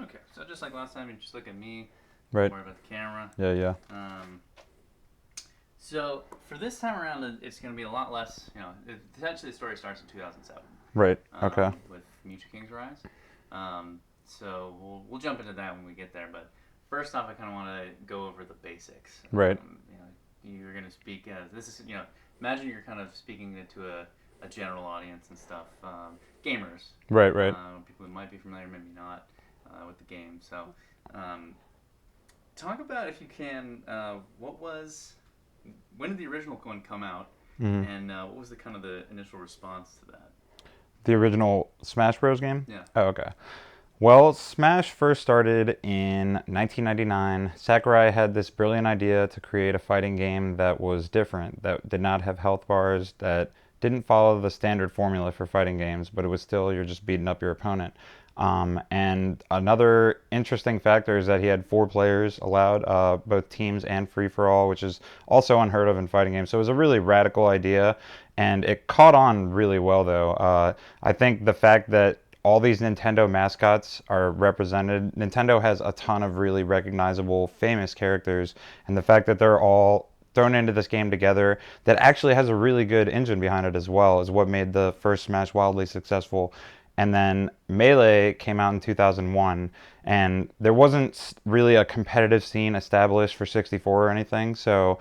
Okay, so just like last time, you just look at me. Don't Right. worry about the camera. Yeah, yeah. So for this time around, it's going to be a lot less. Potentially the story starts in 2007 Right. Okay. with Future King's Rise. So we'll jump into that when we get there. But first off, I kind of want to go over the basics. Right. You're going to speak. This is imagine you're kind of speaking to a general audience and stuff. Gamers, Right, right. people who might be familiar, maybe not, with the game. So, um, talk about if you can, when did the original one come out, Hmm. and what was the kind of the initial response to that? The original Smash Bros. Game? Yeah. Oh, okay. Well, Smash first started in 1999. Sakurai had this brilliant idea to create a fighting game that was different, that did not have health bars, that didn't follow the standard formula for fighting games, but it was still you're just beating up your opponent. And another interesting factor is that he had 4 players allowed, both teams and free for all, which is also unheard of in fighting games. So it was a really radical idea, and it caught on really well, though. I think the fact that all these Nintendo mascots are represented. Nintendo has a ton of really recognizable, famous characters, and the fact that they're all thrown into this game together that actually has a really good engine behind it as well is what made the first Smash wildly successful. And then Melee came out in 2001, and there wasn't really a competitive scene established for 64 or anything, so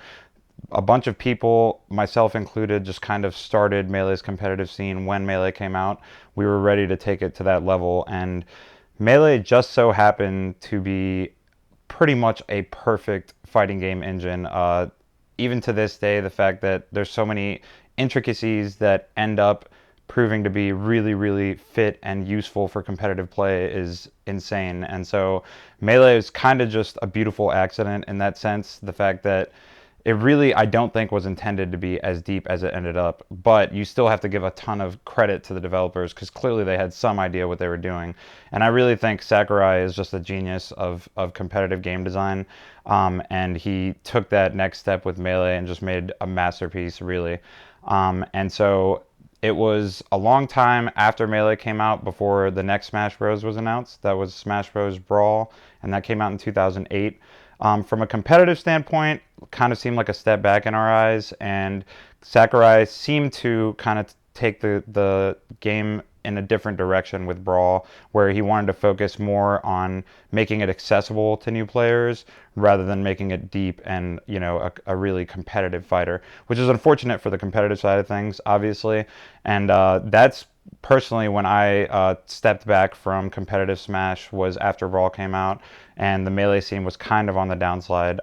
a bunch of people, myself included, just kind of started Melee's competitive scene when Melee came out. We were ready to take it to that level, and Melee just so happened to be pretty much a perfect fighting game engine. Even to this day, the fact that there's so many intricacies that end up proving to be really, really fit and useful for competitive play is insane. And so Melee is kind of just a beautiful accident in that sense. The fact that it really, I don't think, was intended to be as deep as it ended up. But you still have to give a ton of credit to the developers because clearly they had some idea what they were doing. And I really think Sakurai is just a genius of competitive game design. And he took that next step with Melee and just made a masterpiece, really. And so it was a long time after Melee came out before the next Smash Bros. Was announced. That was Smash Bros. Brawl, and that came out in 2008. From a competitive standpoint, kind of seemed like a step back in our eyes, and Sakurai seemed to kind of take the game in a different direction with Brawl, where he wanted to focus more on making it accessible to new players rather than making it deep and a really competitive fighter, which is unfortunate for the competitive side of things, obviously, and that's personally when I stepped back from competitive Smash was after Brawl came out and the Melee scene was kind of on the downslide.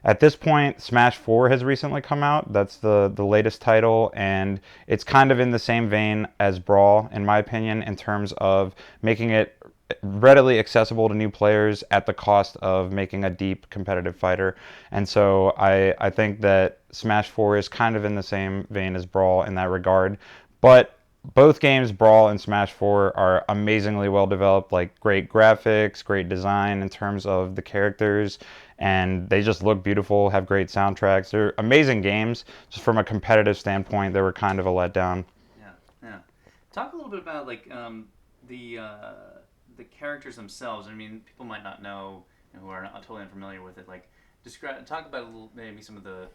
At this point, Smash 4 has recently come out. That's the latest title, and it's kind of in the same vein as Brawl, in my opinion, in terms of making it readily accessible to new players at the cost of making a deep competitive fighter. And so I think that Smash 4 is kind of in the same vein as Brawl in that regard. But both games, Brawl and Smash 4, are amazingly well developed, like great graphics, great design in terms of the characters, and they just look beautiful, have great soundtracks. They're amazing games. Just from a competitive standpoint, they were kind of a letdown. Yeah, yeah. Talk a little bit about the uh, the characters themselves. I mean, people might not know, who are not totally unfamiliar with it. Talk about a little, maybe some of the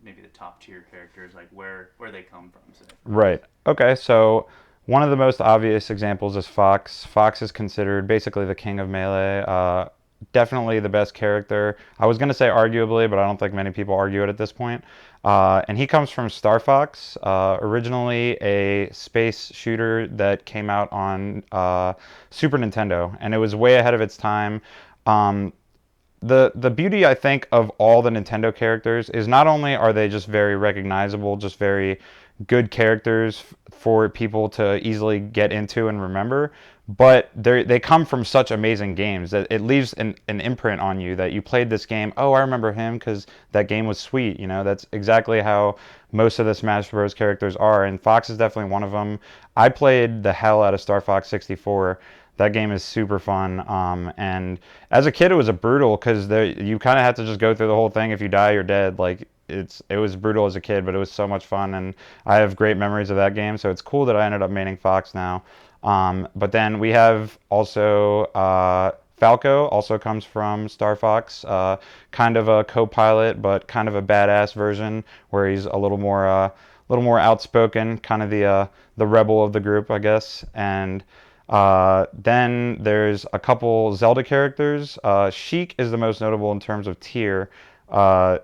maybe the top tier characters, like where they come from. Say. Right. Okay, so one of the most obvious examples is Fox. Fox is considered basically the king of Melee. Definitely the best character. I was going to say arguably, but I don't think many people argue it at this point. And he comes from Star Fox, originally a space shooter that came out on Super Nintendo, and it was way ahead of its time. Um, the beauty I think of all the Nintendo characters is not only are they just very recognizable, just very good characters for people to easily get into and remember, but they come from such amazing games that it leaves an imprint on you that you played this game. Oh, I remember him because that game was sweet. That's exactly how most of the Smash Bros. Characters are, and Fox is definitely one of them. I played the hell out of Star Fox 64. That game is super fun. And as a kid, it was a brutal because you kind of have to just go through the whole thing. If you die, you're dead. Like it was brutal as a kid, but it was so much fun, and I have great memories of that game. So it's cool that I ended up maining Fox now. But then we have also Falco, also comes from Star Fox, kind of a co-pilot, but kind of a badass version where he's a little more outspoken, kind of the rebel of the group, I guess. And then there's a couple Zelda characters. Sheik is the most notable in terms of tier.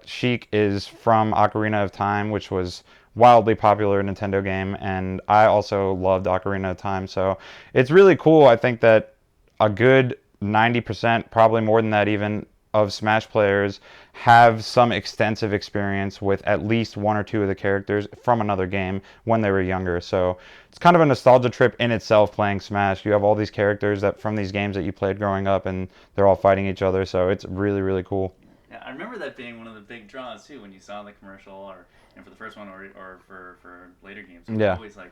Sheik is from Ocarina of Time, which was wildly popular Nintendo game, and I also loved Ocarina of Time. So it's really cool. I think that a good 90%, probably more than that even, of Smash players have some extensive experience with at least one or two of the characters from another game when they were younger. So it's kind of a nostalgia trip in itself playing Smash. You have all these characters that from these games that you played growing up, and they're all fighting each other. So it's really, really cool. Yeah, I remember that being one of the big draws too when you saw the commercial, or for the first one, or for later games. It was Yeah. always like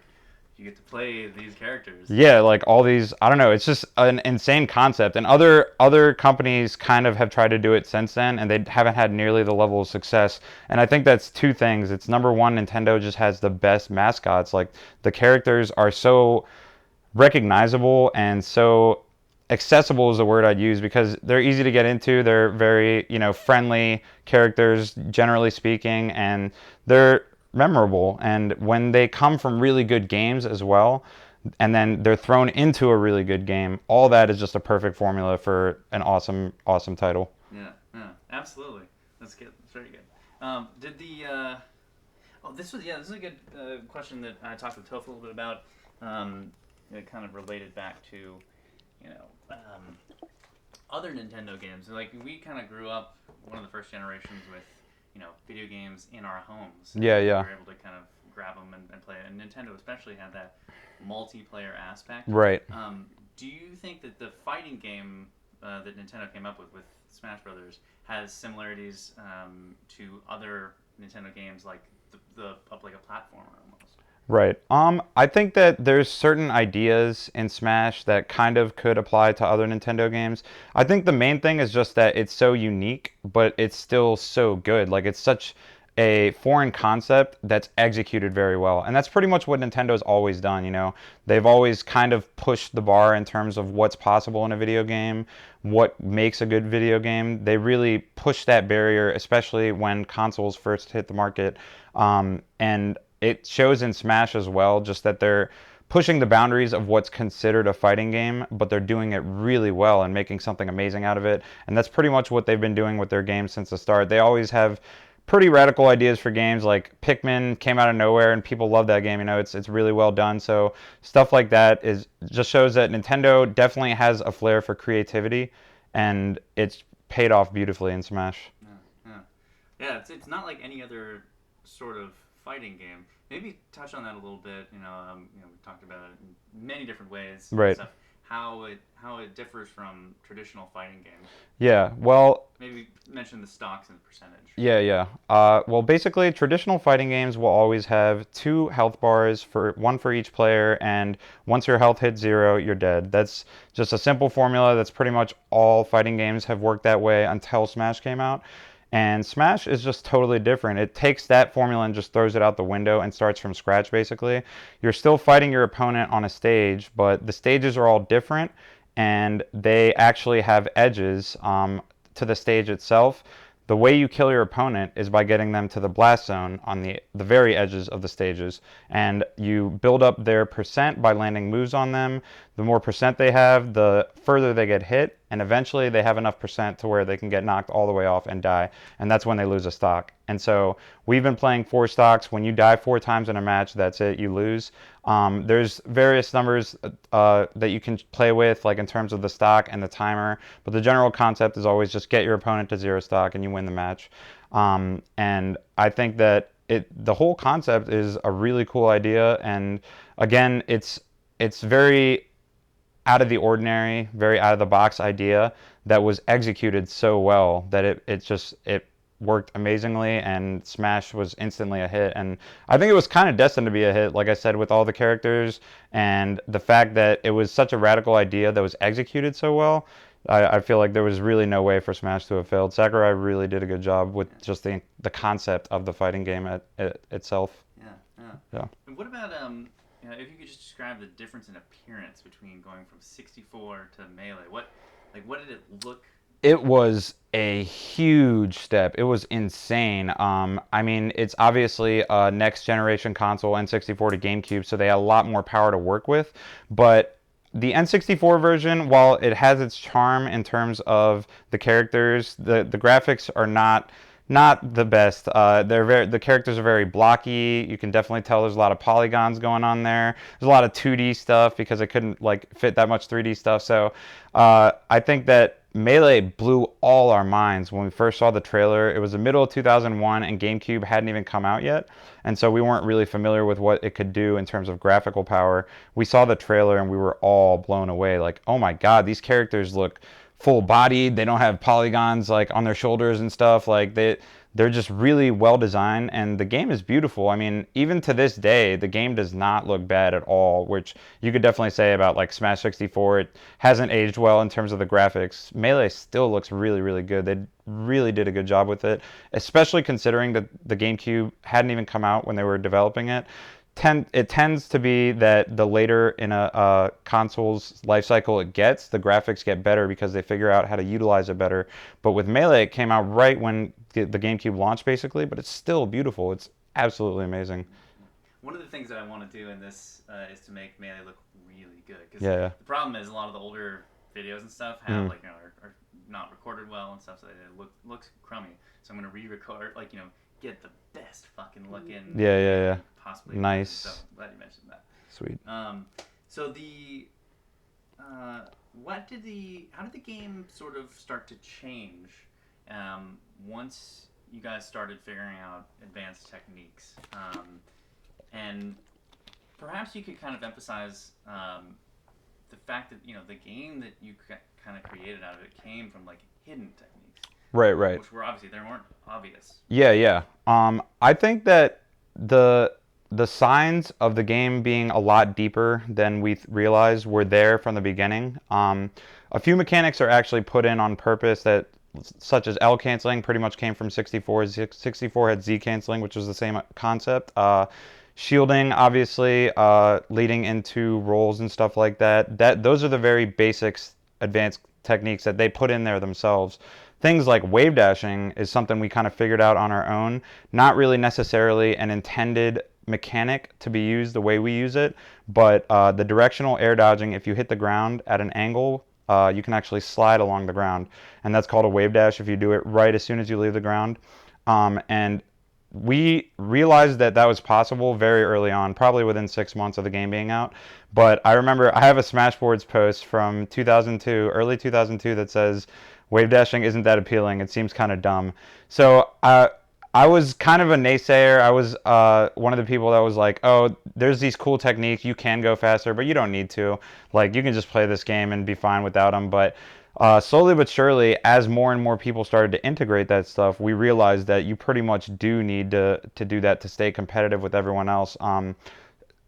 you get to play these characters. Yeah, like all these, I don't know, it's just an insane concept. And other companies kind of have tried to do it since then, and they haven't had nearly the level of success. And I think that's two things. It's number one, Nintendo just has the best mascots. Like the characters are so recognizable and so accessible is the word I'd use because they're easy to get into. They're very, friendly characters, generally speaking, and they're memorable. And when they come from really good games as well, and then they're thrown into a really good game, all that is just a perfect formula for an awesome, awesome title. Yeah, yeah, absolutely. That's good. That's very good. Did the oh, this is a good question that I talked with Toph a little bit about. It kind of related back to you know other Nintendo games. Like we kind of grew up one of the first generations with video games in our homes. Yeah, We yeah. were able to kind of grab them and play it. And Nintendo especially had that multiplayer aspect. Right. Do you think that the fighting game that Nintendo came up with Smash Brothers has similarities to other Nintendo games like like a platformer almost? Right. I think that there's certain ideas in Smash that kind of could apply to other Nintendo games. I think the main thing is just that it's so unique, but it's still so good. Like it's such a foreign concept that's executed very well. And that's pretty much what Nintendo's always done. They've always kind of pushed the bar in terms of what's possible in a video game, what makes a good video game. They really push that barrier, especially when consoles first hit the market. And it shows in Smash as well, just that they're pushing the boundaries of what's considered a fighting game, but they're doing it really well and making something amazing out of it. And that's pretty much what they've been doing with their games since the start. They always have pretty radical ideas for games. Like Pikmin came out of nowhere and people love that game. It's really well done. So stuff like that is just shows that Nintendo definitely has a flair for creativity, and it's paid off beautifully in Smash. Yeah, yeah, yeah. It's not like any other sort of fighting game. Maybe touch on that a little bit. We talked about it in many different ways. Right. Stuff, how it differs from traditional fighting games. Yeah. Well, Maybe mention the stocks and the percentage. yeah, yeah. Well, basically, traditional fighting games will always have two health bars for one for each player, and once your health hits zero, you're dead. That's just a simple formula. That's pretty much all fighting games have worked that way until Smash came out. And Smash is just totally different. It takes that formula and just throws it out the window and starts from scratch, basically. You're still fighting your opponent on a stage, but the stages are all different, and they actually have edges to the stage itself. The way you kill your opponent is by getting them to the blast zone on the very edges of the stages. And you build up their percent by landing moves on them. The more percent they have, the further they get hit. And eventually they have enough percent to where they can get knocked all the way off and die. And that's when they lose a stock. And so we've been playing 4 stocks. When you die 4 times in a match, that's it, you lose. There's various numbers that you can play with, like in terms of the stock and the timer. But the general concept is always just get your opponent to 0 stock and you win the match. And I think that the whole concept is a really cool idea. And again, it's very out of the ordinary, very out of the box idea that was executed so well that it worked amazingly, and Smash was instantly a hit. And I think it was kind of destined to be a hit, like I said, with all the characters and the fact that it was such a radical idea that was executed so well. I feel like there was really no way for Smash to have failed. Sakurai really did a good job with just the concept of the fighting game itself. Yeah, yeah. Yeah. And what about if you could just describe the difference in appearance between going from 64 to Melee, what did it look It like? was a huge step. It was insane. I mean, it's obviously a next generation console, N64 to GameCube, so they had a lot more power to work with. But the N64 version, while it has its charm in terms of the characters, the graphics are not the best. The characters are very blocky. You can definitely tell there's a lot of polygons going on there. There's a lot of 2D stuff because it couldn't like fit that much 3D stuff. So I think that Melee blew all our minds when we first saw the trailer. It was the middle of 2001 and GameCube hadn't even come out yet. And so we weren't really familiar with what it could do in terms of graphical power. We saw the trailer and we were all blown away. Like, oh my God, these characters look full bodied. They don't have polygons like on their shoulders and stuff. Like they're just really well designed, and the game is beautiful. I mean, even to this day, the game does not look bad at all, which you could definitely say about like Smash 64. It hasn't aged well in terms of the graphics. Melee still looks really, really good. They really did a good job with it, especially considering that the GameCube hadn't even come out when they were developing it. It tends to be that the later in a console's life cycle it gets, the graphics get better because they figure out how to utilize it better. But with Melee, it came out right when the GameCube launched, basically, but it's still beautiful. It's absolutely amazing. One of the things that I want to do in this is to make Melee look really good, because Yeah, yeah. the problem is a lot of the older videos and stuff have Mm. like are not recorded well and stuff, so it looks crummy. So I'm gonna re-record, like get the best fucking looking Yeah, yeah, Melee yeah. you could possibly imagine. So Nice. glad you mentioned that. Sweet. So the how did the game sort of start to change once you guys started figuring out advanced techniques? And perhaps you could kind of emphasize the fact that the game that you kind of created out of it came from like hidden techniques, Right, right. which were obviously they weren't obvious. Yeah, yeah. I think that the the signs of the game being a lot deeper than we realized were there from the beginning. A few mechanics are actually put in on purpose that, such as L canceling, pretty much came from 64. 64 had Z canceling, which was the same concept. Shielding, obviously, leading into rolls and stuff like that. Those are the very basics, advanced techniques that they put in there themselves. Things like wave dashing is something we kind of figured out on our own, not really necessarily an intended mechanic to be used the way we use it, but the directional air dodging, if you hit the ground at an angle, you can actually slide along the ground, and that's called a wave dash if you do it right as soon as you leave the ground. And we realized that that was possible very early on, probably within 6 months of the game being out. But I remember I have a Smashboards post from 2002, early 2002, that says wave dashing isn't that appealing. It seems kind of dumb. So I was kind of a naysayer. I was one of the people that was like, oh, there's these cool techniques. You can go faster, but you don't need to. Like, you can just play this game and be fine without them. But slowly but surely, as more and more people started to integrate that stuff, we realized that you pretty much do need to do that to stay competitive with everyone else.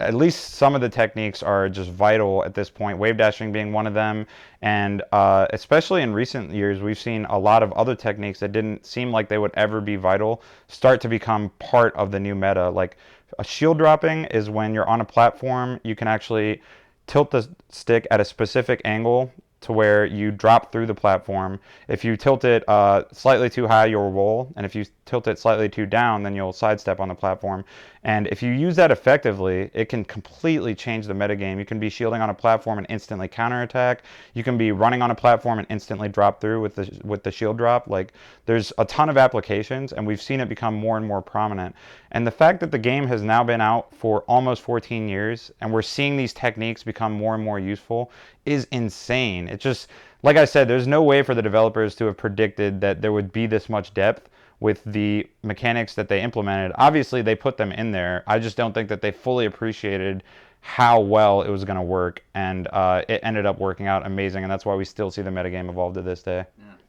At least some of the techniques are just vital at this point, wave dashing being one of them. And especially in recent years, we've seen a lot of other techniques that didn't seem like they would ever be vital start to become part of the new meta. Like a shield dropping is when you're on a platform, you can actually tilt the stick at a specific angle to where you drop through the platform. If you tilt it slightly too high, you'll roll, and if you tilt it slightly too down, then you'll sidestep on the platform. And if you use that effectively, it can completely change the metagame. You can be shielding on a platform and instantly counterattack. You can be running on a platform and instantly drop through with the shield drop. Like, there's a ton of applications, and we've seen it become more and more prominent. And the fact that the game has now been out for almost 14 years, and we're seeing these techniques become more and more useful, is insane. It just, like I said, there's no way for the developers to have predicted that there would be this much depth with the mechanics that they implemented. Obviously, they put them in there. I just don't think that they fully appreciated how well it was going to work, and it ended up working out amazing, and that's why we still see the metagame evolve to this day.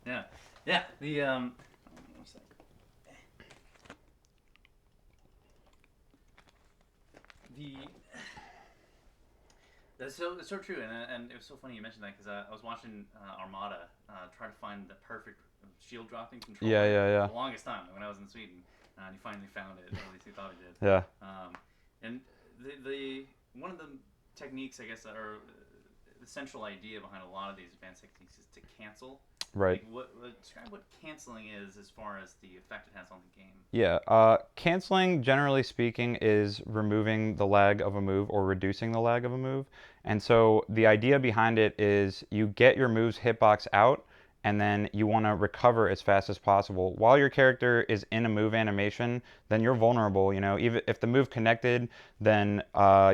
Yeah, yeah, yeah. One sec. The That's so true, and it was so funny you mentioned that, because I was watching Armada try to find the perfect shield dropping Yeah, controller yeah, for yeah. the longest time when I was in Sweden, and he finally found it. At least he thought he did. Yeah. And the one of the techniques, I guess, or the central idea behind a lot of these advanced techniques is to cancel. Right. Like, describe what canceling is as far as the effect it has on the game. Yeah, canceling, generally speaking, is removing the lag of a move or reducing the lag of a move. And so the idea behind it is you get your move's hitbox out, and then you want to recover as fast as possible. While your character is in a move animation, then you're vulnerable. You know, even if the move connected, then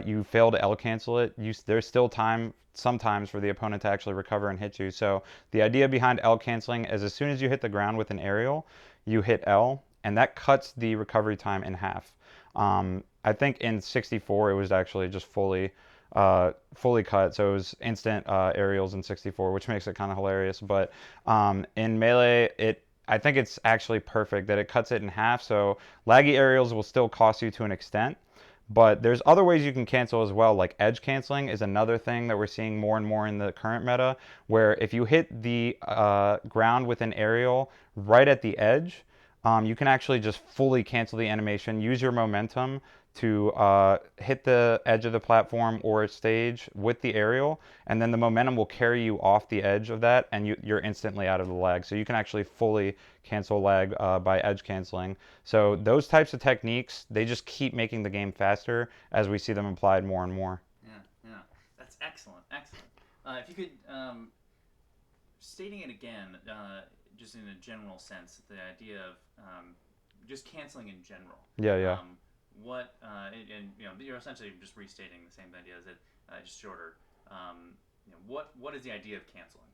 you fail to L cancel it. There's still time sometimes for the opponent to actually recover and hit you. So the idea behind L canceling is as soon as you hit the ground with an aerial, you hit L, and that cuts the recovery time in half. I think in 64 it was actually just fully cut, so it was instant aerials in 64, which makes it kind of hilarious. But in Melee, I think it's actually perfect that it cuts it in half. So laggy aerials will still cost you to an extent, but there's other ways you can cancel as well, like edge canceling is another thing that we're seeing more and more in the current meta, where if you hit the ground with an aerial right at the edge, you can actually just fully cancel the animation, use your momentum to hit the edge of the platform or stage with the aerial, and then the momentum will carry you off the edge of that, and you're instantly out of the lag. So you can actually fully cancel lag by edge canceling. So those types of techniques, they just keep making the game faster as we see them applied more and more. Yeah, yeah, that's excellent, excellent. If you could, stating it again, just in a general sense, the idea of just canceling in general. Yeah, yeah. And you're essentially just restating the same idea as it, just shorter. What is the idea of canceling?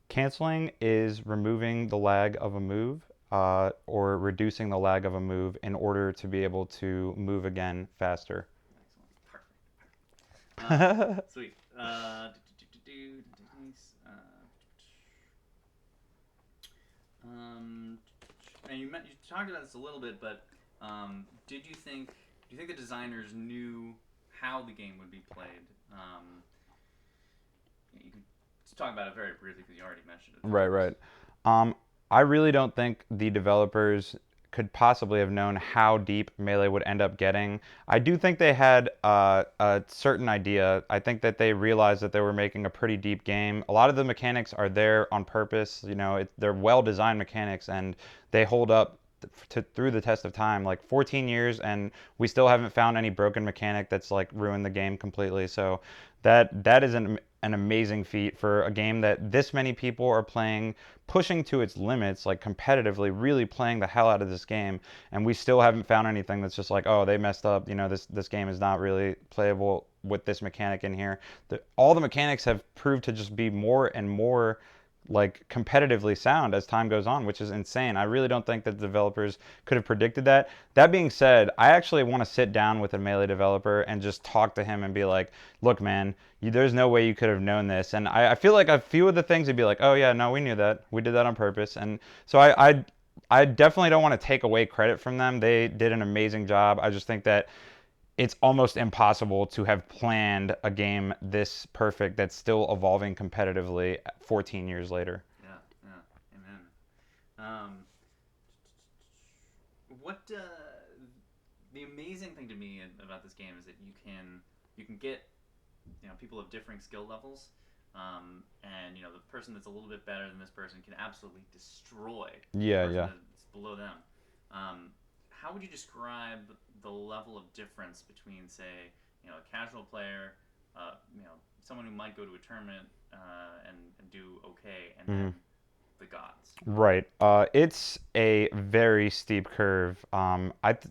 Canceling is removing the lag of a move or reducing the lag of a move in order to be able to move again faster. Excellent, perfect. Sweet. And you talked about this a little bit, but did you think? Do you think the designers knew how the game would be played? You can talk about it very briefly because you already mentioned it. Right, right. I really don't think the developers could possibly have known how deep Melee would end up getting. I do think they had a certain idea. I think that they realized that they were making a pretty deep game. A lot of the mechanics are there on purpose. You know, they're well-designed mechanics, and they hold up through the test of time. Like 14 years, and we still haven't found any broken mechanic that's like ruined the game completely. So that is an amazing feat for a game that this many people are playing, pushing to its limits, like competitively, really playing the hell out of this game, and we still haven't found anything that's just like, oh, they messed up. You know, this game is not really playable with this mechanic in here. All the mechanics have proved to just be more and more like competitively sound as time goes on, which is insane. I really don't think that the developers could have predicted that. That being said, I actually want to sit down with a Melee developer and just talk to him and be like, look, man, there's no way you could have known this. And I feel like a few of the things would be like, oh yeah, no, we knew that. We did that on purpose. And so I definitely don't want to take away credit from them. They did an amazing job. I just think that it's almost impossible to have planned a game this perfect that's still evolving competitively 14 years later. Yeah, yeah, amen. Um, what the amazing thing to me about this game is that you can get people of differing skill levels, and the person that's a little bit better than this person can absolutely destroy the Yeah, person yeah. that's below them. How would you describe the level of difference between, say, a casual player, someone who might go to a tournament and do okay, and then the gods? Right. It's a very steep curve. I'd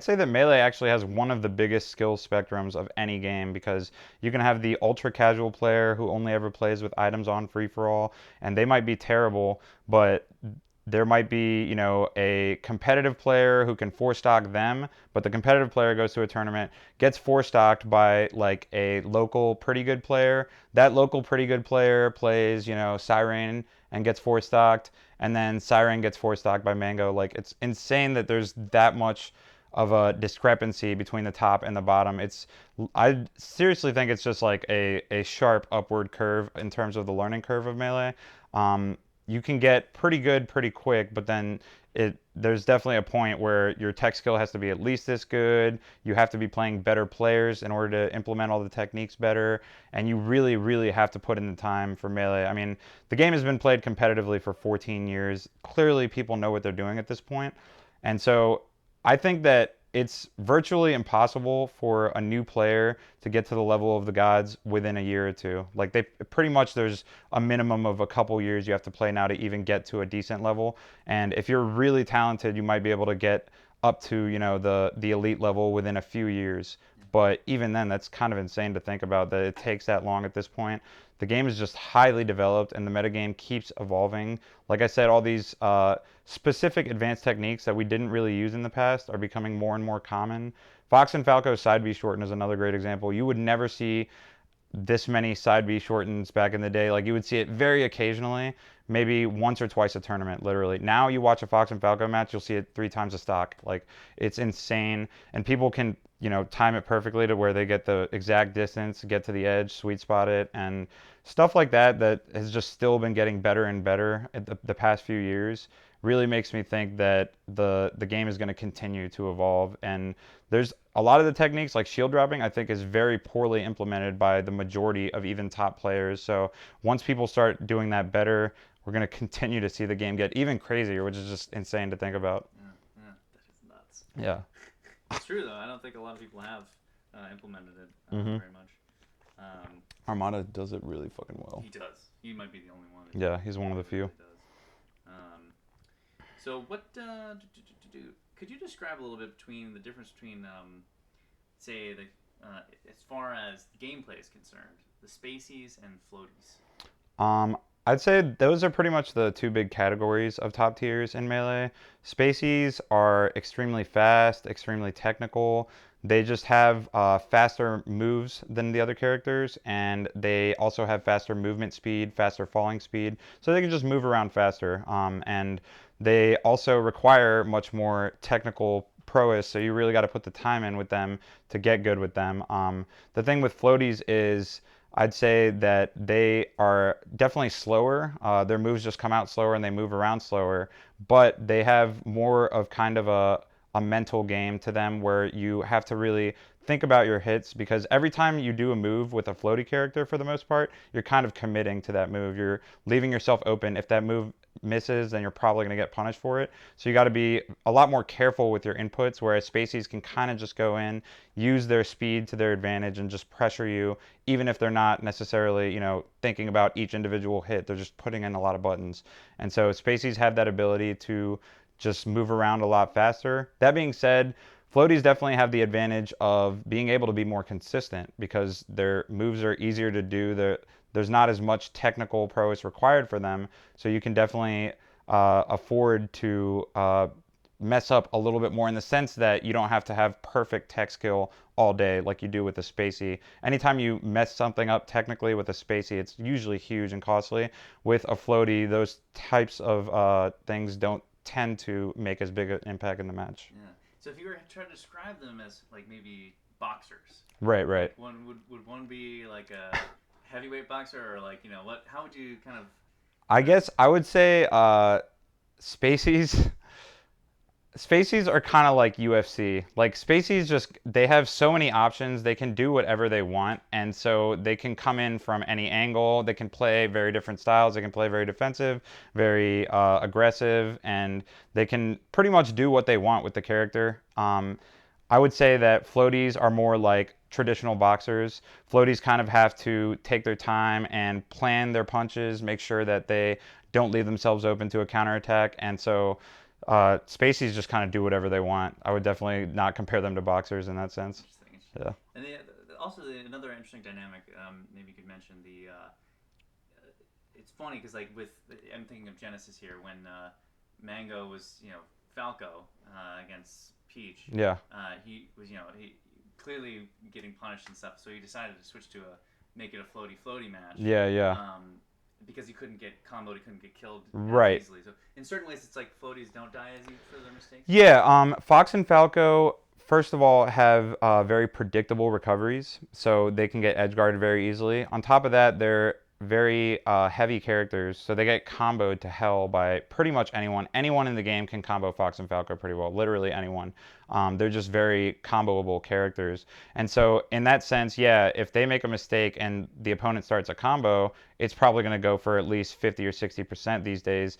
say that Melee actually has one of the biggest skill spectrums of any game because you can have the ultra casual player who only ever plays with items on free for all, and they might be terrible, but there might be, a competitive player who can four stock them, but the competitive player goes to a tournament, gets four stocked by like a local pretty good player. That local pretty good player plays, Siren and gets four stocked, and then Siren gets four stocked by Mango. Like it's insane that there's that much of a discrepancy between the top and the bottom. I seriously think it's just like a sharp upward curve in terms of the learning curve of Melee. you can get pretty good pretty quick, but then there's definitely a point where your tech skill has to be at least this good. You have to be playing better players in order to implement all the techniques better, and you really, really have to put in the time for Melee. I mean, the game has been played competitively for 14 years. Clearly, people know what they're doing at this point, and so I think that it's virtually impossible for a new player to get to the level of the gods within a year or two. Like they pretty much there's a minimum of a couple years you have to play now to even get to a decent level. And if you're really talented, you might be able to get up to, the elite level within a few years. But even then, that's kind of insane to think about that it takes that long at this point. The game is just highly developed, and the metagame keeps evolving. Like I said, all these specific advanced techniques that we didn't really use in the past are becoming more and more common. Fox and Falco's side B shorten is another great example. You would never see this many side B shortens back in the day. Like you would see it very occasionally, maybe once or twice a tournament, literally. Now you watch a Fox and Falco match, you'll see it 3 times a stock. Like it's insane, and people can time it perfectly to where they get the exact distance, get to the edge, sweet spot it, and stuff like that. That has just still been getting better and better at the past few years. Really makes me think that the game is going to continue to evolve, and there's a lot of the techniques like shield dropping I think is very poorly implemented by the majority of even top players. So once people start doing that better, we're going to continue to see the game get even crazier, which is just insane to think about. Yeah, that is nuts. Yeah. It's true though. I don't think a lot of people have implemented it Mm-hmm. very much. Armada does it really fucking well. He does. He might be the only one. Yeah, he's one of the few. Really does. So what? Could you describe a little bit between the difference between, say, as far as the gameplay is concerned, the spacies and floaties? I'd say those are pretty much the two big categories of top tiers in Melee. Spacies are extremely fast, extremely technical. They just have faster moves than the other characters, and they also have faster movement speed, faster falling speed, so they can just move around faster. And they also require much more technical prowess, so you really got to put the time in with them to get good with them. The thing with floaties is I'd say that they are definitely slower. Their moves just come out slower and they move around slower, but they have more of kind of a mental game to them where you have to really think about your hits, because every time you do a move with a floaty character, for the most part, you're kind of committing to that move. You're leaving yourself open. If that move misses, then you're probably going to get punished for it. So you got to be a lot more careful with your inputs, whereas spacies can kind of just go in, use their speed to their advantage, and just pressure you, even if they're not necessarily, thinking about each individual hit. They're just putting in a lot of buttons. And so spacies have that ability to just move around a lot faster. That being said, floaties definitely have the advantage of being able to be more consistent because their moves are easier to do. There's not as much technical prowess required for them, so you can definitely afford to mess up a little bit more in the sense that you don't have to have perfect tech skill all day like you do with a spacie. Anytime you mess something up technically with a spacie, it's usually huge and costly. With a floaty, those types of things don't tend to make as big an impact in the match. Yeah. So if you were trying to describe them as like maybe boxers, Right. one would one be like a heavyweight boxer, or like what? How would you kind of? I guess I would say spacies. Spacies are kind of like UFC. Like spacies they have so many options. They can do whatever they want, and so they can come in from any angle. They can play very different styles. They can play very defensive, very aggressive, and they can pretty much do what they want with the character. I would say that floaties are more like traditional boxers. Floaties kind of have to take their time and plan their punches, make sure that they don't leave themselves open to a counterattack, and so spacies just kind of do whatever they want. I would definitely not compare them to boxers in that sense. Interesting. Yeah. And also another interesting dynamic. Maybe you could mention the. It's funny because I'm thinking of Genesis here when Mango was Falco against Peach. Yeah. He was he clearly getting punished and stuff, so he decided to switch to make it a floaty match. Yeah. Because he couldn't get comboed, he couldn't get killed Right. easily. So in certain ways, it's like floaties don't die as easy for their mistakes. Yeah. Fox and Falco, first of all, have very predictable recoveries, so they can get edge guarded very easily. On top of that, they're very heavy characters, so they get comboed to hell by pretty much anyone. Anyone in the game can combo Fox and Falco pretty well, literally anyone. They're just very comboable characters. And so, in that sense, yeah, if they make a mistake and the opponent starts a combo, it's probably going to go for at least 50 or 60% these days.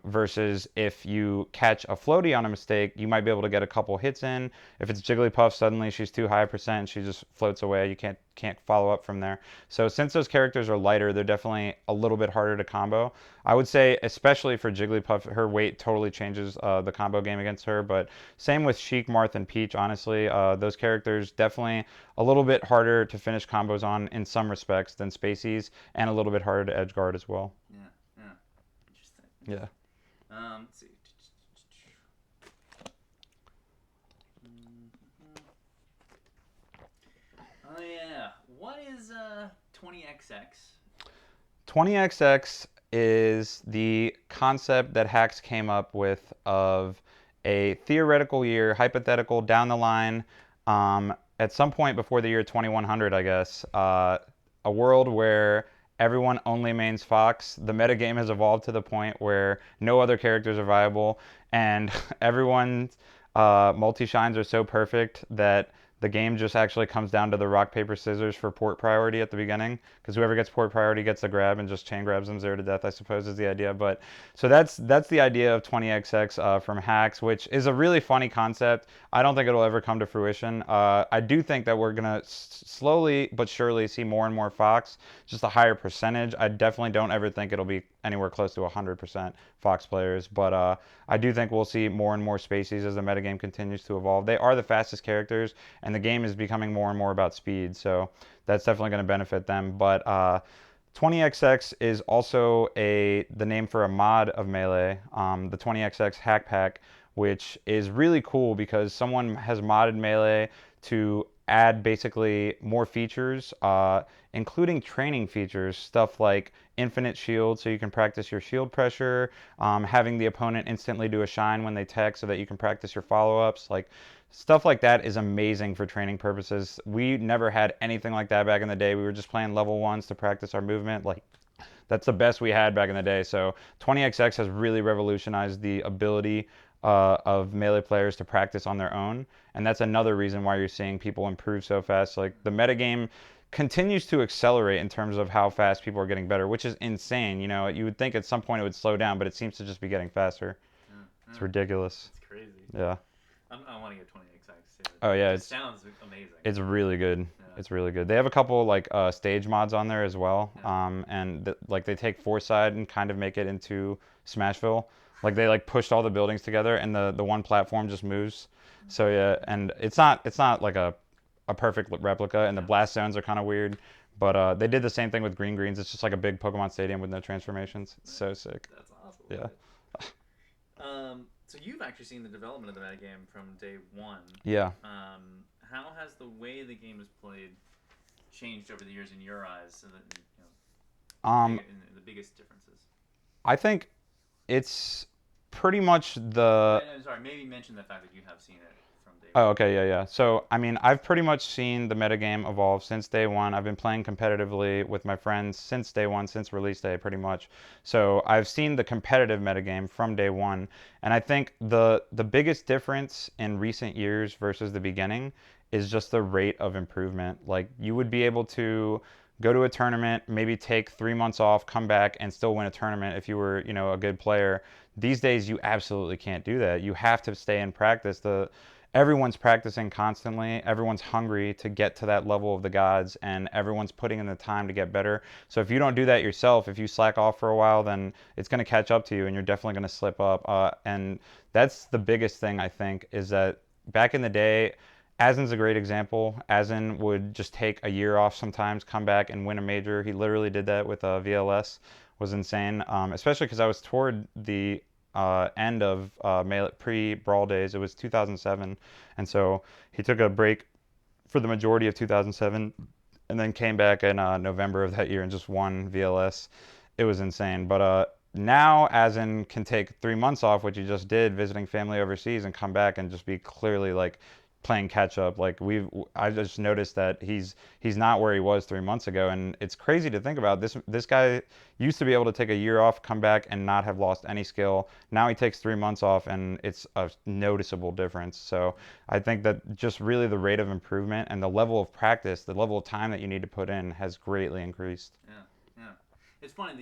Versus if you catch a floaty on a mistake, you might be able to get a couple hits in. If it's Jigglypuff, suddenly she's too high a percent, she just floats away. You can't follow up from there. So since those characters are lighter, they're definitely a little bit harder to combo. I would say, especially for Jigglypuff, her weight totally changes the combo game against her. But same with Sheik, Marth, and Peach. Honestly, those characters definitely a little bit harder to finish combos on in some respects than Spaceys, and a little bit harder to edge guard as well. Yeah, yeah. Interesting. Yeah. Let's see. Oh yeah. What is 20XX? 20XX is the concept that Hacks came up with of a theoretical year, hypothetical down the line, at some point before the year 2100, I guess, a world where everyone only mains Fox. The metagame has evolved to the point where no other characters are viable, and everyone's multi-shines are so perfect that the game just actually comes down to the rock paper scissors for port priority at the beginning, because whoever gets port priority gets the grab and just chain grabs them zero to death, I suppose, is the idea. But so that's the idea of 20XX from Hacks, which is a really funny concept. I don't think it'll ever come to fruition. I do think that we're gonna slowly but surely see more and more Fox, just a higher percentage. I definitely don't ever think it'll be anywhere close to 100% Fox players, but I do think we'll see more and more Spaceys as the metagame continues to evolve. They are the fastest characters, and the game is becoming more and more about speed, so that's definitely going to benefit them. But 20XX is also the name for a mod of Melee, the 20XX Hack Pack, which is really cool because someone has modded Melee to add basically more features, including training features, stuff like infinite shield so you can practice your shield pressure, having the opponent instantly do a shine when they tech so that you can practice your follow-ups. Like, stuff like that is amazing for training purposes. We never had anything like that back in the day. We were just playing level ones to practice our movement. Like, that's the best we had back in the day. So 20XX has really revolutionized the ability of Melee players to practice on their own, and that's another reason why you're seeing people improve so fast. Like, the metagame continues to accelerate in terms of how fast people are getting better, which is insane. You know, you would think at some point it would slow down, but it seems to just be getting faster. It's ridiculous. It's crazy. Yeah. I want to get 20XX too. Oh yeah, it sounds amazing. It's really good. Yeah. It's really good. They have a couple like stage mods on there as well, and like they take Foresight and kind of make it into Smashville. Like they like pushed all the buildings together, and the one platform just moves. So yeah, and it's not like a perfect replica, and the blast zones are kind of weird. But they did the same thing with Green Greens. It's just like a big Pokemon Stadium with no transformations. It's so sick. That's awesome. Yeah. So you've actually seen the development of the metagame from day one. Yeah. How has the way the game is played changed over the years in your eyes? So that the biggest differences. I think it's pretty much the. I'm sorry, maybe mention the fact that you have seen it from day Oh, one. okay, yeah. So, I mean, I've pretty much seen the metagame evolve since day one. I've been playing competitively with my friends since day one, since release day, pretty much. So, I've seen the competitive metagame from day one. And I think the biggest difference in recent years versus the beginning is just the rate of improvement. Like, you would be able to go to a tournament, maybe take 3 months off, come back, and still win a tournament if you were, a good player. These days, you absolutely can't do that. You have to stay in practice. Everyone's practicing constantly. Everyone's hungry to get to that level of the gods, and everyone's putting in the time to get better. So if you don't do that yourself, if you slack off for a while, then it's going to catch up to you, and you're definitely going to slip up. And that's the biggest thing, I think, is that back in the day, Azin's a great example. Azin would just take a year off sometimes, come back and win a major. He literally did that with VLS. Was insane, especially because I was toward the end of pre-Brawl days. It was 2007, and so he took a break for the majority of 2007, and then came back in November of that year and just won VLS. It was insane. But now, Azin can take 3 months off, which he just did, visiting family overseas, and come back and just be clearly like playing catch up. Like I just noticed that he's not where he was 3 months ago, and it's crazy to think about. This guy used to be able to take a year off, come back, and not have lost any skill. Now he takes 3 months off, and it's a noticeable difference. So I think that just really the rate of improvement and the level of practice, the level of time that you need to put in, has greatly increased. Yeah, yeah. It's funny.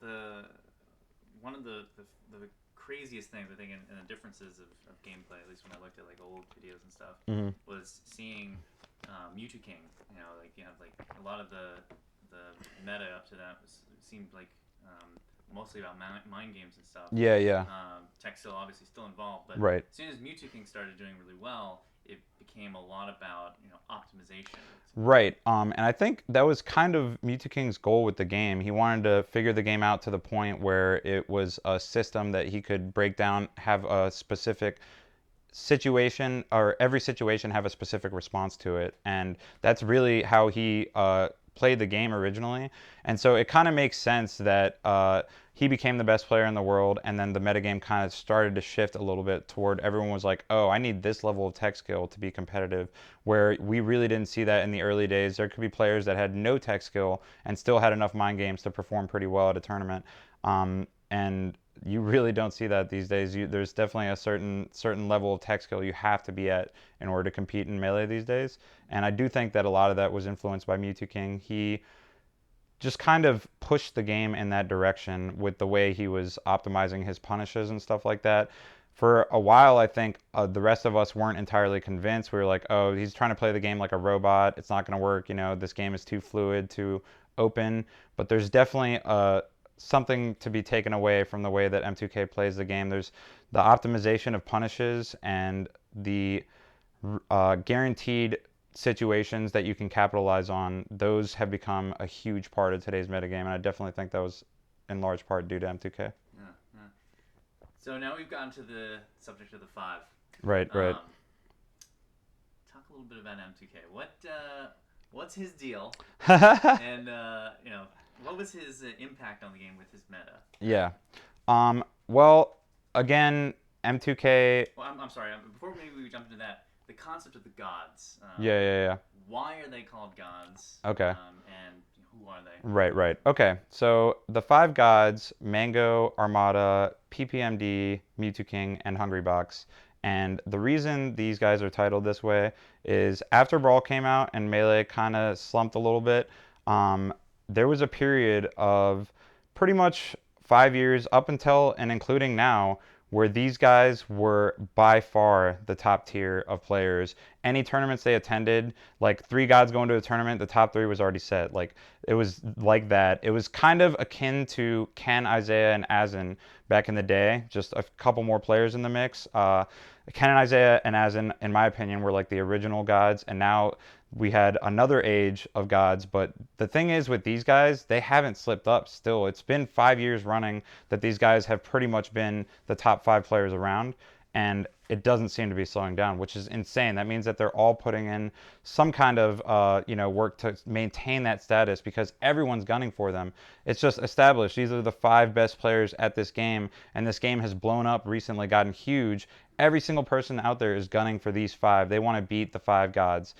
The one of the craziest things I think in the differences of gameplay, at least when I looked at like old videos and stuff, Mm-hmm. was seeing Mewtwo King. You know, like you have like a lot of the meta up to that seemed like mostly about mind games and stuff. Yeah, yeah. Tech still obviously still involved, but Right. as soon as Mewtwo King started doing really well, it became a lot about optimization. Right. And I think that was kind of Mewtwo King's goal with the game. He wanted to figure the game out to the point where it was a system that he could break down, have a specific situation, or every situation have a specific response to it. And that's really how he played the game originally. And so it kind of makes sense that he became the best player in the world, and then the metagame kind of started to shift a little bit toward everyone was like, oh, I need this level of tech skill to be competitive, where we really didn't see that in the early days. There could be players that had no tech skill and still had enough mind games to perform pretty well at a tournament. And you really don't see that these days. There's definitely a certain level of tech skill you have to be at in order to compete in Melee these days. And I do think that a lot of that was influenced by Mewtwo King. He just kind of pushed the game in that direction with the way he was optimizing his punishes and stuff like that. For a while, I think the rest of us weren't entirely convinced. We were like, oh, he's trying to play the game like a robot. It's not going to work. This game is too fluid, too open. But there's definitely something to be taken away from the way that M2K plays the game. There's the optimization of punishes and the guaranteed situations that you can capitalize on. Those have become a huge part of today's metagame, and I definitely think that was in large part due to M2K. Yeah, yeah. So now we've gotten to the subject of the 5. Right. Talk a little bit about M2K. What's his deal? And what was his impact on the game with his meta? Yeah. Well, again, M2K. Well, I'm sorry. Before maybe we jump into that, the concept of the gods. Yeah. Why are they called gods? Okay. And who are they? Right. Okay. So the 5 gods: Mango, Armada, PPMD, Mewtwo King, and Hungrybox. And the reason these guys are titled this way is after Brawl came out and Melee kind of slumped a little bit, there was a period of pretty much 5 years up until and including now where these guys were by far the top tier of players. Any tournaments they attended, like 3 gods going to a tournament, the top 3 was already set. Like, it was like that. It was kind of akin to Ken, Isaiah, and Azen back in the day. Just a couple more players in the mix. Ken and Isaiah and Azen, in my opinion, were like the original gods, and now we had another age of gods. But the thing is with these guys, they haven't slipped up still. It's been 5 years running that these guys have pretty much been the top 5 players around, and it doesn't seem to be slowing down, which is insane. That means that they're all putting in some kind of work to maintain that status, because everyone's gunning for them. It's just established. These are the 5 best players at this game, and this game has blown up recently, gotten huge. Every single person out there is gunning for these 5. They want to beat the 5 gods.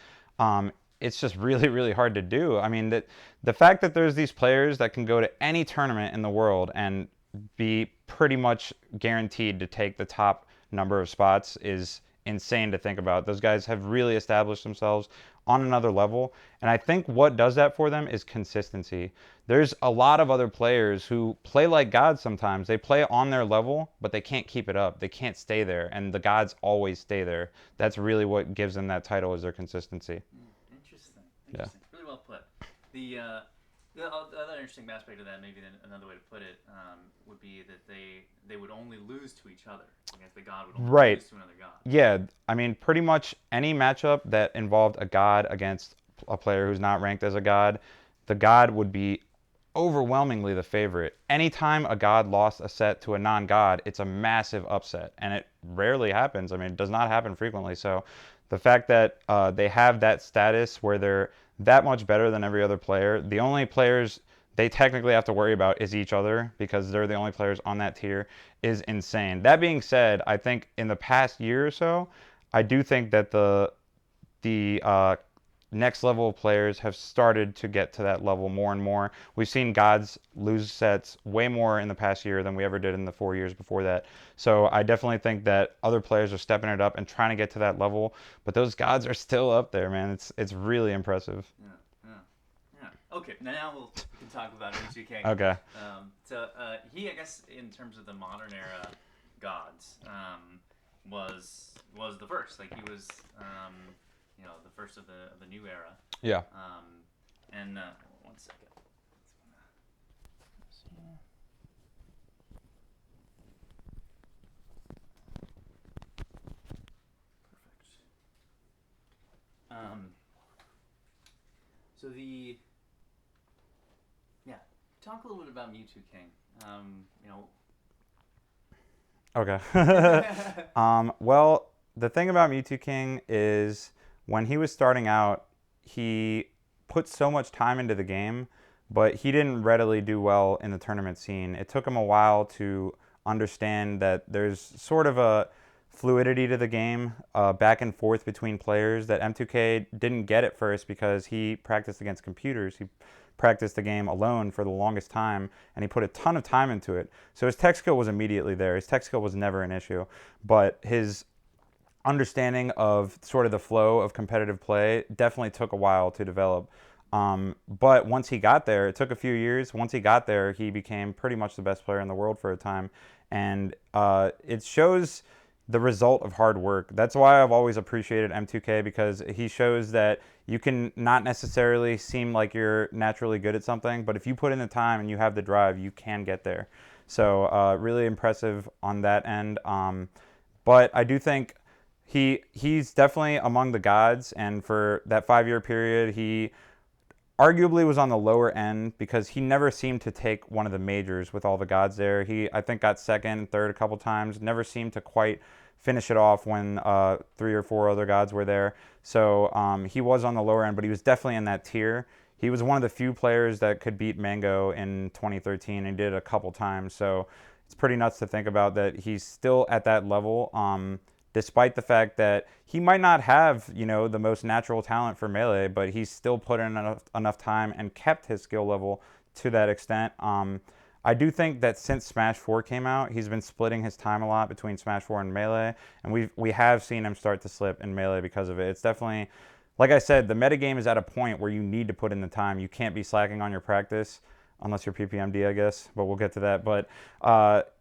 It's just really, really hard to do. I mean, the fact that there's these players that can go to any tournament in the world and be pretty much guaranteed to take the top number of spots is insane to think about. Those guys have really established themselves on another level, and I think what does that for them is consistency. There's a lot of other players who play like gods sometimes. They play on their level, but they can't keep it up. They can't stay there, and the gods always stay there. That's really what gives them that title, is their consistency. Interesting. Yeah. Really well put. The other interesting aspect of that, maybe another way to put it, would be that they would only lose to each other. I guess the god would only lose to another god. Yeah, I mean, pretty much any matchup that involved a god against a player who's not ranked as a god, the god would be overwhelmingly the favorite. Anytime a god lost a set to a non-god, it's a massive upset, and it rarely happens. I mean, it does not happen frequently. So the fact that they have that status where they're that much better than every other player, the only players they technically have to worry about is each other, because they're the only players on that tier, is insane. That being said, I think in the past year or so, I do think that the next level of players have started to get to that level more and more. We've seen gods lose sets way more in the past year than we ever did in the 4 years before that. So I definitely think that other players are stepping it up and trying to get to that level. But those gods are still up there, man. It's really impressive. Yeah, yeah, yeah. Okay, now we can talk about Michi King. Okay. He, I guess, in terms of the modern era gods, was the first. Like he was, the first of the new era. Yeah. And 1 second. Perfect. So the yeah, talk a little bit about Mewtwo King. Okay. Well, the thing about Mewtwo King is when he was starting out, he put so much time into the game, but he didn't readily do well in the tournament scene. It took him a while to understand that there's sort of a fluidity to the game, back and forth between players that M2K didn't get at first because he practiced against computers. He practiced the game alone for the longest time, and he put a ton of time into it. So his tech skill was immediately there. His tech skill was never an issue, but his understanding of sort of the flow of competitive play definitely took a while to develop. But once he got there, it took a few years. Once he got there, he became pretty much the best player in the world for a time. And it shows the result of hard work. That's why I've always appreciated M2K, because he shows that you can not necessarily seem like you're naturally good at something, but if you put in the time and you have the drive, you can get there. So really impressive on that end. But I do think he's definitely among the gods, and for that 5 year period, he arguably was on the lower end because he never seemed to take one of the majors with all the gods there. He, I think, got second, third a couple times. Never seemed to quite finish it off when 3 or 4 other gods were there. So he was on the lower end, but he was definitely in that tier. He was one of the few players that could beat Mango in 2013, and did it a couple times. So it's pretty nuts to think about that he's still at that level. Despite the fact that he might not have, the most natural talent for Melee, but he's still put in enough time and kept his skill level to that extent. I do think that since Smash 4 came out, he's been splitting his time a lot between Smash 4 and Melee, and we have seen him start to slip in Melee because of it. It's definitely, like I said, the metagame is at a point where you need to put in the time. You can't be slacking on your practice, unless you're PPMD, I guess, but we'll get to that. But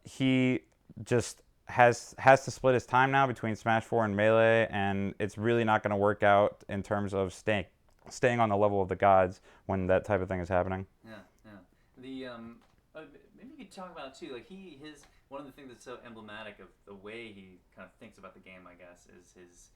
he just has to split his time now between Smash 4 and Melee, and it's really not going to work out in terms of staying on the level of the gods when that type of thing is happening. Yeah, yeah. Maybe you could talk about it too. Like his one of the things that's so emblematic of the way he kind of thinks about the game, I guess, is his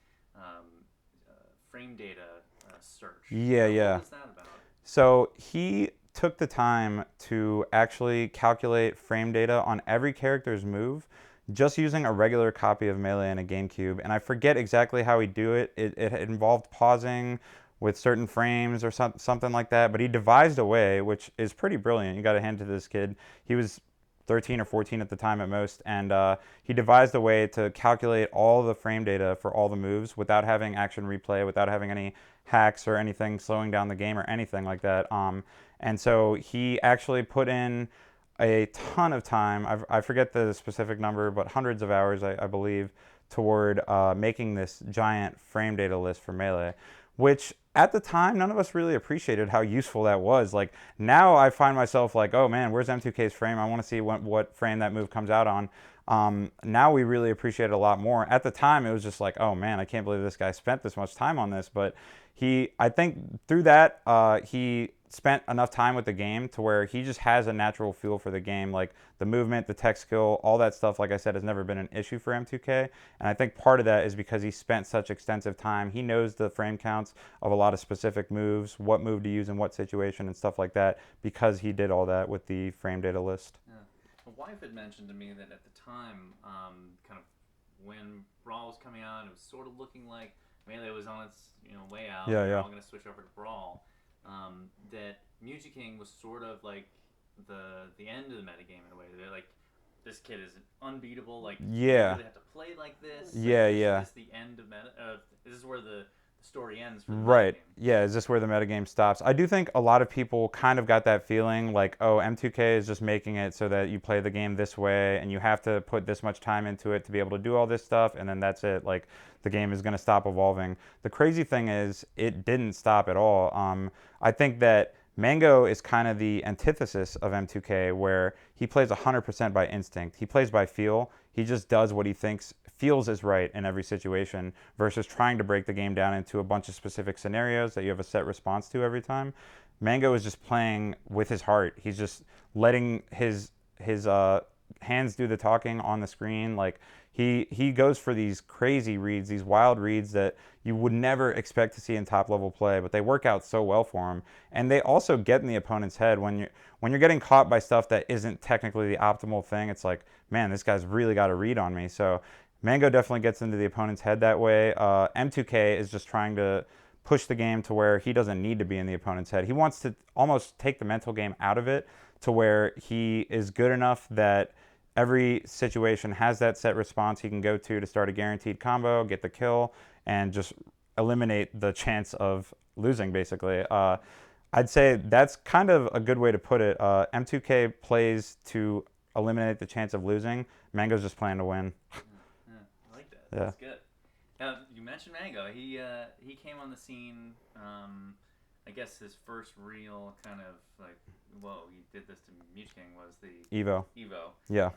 frame data search. Yeah, yeah. What was that about? So he took the time to actually calculate frame data on every character's move, just using a regular copy of Melee and a GameCube. And I forget exactly how he do it. It involved pausing with certain frames or something like that. But he devised a way, which is pretty brilliant. You got to hand it to this kid. He was 13 or 14 at the time at most, and he devised a way to calculate all the frame data for all the moves without having action replay, without having any hacks or anything slowing down the game or anything like that. And so he actually put in a ton of time. I forget the specific number, but hundreds of hours, I believe, toward making this giant frame data list for Melee, which at the time, none of us really appreciated how useful that was. Like, now I find myself like, oh man, where's M2K's frame? I want to see what frame that move comes out on. Now we really appreciate it a lot more. At the time, it was just like, oh man, I can't believe this guy spent this much time on this. But I think through that, he spent enough time with the game to where he just has a natural feel for the game. Like the movement, the tech skill, all that stuff, like I said, has never been an issue for M2K. And I think part of that is because he spent such extensive time. He knows the frame counts of a lot of specific moves, what move to use in what situation and stuff like that, because he did all that with the frame data list. Yeah. My wife had mentioned to me that at the time, kind of when Brawl was coming out, it was sort of looking like Melee was on its way out. Yeah, They're yeah. all going to switch over to Brawl. That Mewtwo King was sort of like the end of the metagame in a way. They're like this kid is unbeatable. Like, do you Yeah, really have to play like this? Like, yeah, is yeah. this the end of meta? Is this where the story ends for the Right. metagame? Yeah, is this where the metagame stops? I do think a lot of people kind of got that feeling like, oh, M2K is just making it so that you play the game this way and you have to put this much time into it to be able to do all this stuff, and then that's it. Like, the game is going to stop evolving. The crazy thing is, it didn't stop at all. I think that Mango is kind of the antithesis of M2K, where he plays 100% by instinct. He plays by feel. He just does what he thinks feels is right in every situation versus trying to break the game down into a bunch of specific scenarios that you have a set response to every time. Mango is just playing with his heart. He's just letting his hands do the talking on the screen. Like, he goes for these crazy reads, these wild reads that you would never expect to see in top level play, but they work out so well for him. And they also get in the opponent's head when you're getting caught by stuff that isn't technically the optimal thing. It's like, man, this guy's really got a read on me. So Mango definitely gets into the opponent's head that way. M2K is just trying to push the game to where he doesn't need to be in the opponent's head. He wants to almost take the mental game out of it to where he is good enough that every situation has that set response he can go to start a guaranteed combo, get the kill, and just eliminate the chance of losing, basically. I'd say that's kind of a good way to put it. M2K plays to eliminate the chance of losing. Mango's just playing to win. Yeah, I like that. Yeah. That's good. Now, you mentioned Mango. He came on the scene. I guess his first real kind of like, whoa, he did this to Mewtwo was the Evo. Evo. Yeah.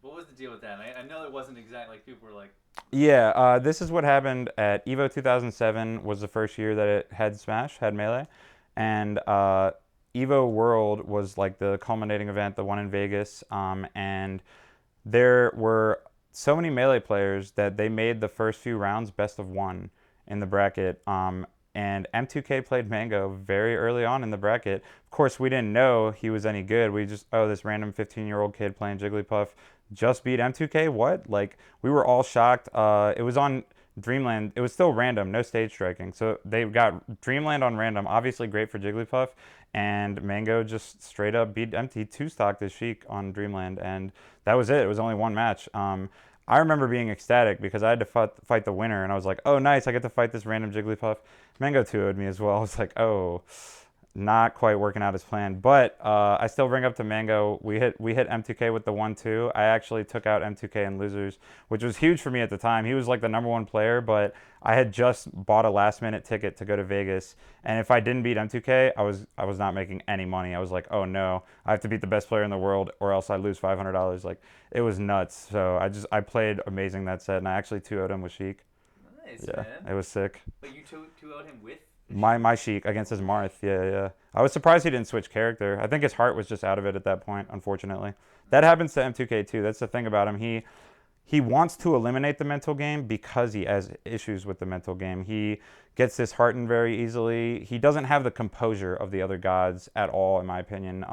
What was the deal with that? I know it wasn't exactly like people were like, Yeah, this is what happened at Evo 2007 was the first year that it had Smash, had Melee, and Evo World was like the culminating event, the one in Vegas, and there were so many Melee players that they made the first few rounds best of one in the bracket. And M2K played Mango very early on in the bracket. Of course, we didn't know he was any good. We just, oh, this random 15-year-old kid playing Jigglypuff just beat M2K. What? Like, we were all shocked. It was on Dreamland. It was still random, no stage striking. So they got Dreamland on random, obviously great for Jigglypuff. And Mango just straight up beat Empty two stock this Sheik on Dreamland, and that was it. It was only one match. I remember being ecstatic because I had to fight the winner, and I was like, "Oh, nice! I get to fight this random Jigglypuff." Mango 2-0'd me as well. I was like, "Oh, not quite working out as planned." But I still bring up to Mango. We hit M2K with the 1-2. I actually took out M2K in losers, which was huge for me at the time. He was like the number one player, but I had just bought a last minute ticket to go to Vegas, and if I didn't beat M2K, I was not making any money. I was like, "Oh no, I have to beat the best player in the world, or else I lose $500." Like, it was nuts. So I played amazing that set, and I actually 2-0'd him with Sheik. nice, Yeah, man. it was sick. But you two out him with My Sheik against his Marth. Yeah, yeah. I was surprised he didn't switch character. I think his heart was just out of it at that point, unfortunately. That happens to M2K too. That's the thing about him. He wants to eliminate the mental game because he has issues with the mental game. He gets disheartened very easily. He doesn't have the composure of the other gods at all, in my opinion.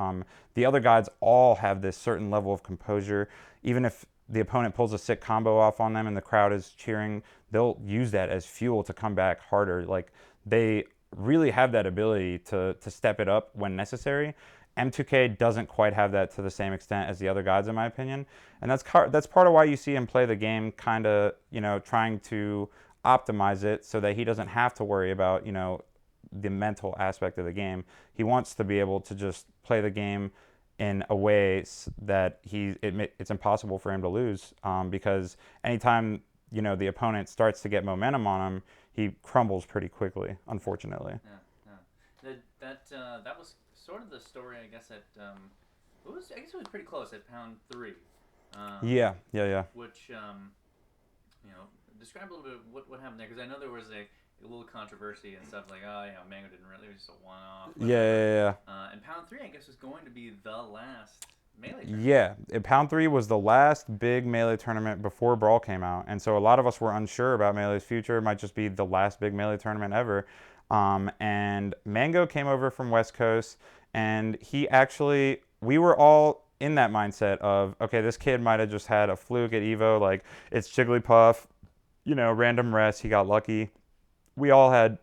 The other gods all have this certain level of composure. Even if the opponent pulls a sick combo off on them and the crowd is cheering, they'll use that as fuel to come back harder. Like, they really have that ability to step it up when necessary. M2K doesn't quite have that to the same extent as the other gods, in my opinion, and that's part of why you see him play the game, kind of, trying to optimize it so that he doesn't have to worry about the mental aspect of the game. He wants to be able to just play the game in a way that it's impossible for him to lose, because anytime the opponent starts to get momentum on him, he crumbles pretty quickly, unfortunately. yeah, yeah. That was sort of the story, I guess. I guess it was pretty close at pound three. Yeah, yeah, yeah. Which describe a little bit what happened there, because I know there was a little controversy and stuff like, oh, Mango didn't really, it was just a one-off. Yeah, yeah, And pound three, I guess, was going to be the last melee yeah. tournament. Yeah, Pound 3 was the last big Melee tournament before Brawl came out. And so a lot of us were unsure about Melee's future. It might just be the last big Melee tournament ever. And Mango came over from West Coast, and we were all in that mindset of, okay, this kid might have just had a fluke at Evo. Like, it's Jigglypuff, random rest. He got lucky. We all had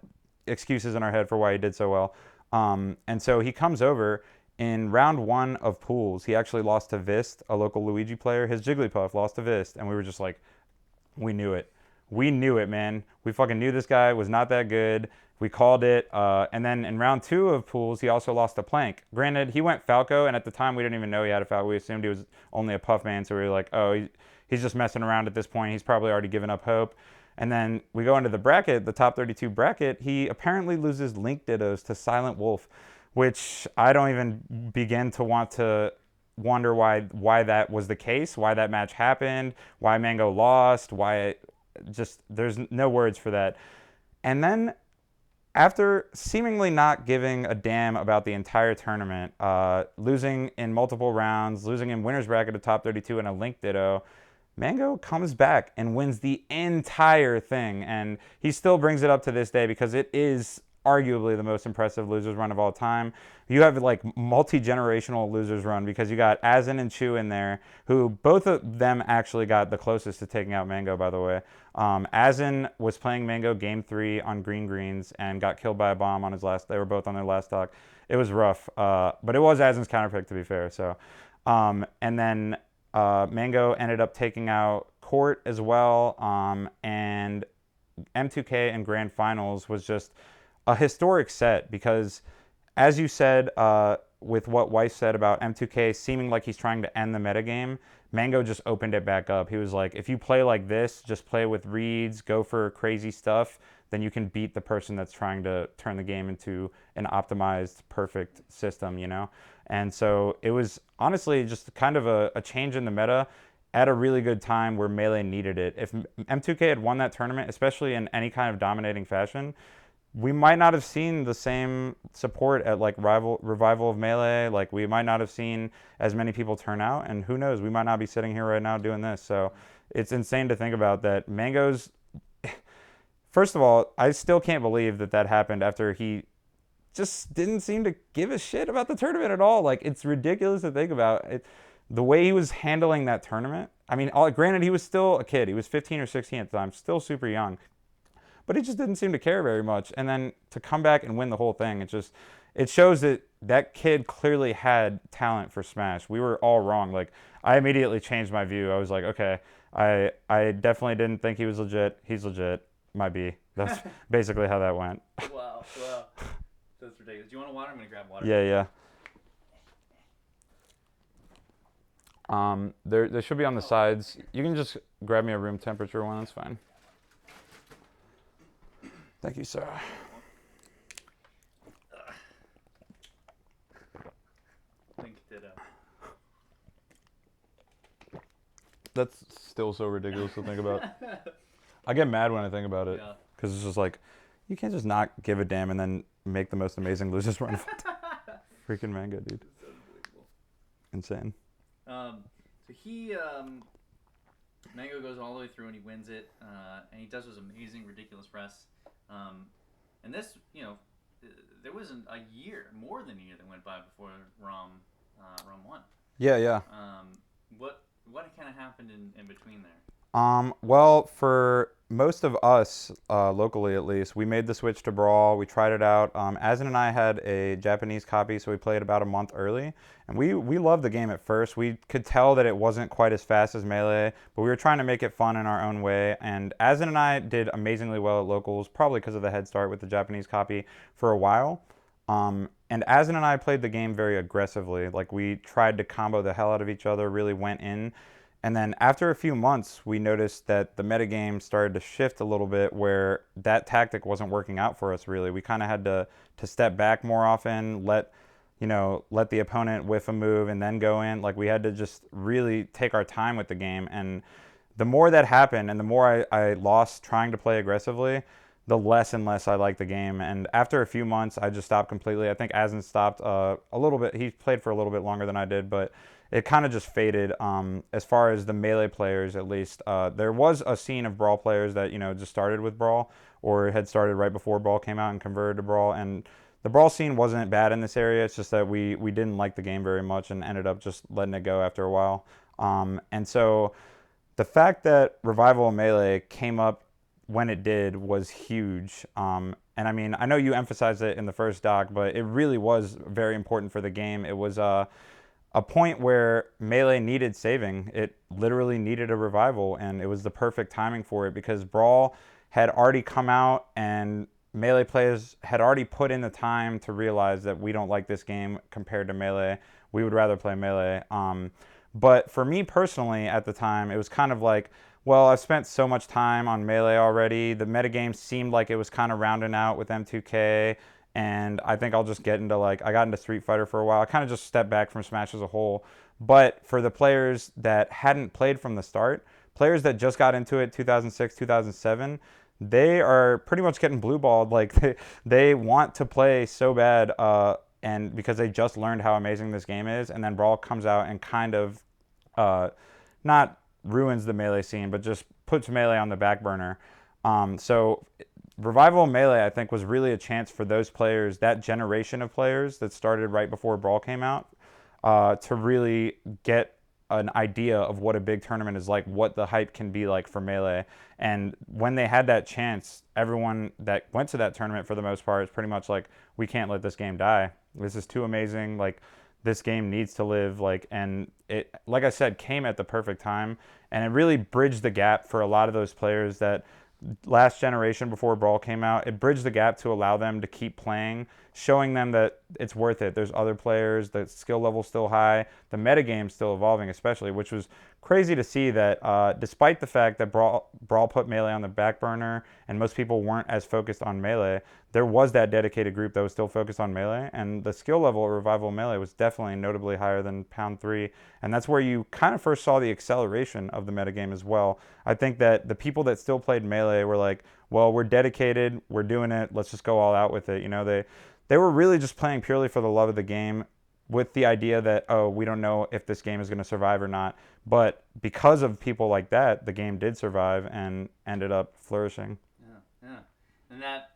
excuses in our head for why he did so well. And so he comes over, in round 1 of pools, he actually lost to Vist, a local Luigi player. His Jigglypuff lost to Vist, and we were just like, we knew it. We knew it, man. We fucking knew this guy was not that good. We called it. And then in round 2 of pools, he also lost to Plank. Granted, he went Falco, and at the time we didn't even know he had a Falco. We assumed he was only a Puff man, so we were like, oh, he's just messing around at this point. He's probably already given up hope. And then we go into the bracket, the top 32 bracket. He apparently loses Link Dittos to Silent Wolf, which I don't even begin to want to wonder why that was the case, why that match happened, why Mango lost, just there's no words for that. And then after seemingly not giving a damn about the entire tournament, losing in multiple rounds, losing in winner's bracket of top 32 and a Link Ditto, Mango comes back and wins the entire thing. And he still brings it up to this day because it is arguably the most impressive losers run of all time. You have like multi-generational losers run because you got Azin and Chu in there, who both of them actually got the closest to taking out Mango, by the way. Azin was playing Mango game 3 on green greens and got killed by a bomb on his last. They were both on their last stock. It was rough, but it was Azin's counter pick, to be fair. So, and then Mango ended up taking out Court as well, and M2K in Grand Finals was just a historic set because, as you said, with what Weiss said about M2K seeming like he's trying to end the metagame, Mango just opened it back up. He was like, if you play like this, just play with reads, go for crazy stuff, then you can beat the person that's trying to turn the game into an optimized, perfect system, you know? And so it was honestly just kind of a change in the meta at a really good time where Melee needed it. If M2K had won that tournament, especially in any kind of dominating fashion, we might not have seen the same support at like revival of Melee. Like we might not have seen as many people turn out, and who knows, we might not be sitting here right now doing this. So it's insane to think about that. Mango's, first of all, I still can't believe that happened after he just didn't seem to give a shit about the tournament at all. Like it's ridiculous to think about it. The way he was handling that tournament. I mean, granted, he was still a kid. He was 15 or 16 at the time, still super young. But he just didn't seem to care very much. And then to come back and win the whole thing, it shows that kid clearly had talent for Smash. We were all wrong. Like I immediately changed my view. I was like, okay, I definitely didn't think he was legit. He's legit. Might be. That's basically how that went. Wow. That's ridiculous. Do you want a water? I'm gonna grab water. Yeah. There should be on the sides. You can just grab me a room temperature one. That's fine. Thank you, sir. Link Ditto. That's still so ridiculous to think about. I get mad when I think about it. Because it's just like, you can't just not give a damn and then make the most amazing losers run. Freaking Mango, dude. That's unbelievable. Insane. So Mango goes all the way through and he wins it, and he does his amazing, ridiculous press. And this, there wasn't more than a year that went by before ROM 1. Yeah. What kind of happened in between there? Well, for most of us, locally at least, we made the switch to Brawl. We tried it out. Azin and I had a Japanese copy, so we played about a month early. And we loved the game at first. We could tell that it wasn't quite as fast as Melee, but we were trying to make it fun in our own way. And Azin and I did amazingly well at locals, probably because of the head start with the Japanese copy for a while. And Azin and I played the game very aggressively. Like, we tried to combo the hell out of each other, really went in. And then after a few months, we noticed that the metagame started to shift a little bit where that tactic wasn't working out for us, really. We kind of had to step back more often, let the opponent whiff a move and then go in. Like, we had to just really take our time with the game. And the more that happened and the more I lost trying to play aggressively, the less and less I liked the game. And after a few months, I just stopped completely. I think Azin stopped a little bit. He played for a little bit longer than I did, but it kind of just faded. As far as the Melee players, at least, there was a scene of Brawl players that just started with Brawl or had started right before Brawl came out and converted to Brawl. And the Brawl scene wasn't bad in this area. It's just that we didn't like the game very much and ended up just letting it go after a while. And so the fact that Revival and Melee came up when it did was huge. And I mean, I know you emphasized it in the first doc, but it really was very important for the game. It was a point where Melee needed saving. It literally needed a revival, and it was the perfect timing for it because Brawl had already come out and Melee players had already put in the time to realize that we don't like this game compared to Melee. We would rather play Melee. But for me personally at the time, it was kind of like, well, I've spent so much time on Melee already. The metagame seemed like it was kind of rounding out with M2K. And I think I'll just get into like, I got into Street Fighter for a while. I kind of just stepped back from Smash as a whole. But for the players that hadn't played from the start, players that just got into it 2006, 2007, they are pretty much getting blue balled. Like they want to play so bad, and because they just learned how amazing this game is, and then Brawl comes out and kind of not ruins the Melee scene, but just puts Melee on the back burner. So Revival of Melee, I think, was really a chance for those players, that generation of players that started right before Brawl came out, to really get an idea of what a big tournament is like, what the hype can be like for Melee. And when they had that chance, everyone that went to that tournament for the most part is pretty much like, we can't let this game die. This is too amazing. Like, this game needs to live. Like, and it, like I said, came at the perfect time, and it really bridged the gap for a lot of those players that last generation before Brawl came out. It bridged the gap to allow them to keep playing, showing them that it's worth it. There's other players, the skill level's still high, the metagame's still evolving especially, which was crazy to see that despite the fact that Brawl put Melee on the back burner and most people weren't as focused on Melee, there was that dedicated group that was still focused on Melee, and the skill level of Revival Melee was definitely notably higher than Pound 3, and that's where you kind of first saw the acceleration of the metagame as well. I think that the people that still played Melee were like, well, we're dedicated, we're doing it, let's just go all out with it. You know, they were really just playing purely for the love of the game, with the idea that, oh, we don't know if this game is going to survive or not. But because of people like that, the game did survive and ended up flourishing. Yeah, yeah. And that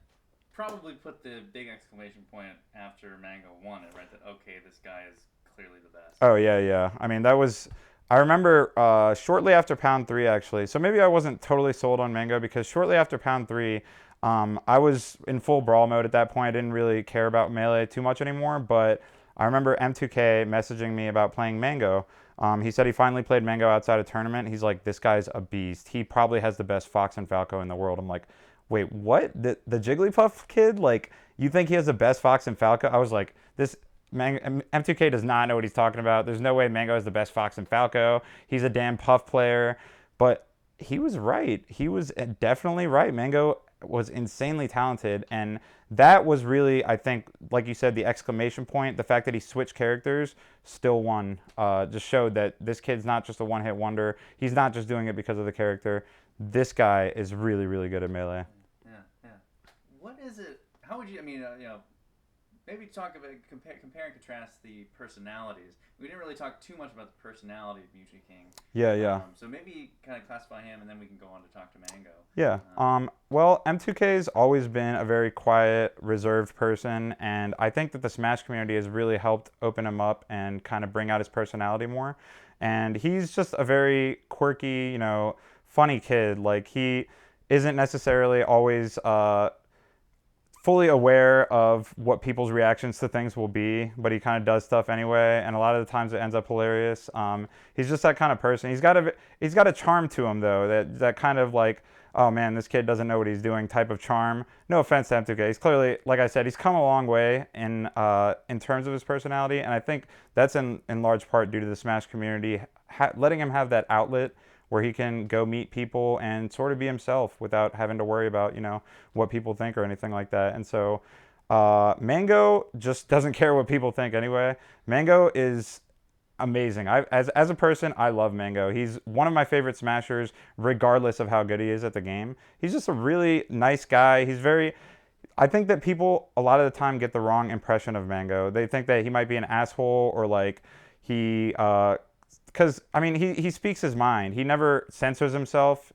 probably put the big exclamation point after Mango won it, right? That, okay, this guy is clearly the best. Oh, yeah, yeah. I mean, that was... I remember shortly after Pound 3, actually. So maybe I wasn't totally sold on Mango, because shortly after Pound 3, I was in full Brawl mode at that point. I didn't really care about Melee too much anymore, but I remember M2K messaging me about playing Mango. He said he finally played Mango outside a tournament. He's like, this guy's a beast. He probably has the best Fox and Falco in the world. I'm like, wait, what? The Jigglypuff kid? Like, you think he has the best Fox and Falco? I was like, this M2K does not know what he's talking about. There's no way Mango is the best Fox and Falco. He's a damn Puff player. But he was right. He was definitely right. Mango was insanely talented, and that was really, I think, like you said, the exclamation point. The fact that he switched characters, still won, just showed that this kid's not just a one-hit wonder. He's not just doing it because of the character. This guy is really, really good at Melee. Yeah, yeah. What is it? How would you? I mean, maybe talk about compare and contrast the personalities. We didn't really talk too much about the personality of Mewtwo King. Yeah, yeah. So maybe kind of classify him, and then we can go on to talk to Mango. Yeah. Well, M2K's always been a very quiet, reserved person, and I think that the Smash community has really helped open him up and kind of bring out his personality more. And he's just a very quirky, funny kid. Like, he isn't necessarily always fully aware of what people's reactions to things will be, but he kind of does stuff anyway, and a lot of the times it ends up hilarious. He's just that kind of person. He's got a charm to him, though, that kind of like, oh man, this kid doesn't know what he's doing type of charm. No offense to M2K. He's clearly, like I said, he's come a long way in terms of his personality, and I think that's in large part due to the Smash community letting him have that outlet where he can go meet people and sort of be himself without having to worry about, what people think or anything like that. And so Mango just doesn't care what people think anyway. Mango is amazing. As a person, I love Mango. He's one of my favorite Smashers, regardless of how good he is at the game. He's just a really nice guy. I think that people a lot of the time get the wrong impression of Mango. They think that he might be an asshole, or like he... because, I mean, he speaks his mind. He never censors himself.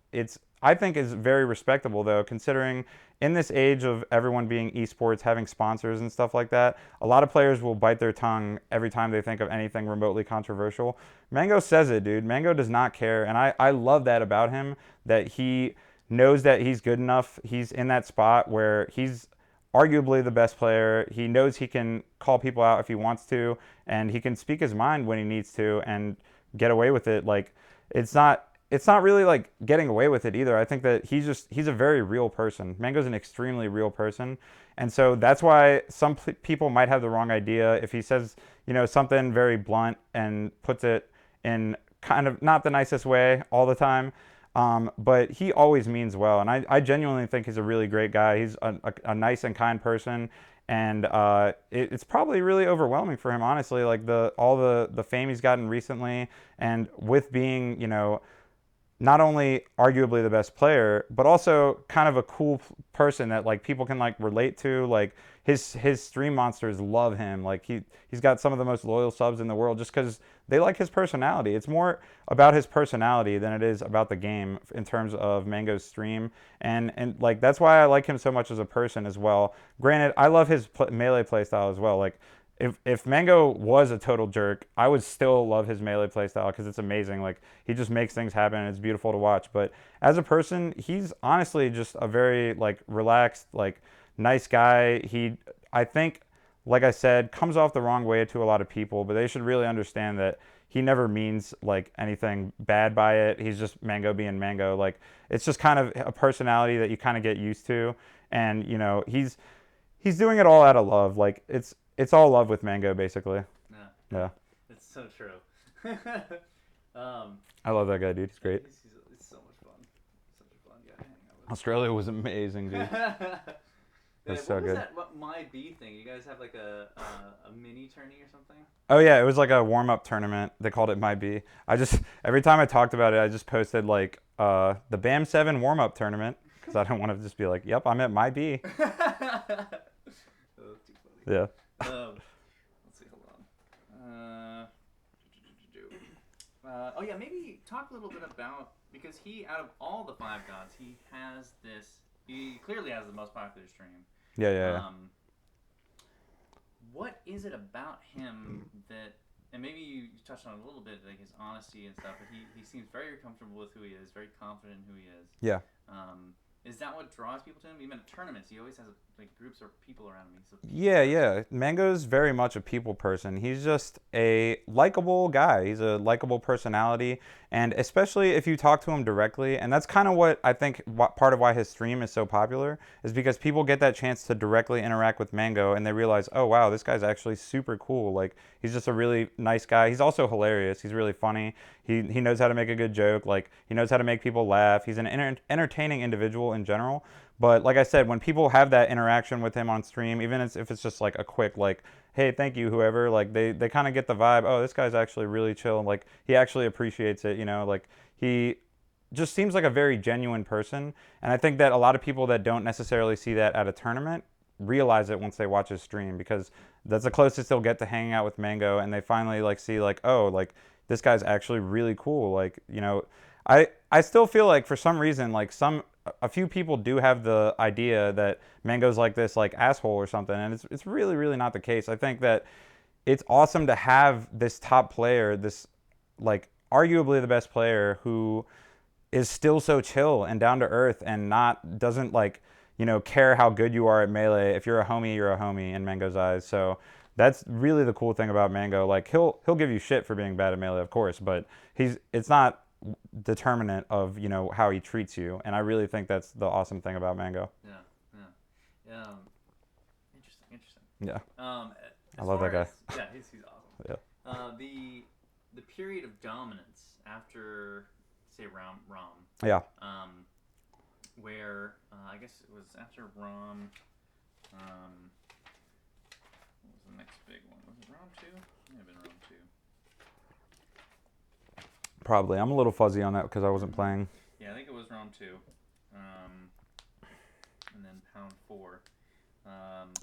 I think is very respectable, though, considering in this age of everyone being esports, having sponsors and stuff like that, a lot of players will bite their tongue every time they think of anything remotely controversial. Mango says it, dude. Mango does not care, and I love that about him, that he knows that he's good enough. He's in that spot where he's arguably the best player. He knows he can call people out if he wants to, and he can speak his mind when he needs to and get away with it. Like it's not really like getting away with it either. I think that he's a very real person. Mango's an extremely real person. And so that's why some people might have the wrong idea if he says, something very blunt and puts it in kind of not the nicest way all the time. But he always means well, and I genuinely think he's a really great guy. He's a nice and kind person, and it's probably really overwhelming for him, honestly. Like all the fame he's gotten recently, and with being not only arguably the best player, but also kind of a cool person that like people can like relate to. Like his stream monsters love him. Like he's got some of the most loyal subs in the world just because they like his personality. It's more about his personality than it is about the game in terms of Mango's stream, and like that's why I like him so much as a person as well. Granted, I love his melee playstyle as well. Like if Mango was a total jerk, I would still love his melee playstyle because it's amazing. Like he just makes things happen and it's beautiful to watch. But as a person, he's honestly just a very like relaxed, like nice guy. I think, like I said, comes off the wrong way to a lot of people, but they should really understand that he never means like anything bad by it. He's just Mango being Mango. Like it's just kind of a personality that you kind of get used to, and he's doing it all out of love. Like it's all love with Mango, basically. Yeah. Yeah. It's so true. I love that guy, dude. He's great. It's so much fun. Such a fun guy to hang out with. Australia was amazing, dude. That's so good. What my B thing? You guys have like a mini tourney or something? Oh yeah, it was like a warm-up tournament. They called it My B. Every time I talked about it, I just posted like the BAM 7 warm-up tournament because I don't want to just be like, "Yep, I'm at My B." Oh, that's too funny. Yeah. Let's see. Hold on. Oh yeah, maybe talk a little bit about, because he, out of all the five gods, he clearly has the most popular stream. Yeah. What is it about him that, and maybe you touched on it a little bit, like his honesty and stuff, but he seems very comfortable with who he is, very confident in who he is. Yeah. Is that what draws people to him? Even at tournaments, he always has like groups of people around him. Yeah. Mango's very much a people person. He's just a likable guy. He's a likable personality, and especially if you talk to him directly, and that's kind of what I think part of why his stream is so popular is because people get that chance to directly interact with Mango, and they realize, oh wow, this guy's actually super cool. Like he's just a really nice guy. He's also hilarious. He's really funny. He knows how to make a good joke. Like he knows how to make people laugh. He's an entertaining individual in general. But like I said, when people have that interaction with him on stream, even if it's just like a quick like, hey, thank you, whoever, like they kind of get the vibe, oh, this guy's actually really chill, and like he actually appreciates it, like he just seems like a very genuine person. And I think that a lot of people that don't necessarily see that at a tournament realize it once they watch his stream, because that's the closest they'll get to hanging out with Mango, and they finally like see like, oh, like this guy's actually really cool. Like, I still feel like for some reason, like a few people do have the idea that Mango's like this like asshole or something, and it's really, really not the case. I think that it's awesome to have this top player, this like arguably the best player, who is still so chill and down to earth and doesn't like, care how good you are at Melee. If you're a homie, you're a homie in Mango's eyes. So that's really the cool thing about Mango. Like he'll give you shit for being bad at Melee, of course, but it's not determinant of how he treats you, and I really think that's the awesome thing about Mango. Yeah. Interesting. Yeah. I love that guy. Yeah, he's awesome. Yeah. The period of dominance after, say, Rom. Yeah. Where I guess it was after Rom. What was the next big one? Was it Rom 2? It may have been Rom 2. Probably. I'm a little fuzzy on that because I wasn't playing. Yeah, I think it was Rom 2. And then Pound 4.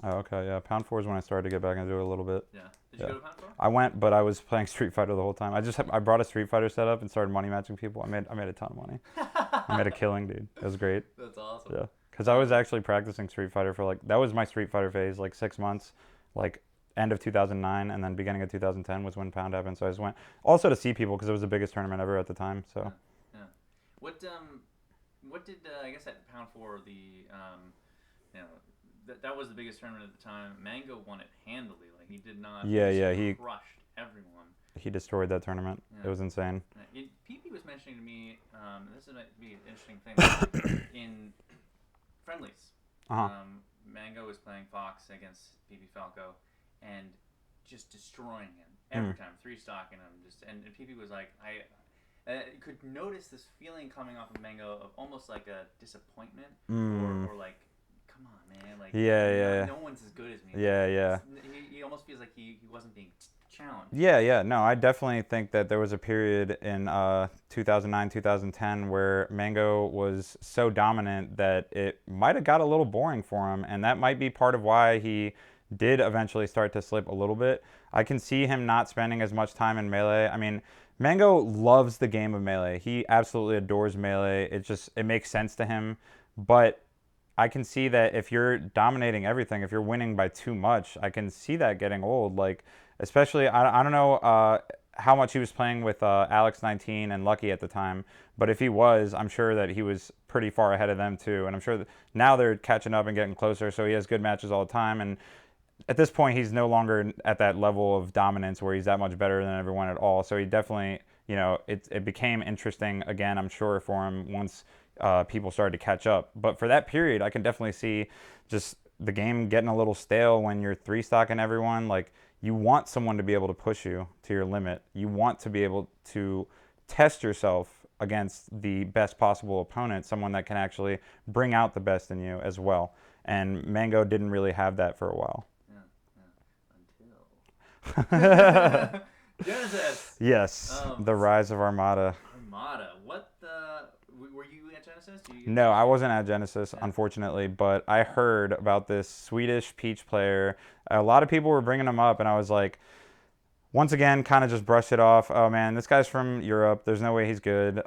Oh, okay. Yeah. Pound 4 is when I started to get back into it a little bit. Yeah. Did you go to Pound 4? I went, but I was playing Street Fighter the whole time. I brought a Street Fighter setup and started money matching people. I made a ton of money. I made a killing, dude. It was great. That's awesome. Yeah. Because I was actually practicing Street Fighter for that was my Street Fighter phase, like 6 months, like end of 2009, and then beginning of 2010 was when Pound happened. So I just went also to see people because it was the biggest tournament ever at the time. So. Yeah. What what did I guess at Pound Four the you know that was the biggest tournament at the time. Mango won it handily. Like he did not. Yeah, He just yeah, crushed everyone. he destroyed that tournament. It Yeah. was insane. PP was mentioning to me, this might be an interesting thing, in friendlies. Uh-huh. Mango was playing Fox against PP Falco, and just destroying him every time, three stocking him. And PP was like, I could notice this feeling coming off of Mango of almost like a disappointment, or like, come on, man, like no one's as good as me. Yeah. He almost feels like he wasn't being challenged. Yeah. No, I definitely think that there was a period in 2009, 2010 where Mango was so dominant that it might have got a little boring for him, and that might be part of why he did eventually start to slip a little bit. I can see him not spending as much time in Melee. I mean, Mango loves the game of Melee. He absolutely adores Melee. It makes sense to him, but I can see that if you're dominating everything, if you're winning by too much, I can see that getting old. Like, especially, I don't know how much he was playing with Alex 19 and Lucky at the time, but if he was, I'm sure that he was pretty far ahead of them too. And I'm sure that now they're catching up and getting closer, so he has good matches all the time. And at this point, he's no longer at that level of dominance where he's that much better than everyone at all. So he definitely, it became interesting again, I'm sure, for him once people started to catch up. But for that period, I can definitely see just the game getting a little stale when you're three stocking everyone. Like, you want someone to be able to push you to your limit. You want to be able to test yourself against the best possible opponent, someone that can actually bring out the best in you as well. And Mango didn't really have that for a while. Until Genesis. Yes, the rise of Armada. Armada. What the? Were you at Genesis? No, I wasn't at Genesis, unfortunately, but I heard about this Swedish Peach player. A lot of people were bringing him up, and I was like, once again, kind of just brushed it off. Oh man, this guy's from Europe. There's no way he's good.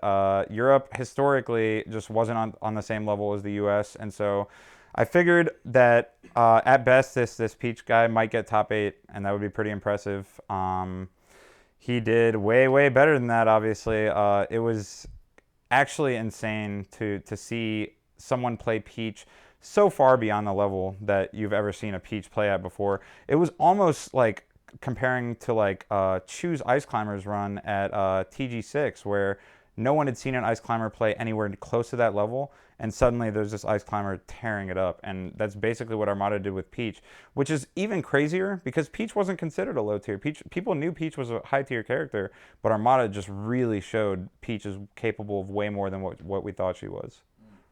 Europe historically just wasn't on the same level as the U.S., and so I figured that at best this Peach guy might get top 8, and that would be pretty impressive. He did way better than that, obviously. It was actually insane to see someone play Peach so far beyond the level that you've ever seen a Peach play at before. It was almost like comparing to like Chu's Ice Climbers run at TG6, where no one had seen an Ice Climber play anywhere close to that level, and suddenly there's this Ice Climber tearing it up. And that's basically what Armada did with Peach, which is even crazier because Peach wasn't considered a low tier. People knew Peach was a high tier character, but Armada just really showed Peach is capable of way more than what we thought she was.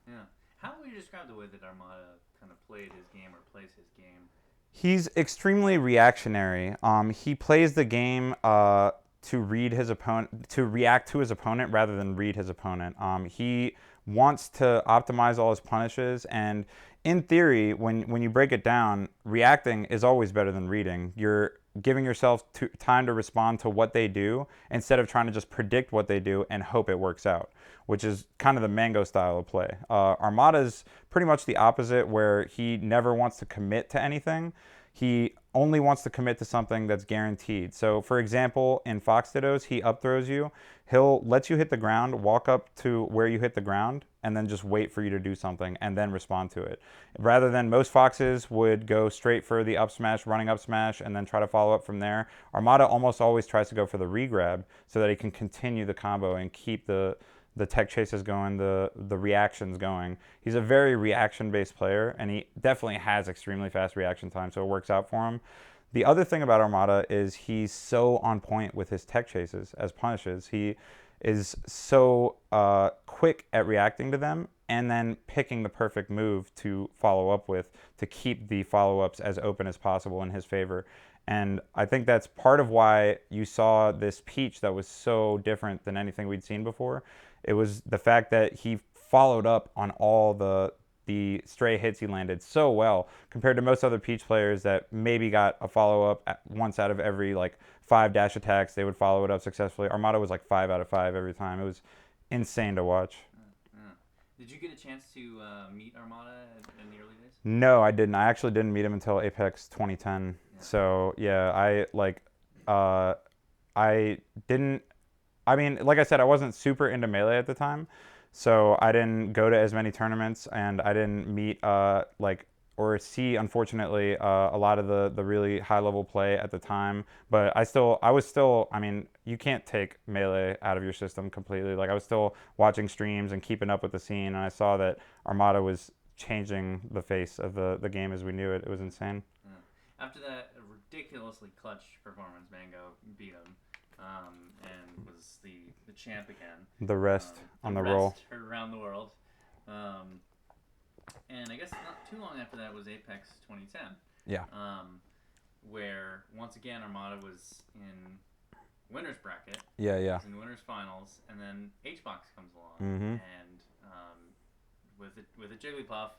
Yeah. How would you describe the way that Armada kind of played his game or plays his game? He's extremely reactionary. He plays the game to read his opponent, to react to his opponent rather than read his opponent. He wants to optimize all his punishes, and in theory, when you break it down, reacting is always better than reading. You're giving yourself time to respond to what they do instead of trying to just predict what they do and hope it works out, which is kind of the Mango style of play. Armada's pretty much the opposite, where he never wants to commit to anything. He only wants to commit to something that's guaranteed. So, for example, in Fox Dittos, he up throws you. He'll let you hit the ground, walk up to where you hit the ground, and then just wait for you to do something and then respond to it. Rather than most Foxes would go straight for the up smash, running up smash, and then try to follow up from there, Armada almost always tries to go for the re-grab so that he can continue the combo and keep the tech chases going, the reactions going. He's a very reaction-based player, and he definitely has extremely fast reaction time, so it works out for him. The other thing about Armada is he's so on point with his tech chases as punishes. He is so quick at reacting to them and then picking the perfect move to follow up with to keep the follow-ups as open as possible in his favor. And I think that's part of why you saw this Peach that was so different than anything we'd seen before. It was the fact that he followed up on all the stray hits he landed so well compared to most other Peach players that maybe got a follow-up once out of every like 5 dash attacks. They would follow it up successfully. Armada was like 5 out of 5 every time. It was insane to watch. Did you get a chance to meet Armada in the early days? No, I didn't. I actually didn't meet him until Apex 2010. Yeah. So yeah, I didn't. I mean, like I said, I wasn't super into Melee at the time. So I didn't go to as many tournaments, and I didn't meet or see, unfortunately, a lot of the really high level play at the time. But I was still, I mean, you can't take Melee out of your system completely. Like, I was still watching streams and keeping up with the scene, and I saw that Armada was changing the face of the game as we knew it. It was insane. Yeah. After that ridiculously clutch performance, Mango beat him, and was the champ again. The rest on the roll. Around the world. And I guess not too long after that was Apex 2010. Yeah. Where once again Armada was in winners bracket. Yeah, yeah. Was in winners finals, and then HBox comes along, and with a Jigglypuff,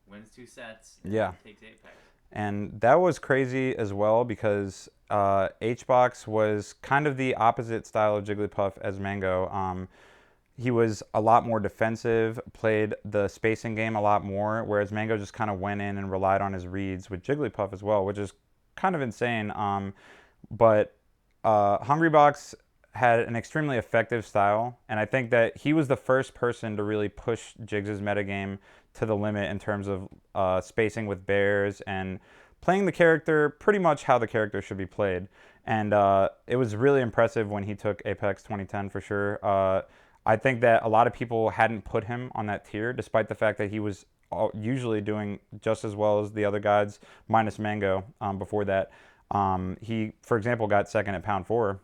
wins 2 sets. And takes Apex. And that was crazy as well because HBox was kind of the opposite style of Jigglypuff as Mango. He was a lot more defensive, played the spacing game a lot more, whereas Mango just kind of went in and relied on his reads with Jigglypuff as well, which is kind of insane. But Hungrybox had an extremely effective style, and I think that he was the first person to really push Jiggs' metagame to the limit in terms of spacing with bears and playing the character pretty much how the character should be played. And it was really impressive when he took Apex 2010 for sure. I think that a lot of people hadn't put him on that tier, despite the fact that he was usually doing just as well as the other guys, minus Mango before that. He, for example, got second at Pound 4.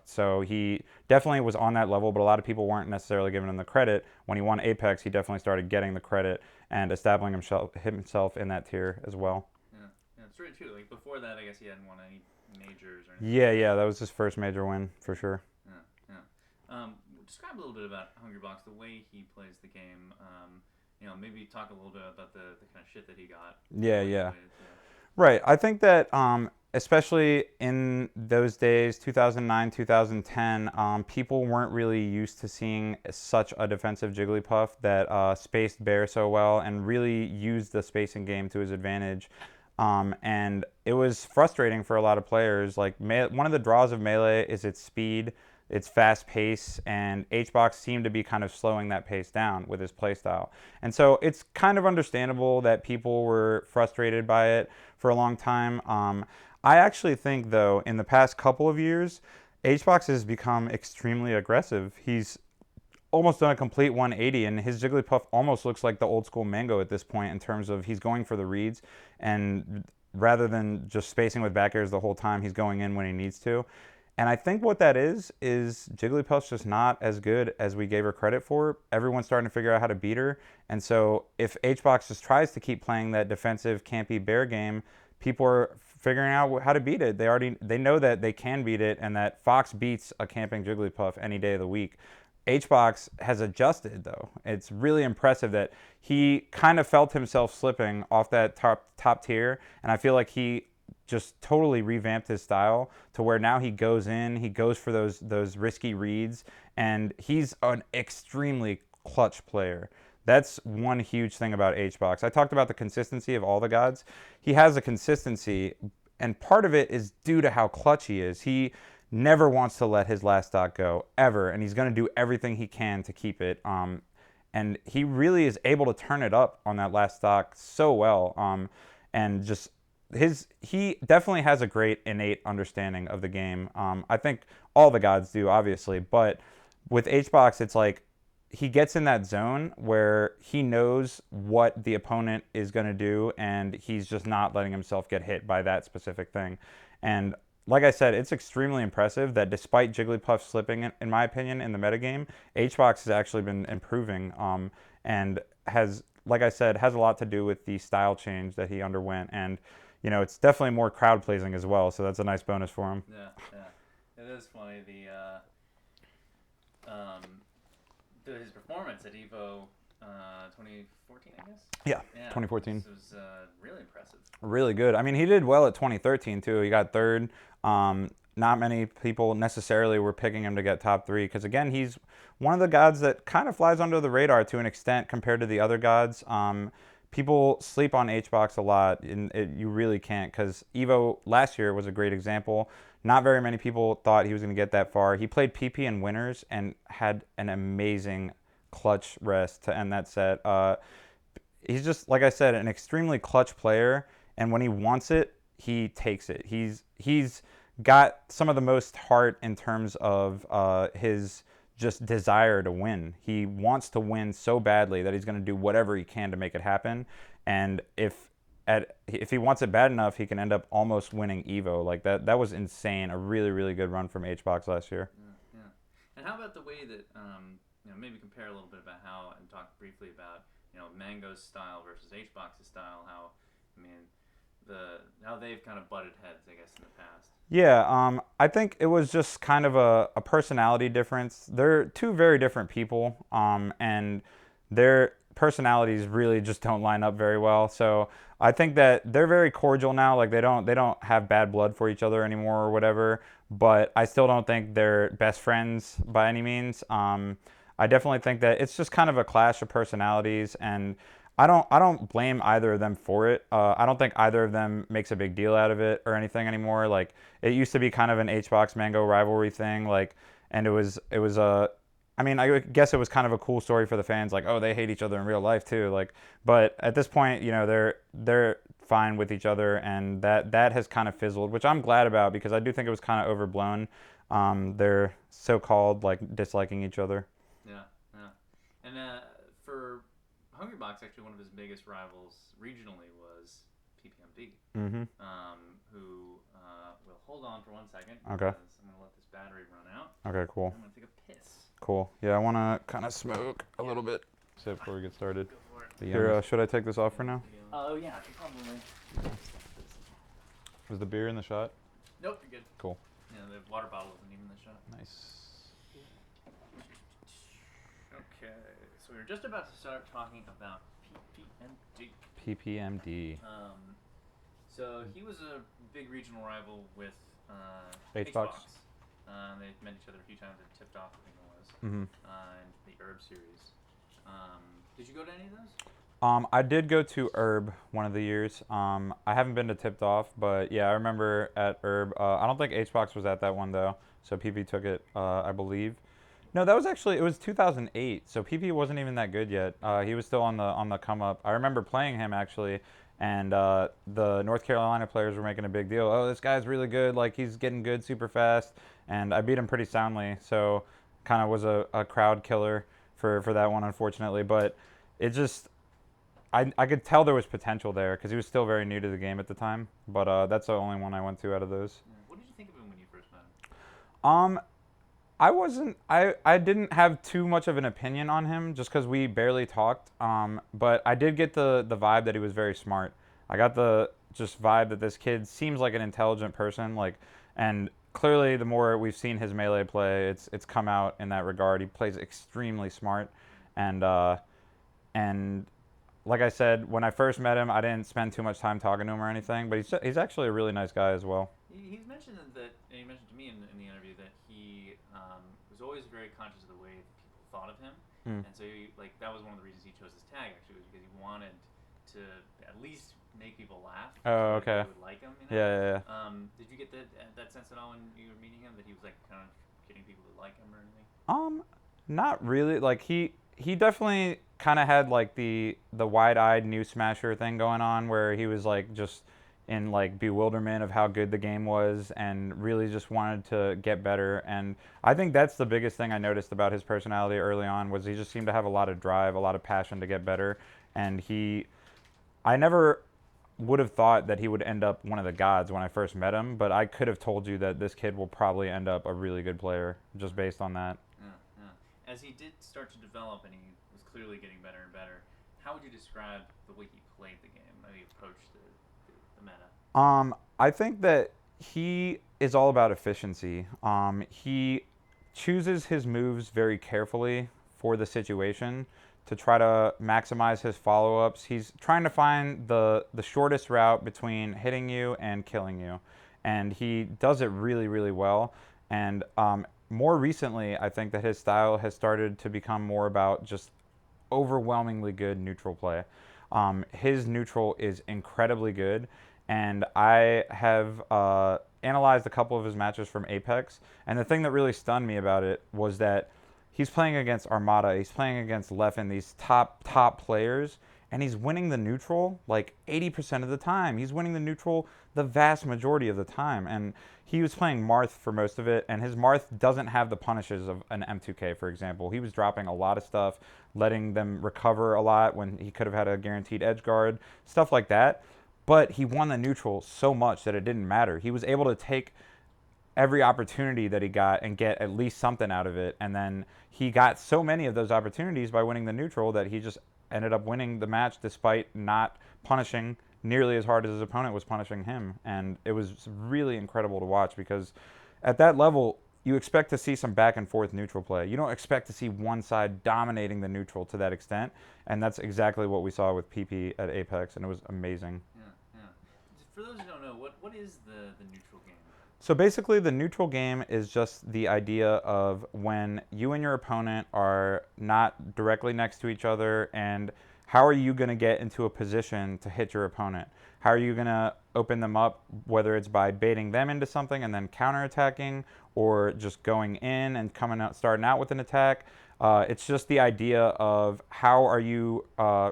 So he definitely was on that level, but a lot of people weren't necessarily giving him the credit. When he won Apex, he definitely started getting the credit and establishing himself in that tier as well. Yeah, that's really true. Like before that, I guess he hadn't won any majors or anything. Yeah, that was his first major win for sure. Yeah. Describe a little bit about Hungrybox, the way he plays the game. Maybe talk a little bit about the kind of shit that he got. Yeah. Right. I think that especially in those days, 2009, 2010, people weren't really used to seeing such a defensive Jigglypuff that spaced bear so well and really used the spacing game to his advantage. And it was frustrating for a lot of players. Like one of the draws of Melee is its speed, its fast pace, and HBox seemed to be kind of slowing that pace down with his playstyle. And so it's kind of understandable that people were frustrated by it for a long time. I actually think, though, in the past couple of years, HBox has become extremely aggressive. He's almost done a complete 180, and his Jigglypuff almost looks like the old school Mango at this point in terms of he's going for the reads, and rather than just spacing with back airs the whole time, he's going in when he needs to. And I think what that is Jigglypuff's just not as good as we gave her credit for. Everyone's starting to figure out how to beat her. And so if HBox just tries to keep playing that defensive campy bear game, people are figuring out how to beat it. They know that they can beat it and that Fox beats a camping Jigglypuff any day of the week. HBox has adjusted, though. It's really impressive that he kind of felt himself slipping off that top tier, and I feel like he just totally revamped his style to where now he goes for those risky reads, and he's an extremely clutch player. That's one huge thing about HBox. I talked about the consistency of all the gods. He has a consistency, and part of it is due to how clutch he is. He never wants to let his last stock go, ever, and he's going to do everything he can to keep it. And he really is able to turn it up on that last stock so well. And just he definitely has a great innate understanding of the game. I think all the gods do, obviously, but with HBox, it's like he gets in that zone where he knows what the opponent is going to do, and he's just not letting himself get hit by that specific thing. And like I said, it's extremely impressive that despite Jigglypuff slipping, in my opinion, in the metagame, HBox has actually been improving and has, like I said, has a lot to do with the style change that he underwent. And it's definitely more crowd pleasing as well, so that's a nice bonus for him. Yeah. It is funny his performance at Evo 2014, I guess. Yeah 2014. It was really impressive. Really good. I mean, he did well at 2013 too. He got third. Not many people necessarily were picking him to get top 3 because, again, he's one of the gods that kind of flies under the radar to an extent compared to the other gods. People sleep on HBox a lot, and you really can't, because Evo last year was a great example. Not very many people thought he was going to get that far. He played PP in winners and had an amazing clutch rest to end that set. He's just, like I said, an extremely clutch player, and when he wants it, he takes it. He's got some of the most heart in terms of his just desire to win. He wants to win so badly that he's going to do whatever he can to make it happen. And if he wants it bad enough, he can end up almost winning Evo. Like that was insane. A really, really good run from HBox last year. Yeah, yeah. And how about the way that maybe compare a little bit about how and talk briefly about Mango's style versus HBox's style. How I mean how they've kind of butted heads, I guess, in the past. Yeah, I think it was just kind of a personality difference. They're two very different people, and their personalities really just don't line up very well. So I think that they're very cordial now. Like they don't have bad blood for each other anymore or whatever. But I still don't think they're best friends by any means. I definitely think that it's just kind of a clash of personalities, and I don't blame either of them for it. I don't think either of them makes a big deal out of it or anything anymore. Like it used to be kind of an HBox Mango rivalry thing. Like, and it was a. I mean, I guess it was kind of a cool story for the fans. Like, oh, they hate each other in real life too. Like, but at this point, they're fine with each other, and that has kind of fizzled, which I'm glad about because I do think it was kind of overblown. They're so-called like disliking each other. Yeah, yeah. And for Hungrybox, actually, one of his biggest rivals regionally was PPMD, Mm-hmm. who will hold on for 1 second. Okay. I'm going to let this battery run out. Okay, cool. I'm going to take a piss. Cool. Yeah, I want to kind of smoke a little bit. So before we get started. Go for it. Here, should I take this off for now? Oh, yeah, probably. Was the beer in the shot? Nope, you're good. Cool. Yeah, the water bottle isn't even in the shot. Nice. Okay, so we were just about to start talking about PPMD. PPMD. So he was a big regional rival with HBox. They met each other a few times at Tipped Off, I think it was, Mm-hmm. in the Herb series. Did you go to any of those? I did go to Herb one of the years. I haven't been to Tipped Off, but yeah, I remember at Herb. I don't think HBox was at that one though, so PP took it, I believe. No, that was actually it was 2008, so PP wasn't even that good yet. He was still on the come up. I remember playing him actually, and the North Carolina players were making a big deal. Oh, this guy's really good. Like he's getting good super fast, and I beat him pretty soundly. So kind of was a crowd killer for that one, unfortunately. But it just I could tell there was potential there because he was still very new to the game at the time. But that's the only one I went to out of those. Yeah. What did you think of him when you first met him? I didn't have too much of an opinion on him just because we barely talked. But I did get the vibe that he was very smart. I got the just vibe that this kid seems like an intelligent person. Like, and clearly the more we've seen his melee play, it's come out in that regard. He plays extremely smart, and like I said, when I first met him, I didn't spend too much time talking to him or anything. But he's actually a really nice guy as well. He's mentioned that, and he mentioned to me in the interview that he was always very conscious of the way that people thought of him, and so that was one of the reasons he chose his tag actually was because he wanted to at least make people laugh. Oh, so okay. They would like him. Yeah. Did you get that sense at all when you were meeting him that he was like kind of getting people to like him or anything? Not really. Like he definitely kind of had like the wide-eyed new smasher thing going on where he was like just in like bewilderment of how good the game was and really just wanted to get better. And I think that's the biggest thing I noticed about his personality early on was he just seemed to have a lot of drive, a lot of passion to get better. And I never would have thought that he would end up one of the gods when I first met him, but I could have told you that this kid will probably end up a really good player just based on that. As he did start to develop and he was clearly getting better and better, how would you describe the way he played the game, how he approached the meta? I think that he is all about efficiency. He chooses his moves very carefully for the situation to try to maximize his follow-ups. He's trying to find the shortest route between hitting you and killing you, and he does it really, really well. And more recently, I think that his style has started to become more about just overwhelmingly good neutral play. His neutral is incredibly good, and I have analyzed a couple of his matches from Apex, and the thing that really stunned me about it was that he's playing against Armada, he's playing against Leffen, these top players, and he's winning the neutral like 80% of the time. He's winning the neutral the vast majority of the time. And he was playing Marth for most of it, and his Marth doesn't have the punishes of an M2K, for example. He was dropping a lot of stuff, letting them recover a lot when he could have had a guaranteed edge guard, stuff like that. But he won the neutral so much that it didn't matter. He was able to take every opportunity that he got and get at least something out of it. And then he got so many of those opportunities by winning the neutral that he just ended up winning the match despite not punishing nearly as hard as his opponent was punishing him. And it was really incredible to watch because at that level, you expect to see some back and forth neutral play. You don't expect to see one side dominating the neutral to that extent. And that's exactly what we saw with PP at Apex, and it was amazing. Yeah, yeah. For those who don't know, what is the neutral game? So basically, the neutral game is just the idea of when you and your opponent are not directly next to each other, and how are you going to get into a position to hit your opponent? How are you going to open them up, whether it's by baiting them into something and then counterattacking, or just going in and coming out, starting out with an attack? It's just the idea of how are you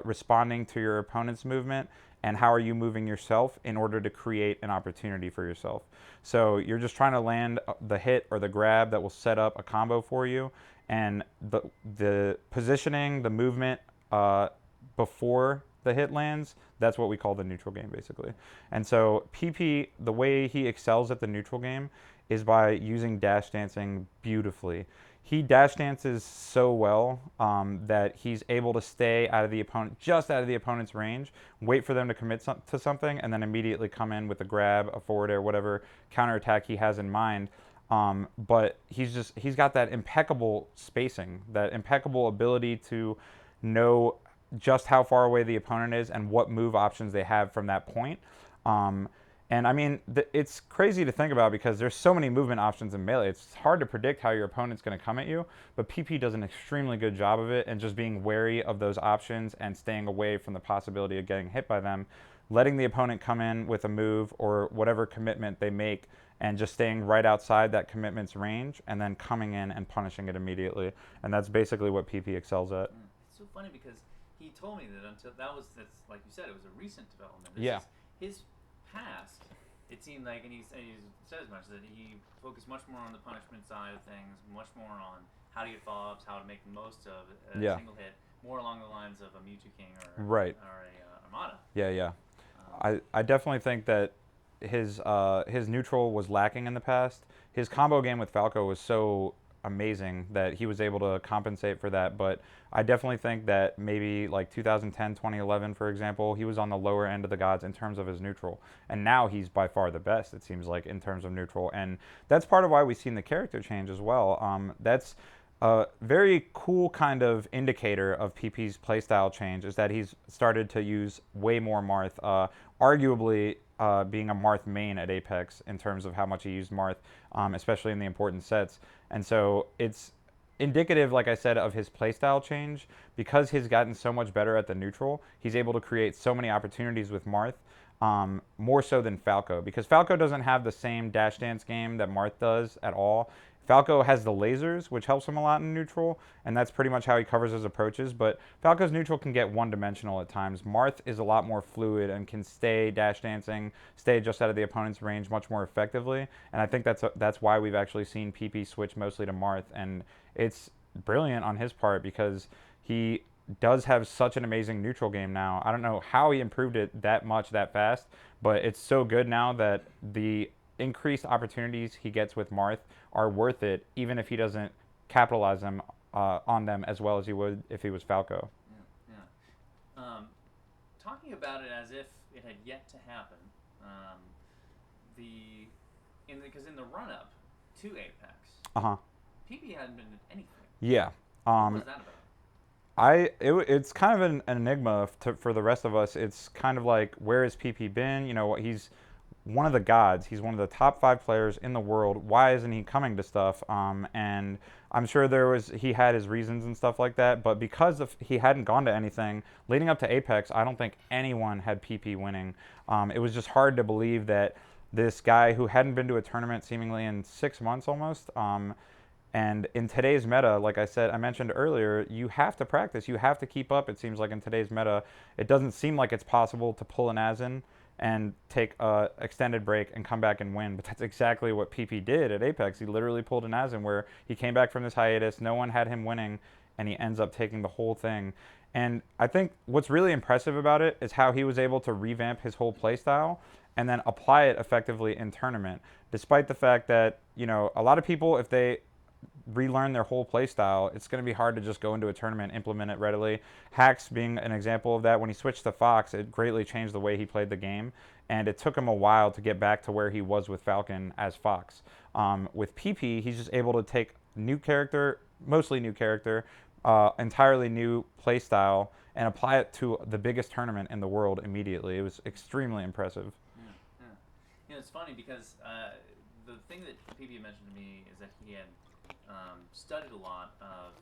responding to your opponent's movement, and how are you moving yourself in order to create an opportunity for yourself. So you're just trying to land the hit or the grab that will set up a combo for you, and the positioning, the movement before the hit lands, that's what we call the neutral game, basically. And so PP, the way he excels at the neutral game is by using dash dancing beautifully. He dash dances so well that he's able to stay out of the opponent, just out of the opponent's range, wait for them to commit to something, and then immediately come in with a grab, a forward air, whatever counterattack he has in mind. But he's got that impeccable spacing, that impeccable ability to know just how far away the opponent is and what move options they have from that point. And I mean, it's crazy to think about because there's so many movement options in Melee. It's hard to predict how your opponent's going to come at you, but PP does an extremely good job of it and just being wary of those options and staying away from the possibility of getting hit by them, letting the opponent come in with a move or whatever commitment they make and just staying right outside that commitment's range and then coming in and punishing it immediately. And that's basically what PP excels at. It's so funny because he told me that that's like you said, it was a recent development. Yeah. His past, it seemed like, and he said as much, that he focused much more on the punishment side of things, much more on how to get follow-ups, how to make the most of a single hit, more along the lines of a Mewtwo King or a Armada. Yeah. I definitely think that his neutral was lacking in the past. His combo game with Falco was so amazing that he was able to compensate for that, but I definitely think that maybe like 2010, 2011, for example, he was on the lower end of the gods in terms of his neutral, and now he's by far the best, it seems like, in terms of neutral, and that's part of why we've seen the character change as well. That's a very cool kind of indicator of PP's playstyle change is that he's started to use way more Marth, arguably being a Marth main at Apex in terms of how much he used Marth, especially in the important sets. And so it's indicative, like I said, of his playstyle change. Because he's gotten so much better at the neutral, he's able to create so many opportunities with Marth, more so than Falco. Because Falco doesn't have the same dash dance game that Marth does at all. Falco has the lasers, which helps him a lot in neutral, and that's pretty much how he covers his approaches, but Falco's neutral can get one-dimensional at times. Marth is a lot more fluid and can stay dash dancing, stay just out of the opponent's range much more effectively, and I think that's why we've actually seen PP switch mostly to Marth, and it's brilliant on his part because he does have such an amazing neutral game now. I don't know how he improved it that much that fast, but it's so good now that the increased opportunities he gets with Marth are worth it, even if he doesn't capitalize them on them as well as he would if he was Falco. Yeah. Talking about it as if it had yet to happen, because in the run-up to Apex, PP hadn't been in anything. Yeah. What was that about? It's kind of an enigma for the rest of us. It's kind of like, where has PP been? You know, he's one of the gods. He's one of the top 5 players in the world. Why isn't he coming to stuff? And I'm sure he had his reasons and stuff like that. But because he hadn't gone to anything leading up to Apex, I don't think anyone had PP winning. It was just hard to believe that this guy who hadn't been to a tournament seemingly in 6 months almost, And in today's meta, like I mentioned earlier, you have to practice. You have to keep up. It seems like in today's meta, it doesn't seem like it's possible to pull an Asin and take a extended break and come back and win. But that's exactly what PP did at Apex. He literally pulled an Asin where he came back from this hiatus. No one had him winning, and he ends up taking the whole thing. And I think what's really impressive about it is how he was able to revamp his whole playstyle and then apply it effectively in tournament. Despite the fact that, a lot of people, if they relearn their whole play style, it's going to be hard to just go into a tournament and implement it readily. Hacks being an example of that. When he switched to Fox, it greatly changed the way he played the game, and it took him a while to get back to where he was with Falcon as Fox. With PP, he's just able to take new character, mostly new character, entirely new play style, and apply it to the biggest tournament in the world immediately. It was extremely impressive. Yeah. It's funny because the thing that PP mentioned to me is that he had studied a lot of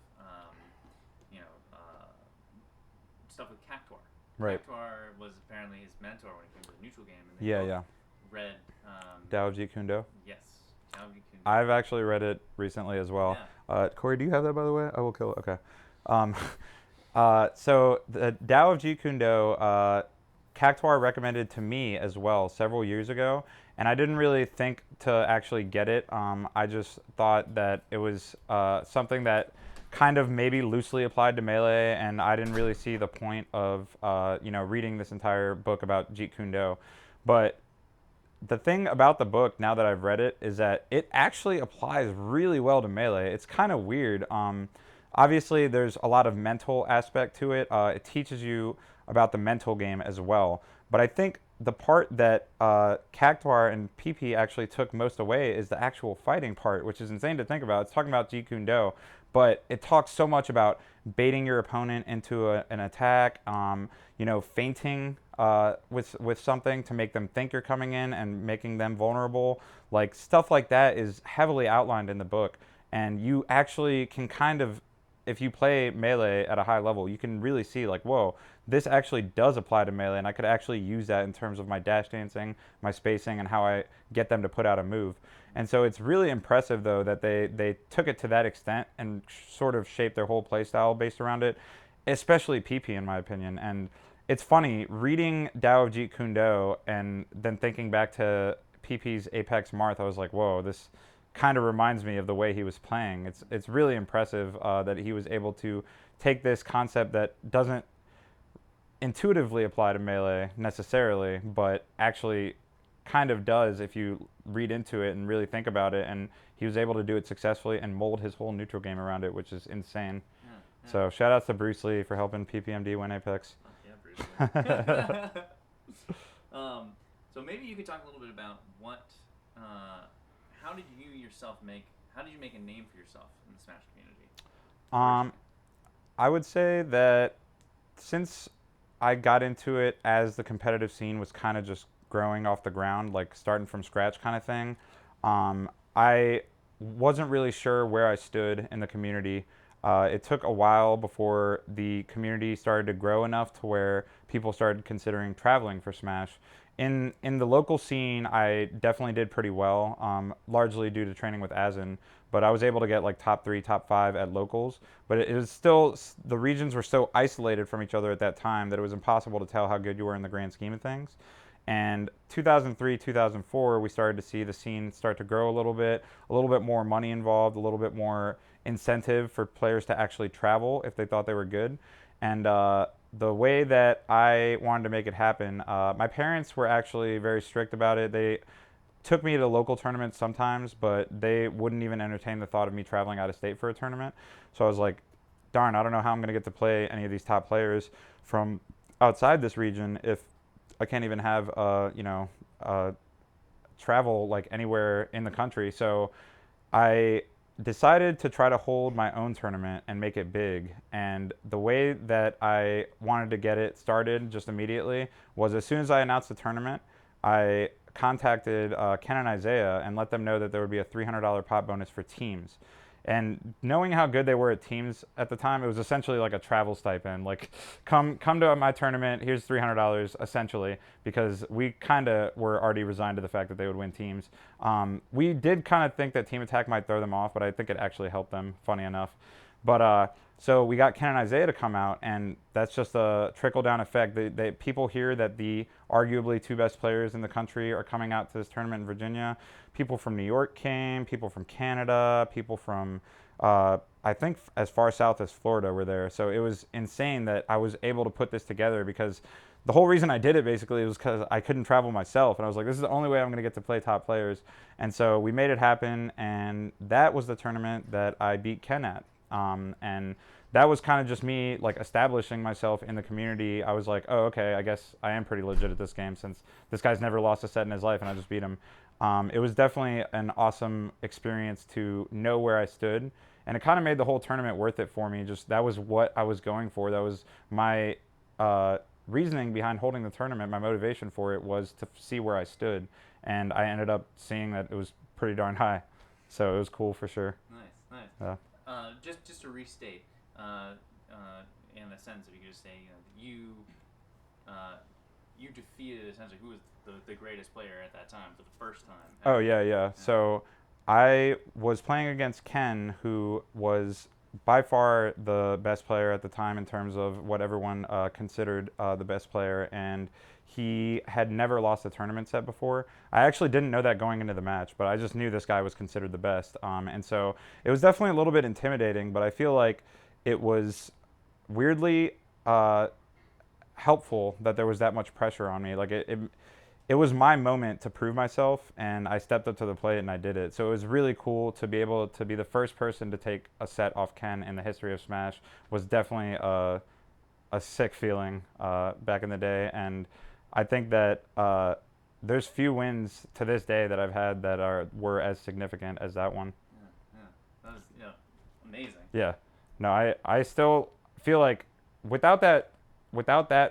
stuff with Cactuar. Right. Cactuar was apparently his mentor when it came to the neutral game. And Yeah. Read Dao Ji Kundo. Yes. Dao Ji Kundo. I've actually read it recently as well. Yeah. Corey, do you have that, by the way? I will kill it. Okay. So the Dao of Jeet Kune Do, Cactuar recommended to me as well several years ago, and I didn't really think to actually get it. I just thought that it was something that kind of maybe loosely applied to Melee, and I didn't really see the point of reading this entire book about Jeet Kune Do. But the thing about the book, now that I've read it, is that it actually applies really well to Melee. It's kind of weird. Obviously, there's a lot of mental aspect to it. It teaches you about the mental game as well. But I think the part that Cactuar and PP actually took most away is the actual fighting part, which is insane to think about. It's talking about Jeet Kune Do, but it talks so much about baiting your opponent into an attack, feinting with something to make them think you're coming in and making them vulnerable. Like, stuff like that is heavily outlined in the book, and you actually can kind of, if you play Melee at a high level, you can really see like, whoa, this actually does apply to Melee, and I could actually use that in terms of my dash dancing, my spacing, and how I get them to put out a move. And so it's really impressive, though, that they took it to that extent and sort of shaped their whole playstyle based around it, especially PP, in my opinion. And it's funny, reading Dao of Jeet Kune Do and then thinking back to PP's Apex Marth, I was like, whoa, this kind of reminds me of the way he was playing. It's really impressive that he was able to take this concept that doesn't intuitively apply to Melee necessarily, but actually kind of does if you read into it and really think about it, and he was able to do it successfully and mold his whole neutral game around it, which is insane. Yeah. So shout outs to Bruce Lee for helping PPMD win Apex. Yeah, Bruce Lee. So maybe you could talk a little bit about how did you make a name for yourself in the Smash community? I would say that since I got into it as the competitive scene was kind of just growing off the ground, like starting from scratch kind of thing, I wasn't really sure where I stood in the community. It took a while before the community started to grow enough to where people started considering traveling for Smash. In the local scene, I definitely did pretty well, largely due to training with Asin, but I was able to get like top 3, top 5 at locals. But it was still, the regions were so isolated from each other at that time that it was impossible to tell how good you were in the grand scheme of things. And 2003, 2004, we started to see the scene start to grow a little bit more money involved, a little bit more incentive for players to actually travel if they thought they were good. And the way that I wanted to make it happen, my parents were actually very strict about it. They took me to local tournaments sometimes, but they wouldn't even entertain the thought of me traveling out of state for a tournament. So I was like, darn, I don't know how I'm going to get to play any of these top players from outside this region if I can't even have travel like anywhere in the country. So I decided to try to hold my own tournament and make it big. And the way that I wanted to get it started just immediately was, as soon as I announced the tournament, I contacted Ken and Isaiah and let them know that there would be a $300 pot bonus for teams. And knowing how good they were at teams at the time, it was essentially like a travel stipend. Like, come to my tournament. Here's $300 essentially, because we kind of were already resigned to the fact that they would win teams. We did kind of think that Team Attack might throw them off, but I think it actually helped them. Funny enough, but so we got Ken and Isaiah to come out, and that's just a trickle down effect. People hear that the arguably two best players in the country are coming out to this tournament in Virginia. People from New York came, people from Canada, people from I think as far south as Florida were there. So it was insane that I was able to put this together, because the whole reason I did it basically was because I couldn't travel myself, and I was like, this is the only way I'm going to get to play top players. And so we made it happen, and that was the tournament that I beat Ken at. And that was kind of just me like establishing myself in the community. I was like, oh, okay, I guess I am pretty legit at this game, since this guy's never lost a set in his life and I just beat him. It was definitely an awesome experience to know where I stood, and it kind of made the whole tournament worth it for me. Just that was what I was going for. That was my reasoning behind holding the tournament. My motivation for it was to see where I stood, and I ended up seeing that it was pretty darn high. So it was cool for sure. Nice, nice. Yeah. Just to restate, in a sense, if you could just say, you defeated essentially who was the greatest player at that time for the first time. Oh yeah. So I was playing against Ken, who was by far the best player at the time in terms of what everyone considered the best player, and he had never lost a tournament set before. I actually didn't know that going into the match, but I just knew this guy was considered the best, and so it was definitely a little bit intimidating, but I feel like it was weirdly helpful that there was that much pressure on me. Like it was my moment to prove myself, and I stepped up to the plate and I did it. So it was really cool to be able to be the first person to take a set off Ken in the history of Smash. Was definitely a sick feeling back in the day, and I think that there's few wins to this day that I've had that were as significant as that one. Yeah, that was amazing. Yeah, no, I still feel like without that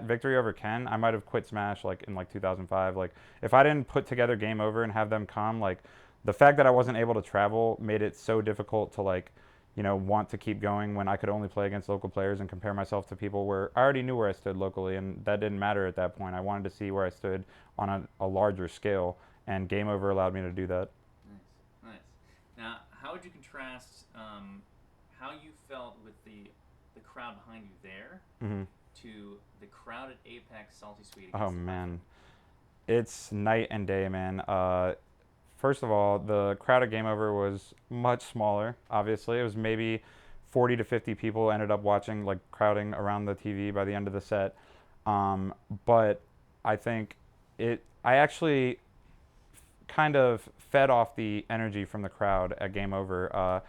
victory over Ken, I might have quit Smash like in like 2005. Like if I didn't put together Game Over and have them come, like the fact that I wasn't able to travel made it so difficult to like, want to keep going when I could only play against local players and compare myself to people where I already knew where I stood locally, and that didn't matter at that point. I wanted to see where I stood on a larger scale, and Game Over allowed me to do that. Nice, nice. Now, how would you contrast how you felt with the crowd behind you there Mm-hmm. to the crowd at Apex Salty Sweet? Oh man, it's night and day, man. First of all, the crowd at Game Over was much smaller. Obviously, it was maybe 40 to 50 people ended up watching, like crowding around the TV by the end of the set. But I think I actually kind of fed off the energy from the crowd at Game Over.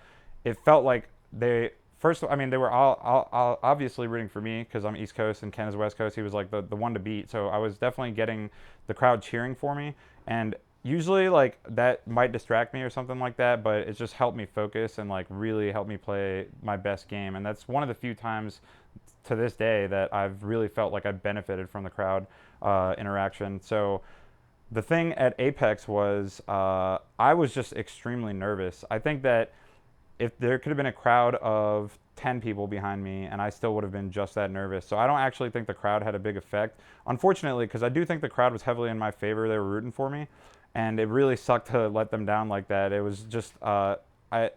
It felt like they were all obviously rooting for me because I'm East Coast and Ken is West Coast. He was like the one to beat. So I was definitely getting the crowd cheering for me. And usually like that might distract me or something like that, but it just helped me focus and like really helped me play my best game. And that's one of the few times to this day that I've really felt like I benefited from the crowd interaction. So the thing at Apex was I was just extremely nervous. I think that if there could have been a crowd of 10 people behind me and I still would have been just that nervous. So I don't actually think the crowd had a big effect, unfortunately, because I do think the crowd was heavily in my favor. They were rooting for me, and it really sucked to let them down like that. It was just I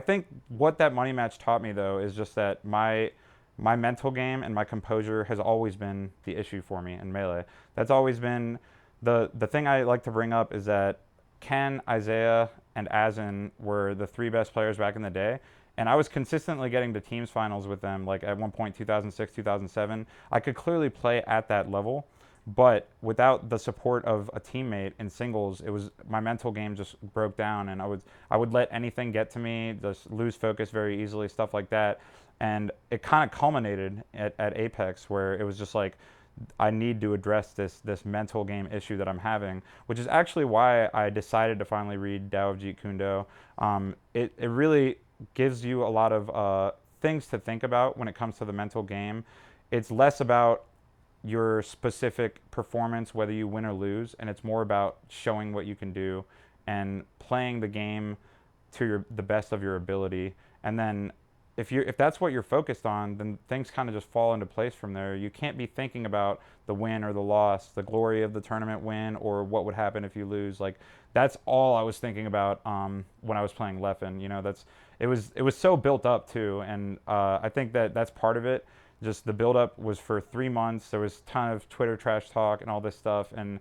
think what that money match taught me though is just that my mental game and my composure has always been the issue for me in Melee. That's always been the thing I like to bring up is that Ken, Isaiah, and Azen were the three best players back in the day, and I was consistently getting to teams finals with them. Like at one point, 2006, 2007, I could clearly play at that level, but without the support of a teammate in singles, it was my mental game just broke down, and I would let anything get to me, just lose focus very easily, stuff like that, and it kind of culminated at Apex where it was just like I need to address this mental game issue that I'm having, which is actually why I decided to finally read Tao of Jeet Kune Do. It really gives you a lot of things to think about when it comes to the mental game. It's less about your specific performance, whether you win or lose, and it's more about showing what you can do and playing the game to the best of your ability. And then if that's what you're focused on, then things kind of just fall into place from there. You can't be thinking about the win or the loss, the glory of the tournament win, or what would happen if you lose. Like that's all I was thinking about when I was playing Leffen. You know, it was so built up too, and I think that's part of it. Just the build up was for 3 months. There was a ton of Twitter trash talk and all this stuff, and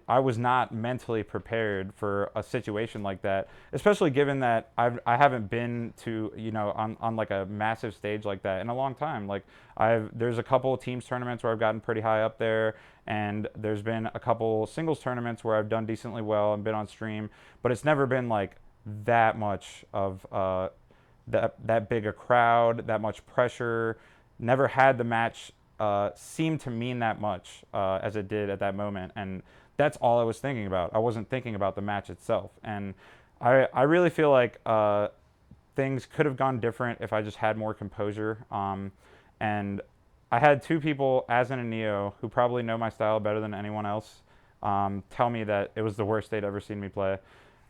I was not mentally prepared for a situation like that, especially given that I haven't been to, on like a massive stage like that in a long time. Like there's a couple of teams tournaments where I've gotten pretty high up there, and there's been a couple singles tournaments where I've done decently well and been on stream, but it's never been like that much of that big a crowd, that much pressure. Never had the match seem to mean that much as it did at that moment, and that's all I was thinking about. I wasn't thinking about the match itself, and I really feel like things could have gone different if I just had more composure. And I had two people, Asin and Neo, who probably know my style better than anyone else, tell me that it was the worst they'd ever seen me play.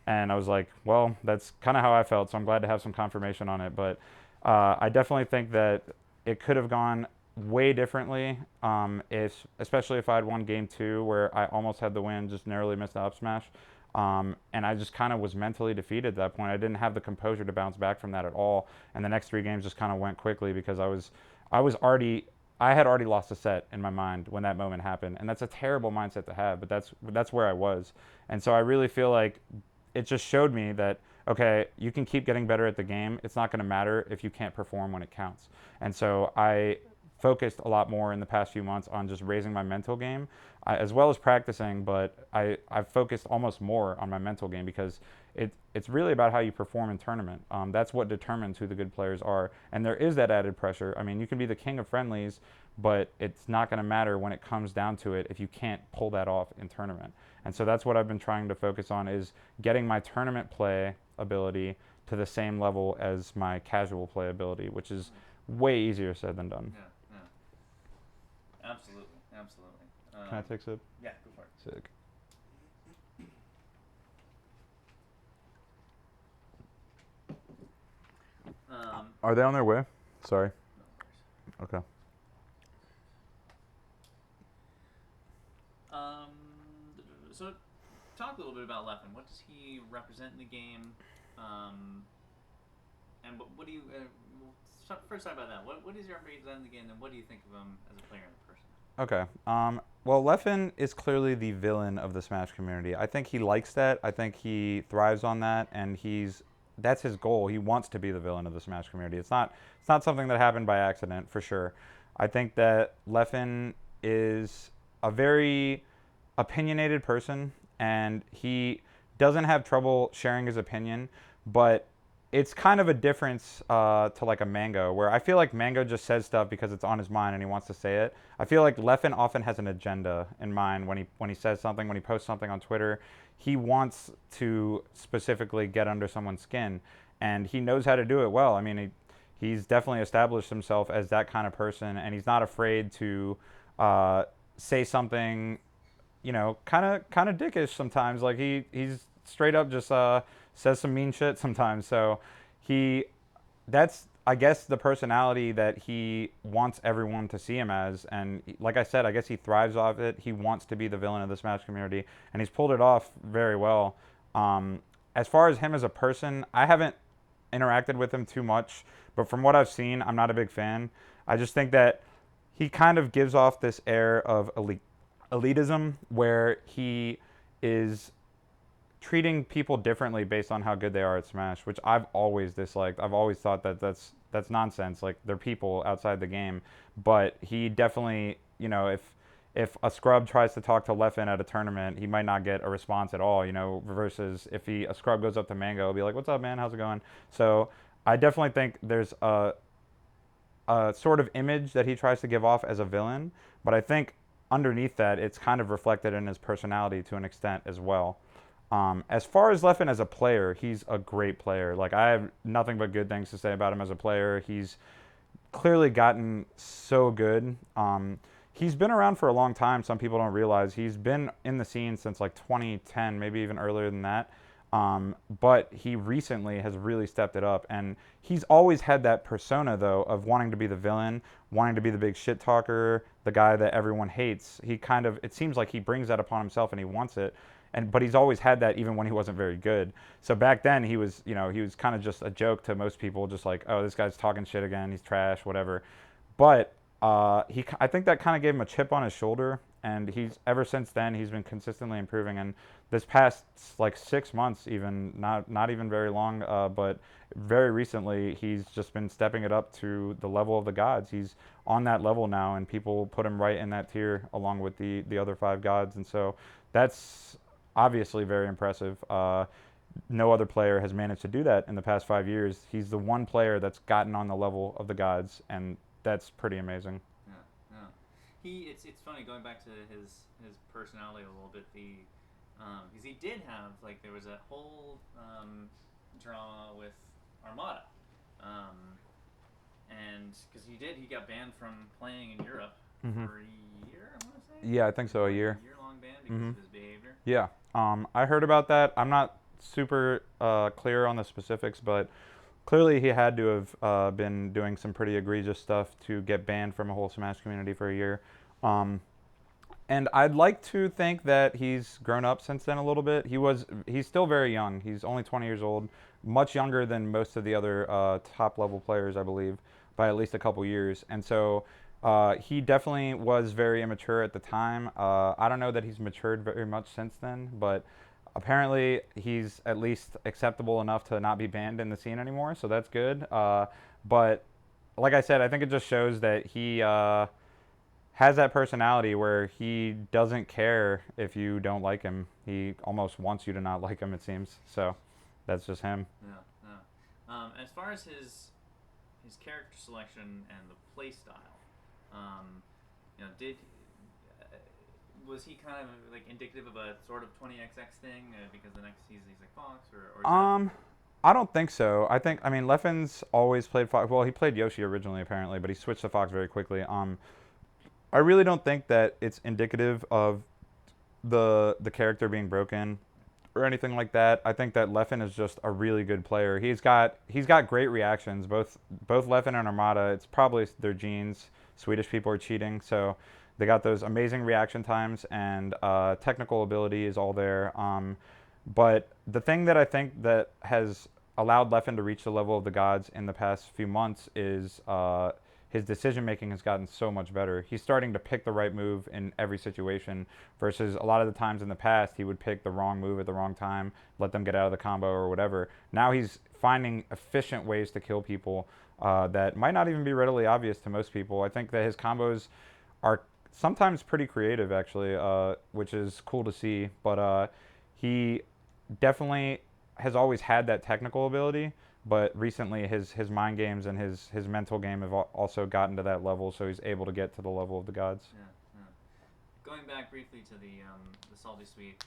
And I was like, well, that's kind of how I felt, so I'm glad to have some confirmation on it. But I definitely think that it could have gone way differently, especially if I had won game two where I almost had the win, just narrowly missed the up smash. And I just kind of was mentally defeated at that point. I didn't have the composure to bounce back from that at all. And the next three games just kind of went quickly because I had already lost a set in my mind when that moment happened. And that's a terrible mindset to have, but that's where I was. And so I really feel like it just showed me that, okay, you can keep getting better at the game. It's not going to matter if you can't perform when it counts. And so I focused a lot more in the past few months on just raising my mental game, as well as practicing, but I've focused almost more on my mental game because it's really about how you perform in tournament. That's what determines who the good players are. And there is that added pressure. I mean, you can be the king of friendlies, but it's not going to matter when it comes down to it if you can't pull that off in tournament. And so that's what I've been trying to focus on, is getting my tournament play ability to the same level as my casual play ability, which is way easier said than done. Yeah, yeah. Absolutely, absolutely. Can I take a sip? Yeah, go for it. Sick. Are they on their way? Sorry. No Okay. So, talk a little bit about Leffen. What does he represent in the game? And what do you... first talk about that. What does he represent in the game, and what do you think of him as a player and a person? Okay. Well, Leffen is clearly the villain of the Smash community. I think he likes that. I think he thrives on that, and that's his goal. He wants to be the villain of the Smash community. It's not something that happened by accident, for sure. I think that Leffen is a very opinionated person, and he doesn't have trouble sharing his opinion, but it's kind of a difference to like a Mango, where I feel like Mango just says stuff because it's on his mind and he wants to say it. I feel like Leffen often has an agenda in mind when he says something, when he posts something on Twitter. He wants to specifically get under someone's skin, and he knows how to do it well. I mean, he's definitely established himself as that kind of person, and he's not afraid to say something, kind of dickish sometimes. Like he's straight up just says some mean shit sometimes. So that's, I guess, the personality that he wants everyone to see him as. And like I said, I guess he thrives off it. He wants to be the villain of the Smash community, and he's pulled it off very well. As far as him as a person, I haven't interacted with him too much, but from what I've seen, I'm not a big fan. I just think that he kind of gives off this air of elitism, where he is treating people differently based on how good they are at Smash, which I've always disliked. I've always thought that that's nonsense. Like, they're people outside the game. But he definitely, if a scrub tries to talk to Leffen at a tournament, he might not get a response at all, versus if a scrub goes up to Mango, he'll be like, "What's up, man? How's it going?" So I definitely think there's a sort of image that he tries to give off as a villain, but I think underneath that, it's kind of reflected in his personality to an extent as well. As far as Leffen as a player, he's a great player. Like, I have nothing but good things to say about him as a player. He's clearly gotten so good. He's been around for a long time. Some people don't realize he's been in the scene since like 2010, maybe even earlier than that. But he recently has really stepped it up, and he's always had that persona though of wanting to be the villain, wanting to be the big shit talker, the guy that everyone hates. He kind of, it seems like he brings that upon himself and he wants it. And but he's always had that even when he wasn't very good. So back then he was, he was kind of just a joke to most people, just like, oh, this guy's talking shit again, he's trash, whatever. But I think that kind of gave him a chip on his shoulder, and he's ever since then he's been consistently improving. And this past like 6 months, even not even very long, but very recently, he's just been stepping it up to the level of the gods. He's on that level now, and people put him right in that tier along with the other five gods, and so that's obviously very impressive. No other player has managed to do that in the past 5 years. He's the one player that's gotten on the level of the gods, and that's pretty amazing. Yeah, yeah. It's funny going back to his personality a little bit. Because he did have like there was a whole drama with Armada, and because he got banned from playing in Europe for a year. I want to say. Yeah, I think so. A year. Year-long ban because of his behavior. Yeah. I heard about that. I'm not super clear on the specifics, but clearly he had to have been doing some pretty egregious stuff to get banned from a whole Smash community for a year. And I'd like to think that he's grown up since then a little bit. He's still very young. He's only 20 years old, much younger than most of the other top level players, I believe, by at least a couple years. And so he definitely was very immature at the time. I don't know that he's matured very much since then, but apparently he's at least acceptable enough to not be banned in the scene anymore, so that's good. But like I said, I think it just shows that he has that personality where he doesn't care if you don't like him. He almost wants you to not like him, it seems. So that's just him. Yeah, yeah. As far as his character selection and the play style, did was he kind of like indicative of a sort of 20XX thing because the next season he's like Fox or I don't think so. I mean Leffen's always played Fox. Well, he played Yoshi originally apparently, but he switched to Fox very quickly. I really don't think that it's indicative of the character being broken or anything like that. I think that Leffen is just a really good player. He's got great reactions. Both Leffen and Armada, it's probably their genes. Swedish people are cheating, so they got those amazing reaction times, and technical ability is all there. But the thing that I think that has allowed Leffen to reach the level of the gods in the past few months is his decision making has gotten so much better. He's starting to pick the right move in every situation versus a lot of the times in the past he would pick the wrong move at the wrong time, let them get out of the combo or whatever. Now he's finding efficient ways to kill people that might not even be readily obvious to most people. I think that his combos are sometimes pretty creative actually, which is cool to see, but he definitely has always had that technical ability, but recently his mind games and his mental game have also gotten to that level, so he's able to get to the level of the gods. Yeah, yeah. Going back briefly to the Salty Sweet,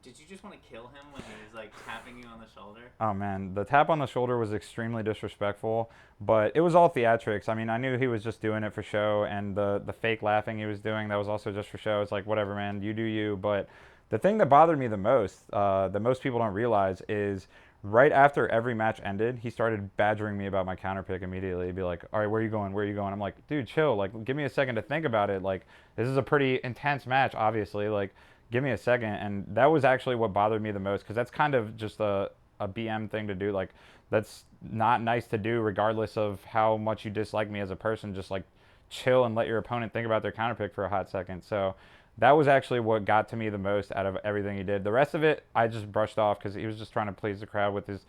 did you just want to kill him when he was like tapping you on the shoulder? Oh man, the tap on the shoulder was extremely disrespectful, but it was all theatrics. I mean, I knew he was just doing it for show, and the fake laughing he was doing, that was also just for show. It's like, whatever, man, you do you. But the thing that bothered me the most, that most people don't realize, is right after every match ended, he started badgering me about my counter pick immediately. He'd be like, all right, where are you going? Where are you going? I'm like, dude, chill. Like, give me a second to think about it. Like, this is a pretty intense match, obviously. Like, give me a second. And that was actually what bothered me the most, because that's kind of just a BM thing to do. Like, that's not nice to do regardless of how much you dislike me as a person. Just, like, chill and let your opponent think about their counter pick for a hot second. So that was actually what got to me the most out of everything he did. The rest of it, I just brushed off because he was just trying to please the crowd with his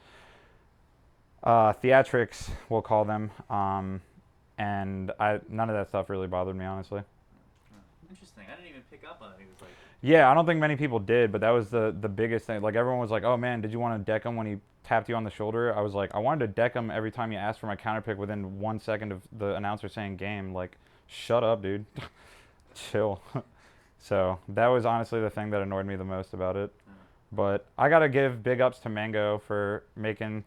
theatrics, we'll call them. And none of that stuff really bothered me, honestly. Interesting. I didn't even pick up on it. He was like... Yeah, I don't think many people did, but that was the biggest thing. Like, everyone was like, oh man, did you want to deck him when he tapped you on the shoulder? I was like, I wanted to deck him every time you asked for my counter pick within 1 second of the announcer saying game. Like, shut up, dude. Chill. So that was honestly the thing that annoyed me the most about it. But I gotta give big ups to Mango for making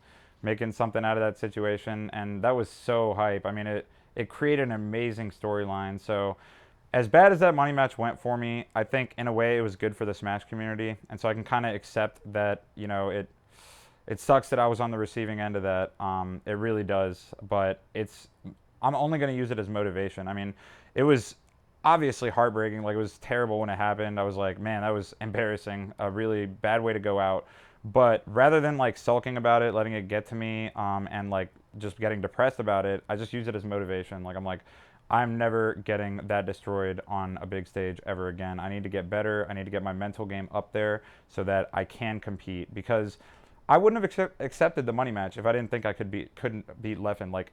something out of that situation, and that was so hype. I mean, it created an amazing storyline. So as bad as that money match went for me, I think in a way it was good for the Smash community, and so I can kind of accept that, it sucks that I was on the receiving end of that. It really does, but I'm only going to use it as motivation. I mean, it was obviously heartbreaking. Like, it was terrible when it happened. I was like, man, that was embarrassing. A really bad way to go out. But rather than like sulking about it, letting it get to me, and like just getting depressed about it, I just use it as motivation. Like, I'm like, I'm never getting that destroyed on a big stage ever again. I need to get better. I need to get my mental game up there so that I can compete, because I wouldn't have accepted the money match if I didn't think I couldn't beat Leffen. Like,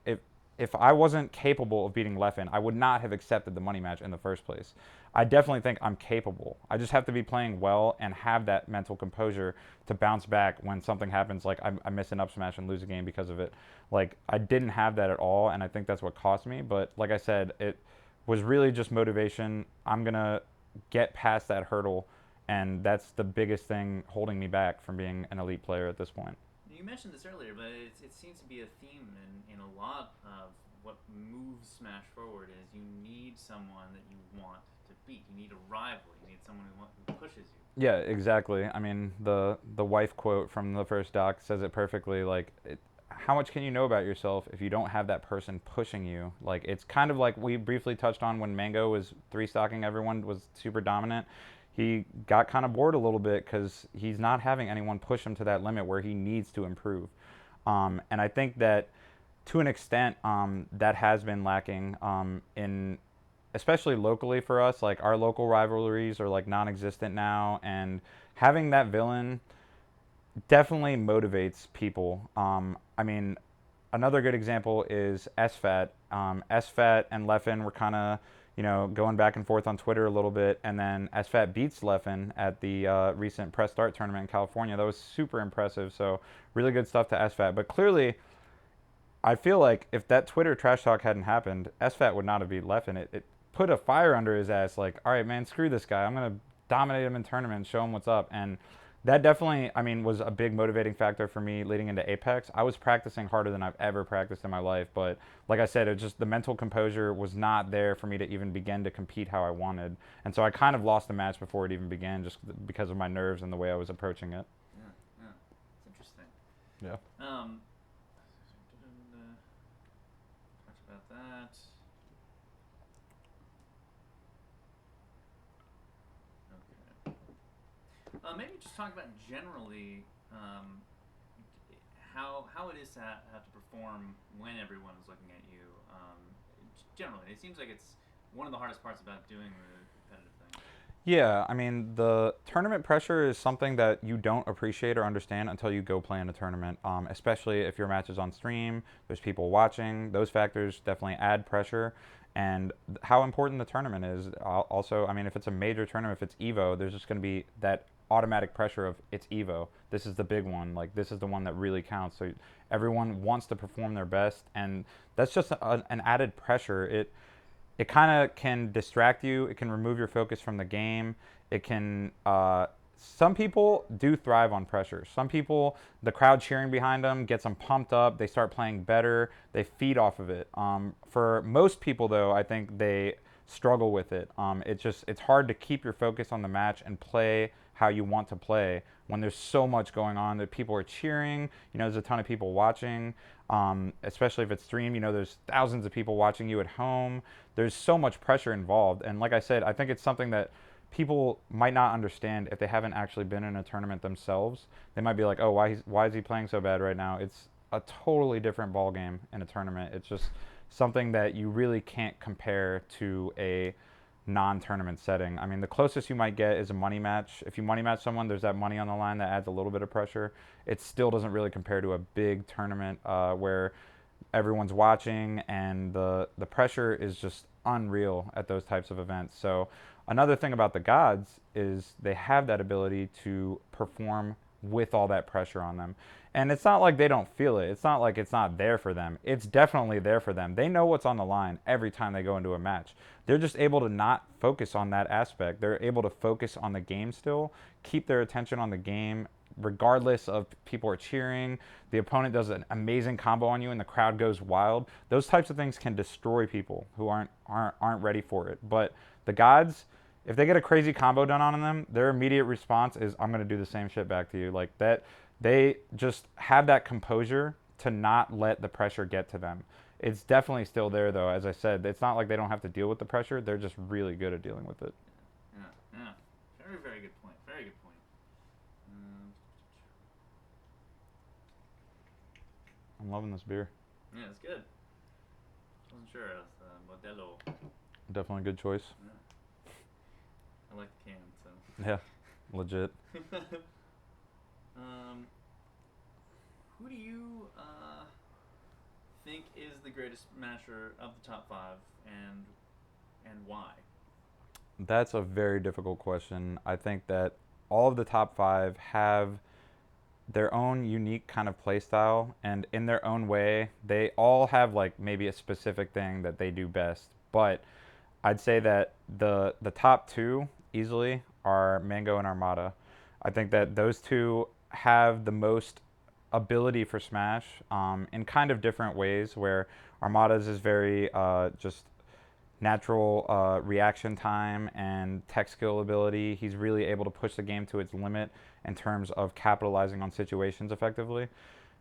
if I wasn't capable of beating Leffen, I would not have accepted the money match in the first place. I definitely think I'm capable. I just have to be playing well and have that mental composure to bounce back when something happens, like I miss an up smash and lose a game because of it. Like, I didn't have that at all, and I think that's what cost me. But like I said, it was really just motivation. I'm going to get past that hurdle, and that's the biggest thing holding me back from being an elite player at this point. You mentioned this earlier, but it seems to be a theme in a lot of what moves Smash forward is you need someone that you want to beat. You need a rival. You need someone who pushes you. Yeah, exactly. I mean, the wife quote from the first doc says it perfectly. Like, how much can you know about yourself if you don't have that person pushing you? Like, it's kind of like we briefly touched on when Mango was three stocking everyone, was super dominant. He got kind of bored a little bit because he's not having anyone push him to that limit where he needs to improve. And I think that to an extent, that has been lacking, in especially locally for us. Like, our local rivalries are like non-existent now, and having that villain definitely motivates people. I mean, another good example is SFAT. SFAT and Leffen were kind of, going back and forth on Twitter a little bit, and then SFAT beats Leffen at the recent Press Start tournament in California. That was super impressive. So really good stuff to SFAT. But clearly, I feel like if that Twitter trash talk hadn't happened, SFAT would not have beat Leffen. It put a fire under his ass. Like, all right, man, screw this guy. I'm gonna dominate him in tournaments, show him what's up. And that definitely, I mean, was a big motivating factor for me leading into Apex. I was practicing harder than I've ever practiced in my life, but like I said, it just, the mental composure was not there for me to even begin to compete how I wanted. And so I kind of lost the match before it even began, just because of my nerves and the way I was approaching it. Yeah, yeah, it's interesting. Yeah. Talked about that. Okay. Maybe just talk about generally how it is to have to perform when everyone is looking at you. Generally, it seems like it's one of the hardest parts about doing the competitive thing. Yeah, I mean, the tournament pressure is something that you don't appreciate or understand until you go play in a tournament, especially if your match is on stream, there's people watching. Those factors definitely add pressure. And how important the tournament is. Also, I mean, if it's a major tournament, if it's EVO, there's just going to be that automatic pressure of it's EVO. This is the big one. Like, this is the one that really counts. So everyone wants to perform their best, and that's just an added pressure. It kind of can distract you. It can remove your focus from the game. It can. Some people do thrive on pressure. Some people, the crowd cheering behind them gets them pumped up. They start playing better. They feed off of it. For most people, though, I think they struggle with it. It's hard to keep your focus on the match and play how you want to play when there's so much going on that people are cheering. There's a ton of people watching, especially if it's streamed. There's thousands of people watching you at home. There's so much pressure involved. And like I said, I think it's something that people might not understand if they haven't actually been in a tournament themselves. They might be like, oh, why is he playing so bad right now? It's a totally different ball game in a tournament. It's just something that you really can't compare to a non-tournament setting. I mean, the closest you might get is a money match. If you money match someone, there's that money on the line that adds a little bit of pressure. It still doesn't really compare to a big tournament where everyone's watching, and the pressure is just unreal at those types of events. So another thing about the gods is they have that ability to perform with all that pressure on them. And it's not like they don't feel it. It's not like it's not there for them. It's definitely there for them. They know what's on the line every time they go into a match. They're just able to not focus on that aspect. They're able to focus on the game still, keep their attention on the game, regardless of people are cheering. The opponent does an amazing combo on you and the crowd goes wild. Those types of things can destroy people who aren't ready for it. But the gods, if they get a crazy combo done on them, their immediate response is, I'm going to do the same shit back to you. Like, They just have that composure to not let the pressure get to them. It's definitely still there, though. As I said, it's not like they don't have to deal with the pressure. They're just really good at dealing with it. Yeah, yeah. Very, very good point. Very good point. Um, I'm loving this beer. yeah, it's good. Wasn't sure. It's Modelo. Definitely a good choice. Yeah. I like the can, so. Yeah, legit. um, who do you think is the greatest smasher of the top five, and why? That's a very difficult question. I think that all of the top five have their own unique kind of play style, and in their own way, they all have like maybe a specific thing that they do best. But I'd say that the top two easily are Mango and Armada. I think that those two have the most ability for Smash in kind of different ways. Where Armada's is very just natural reaction time and tech skill ability. He's really able to push the game to its limit in terms of capitalizing on situations effectively.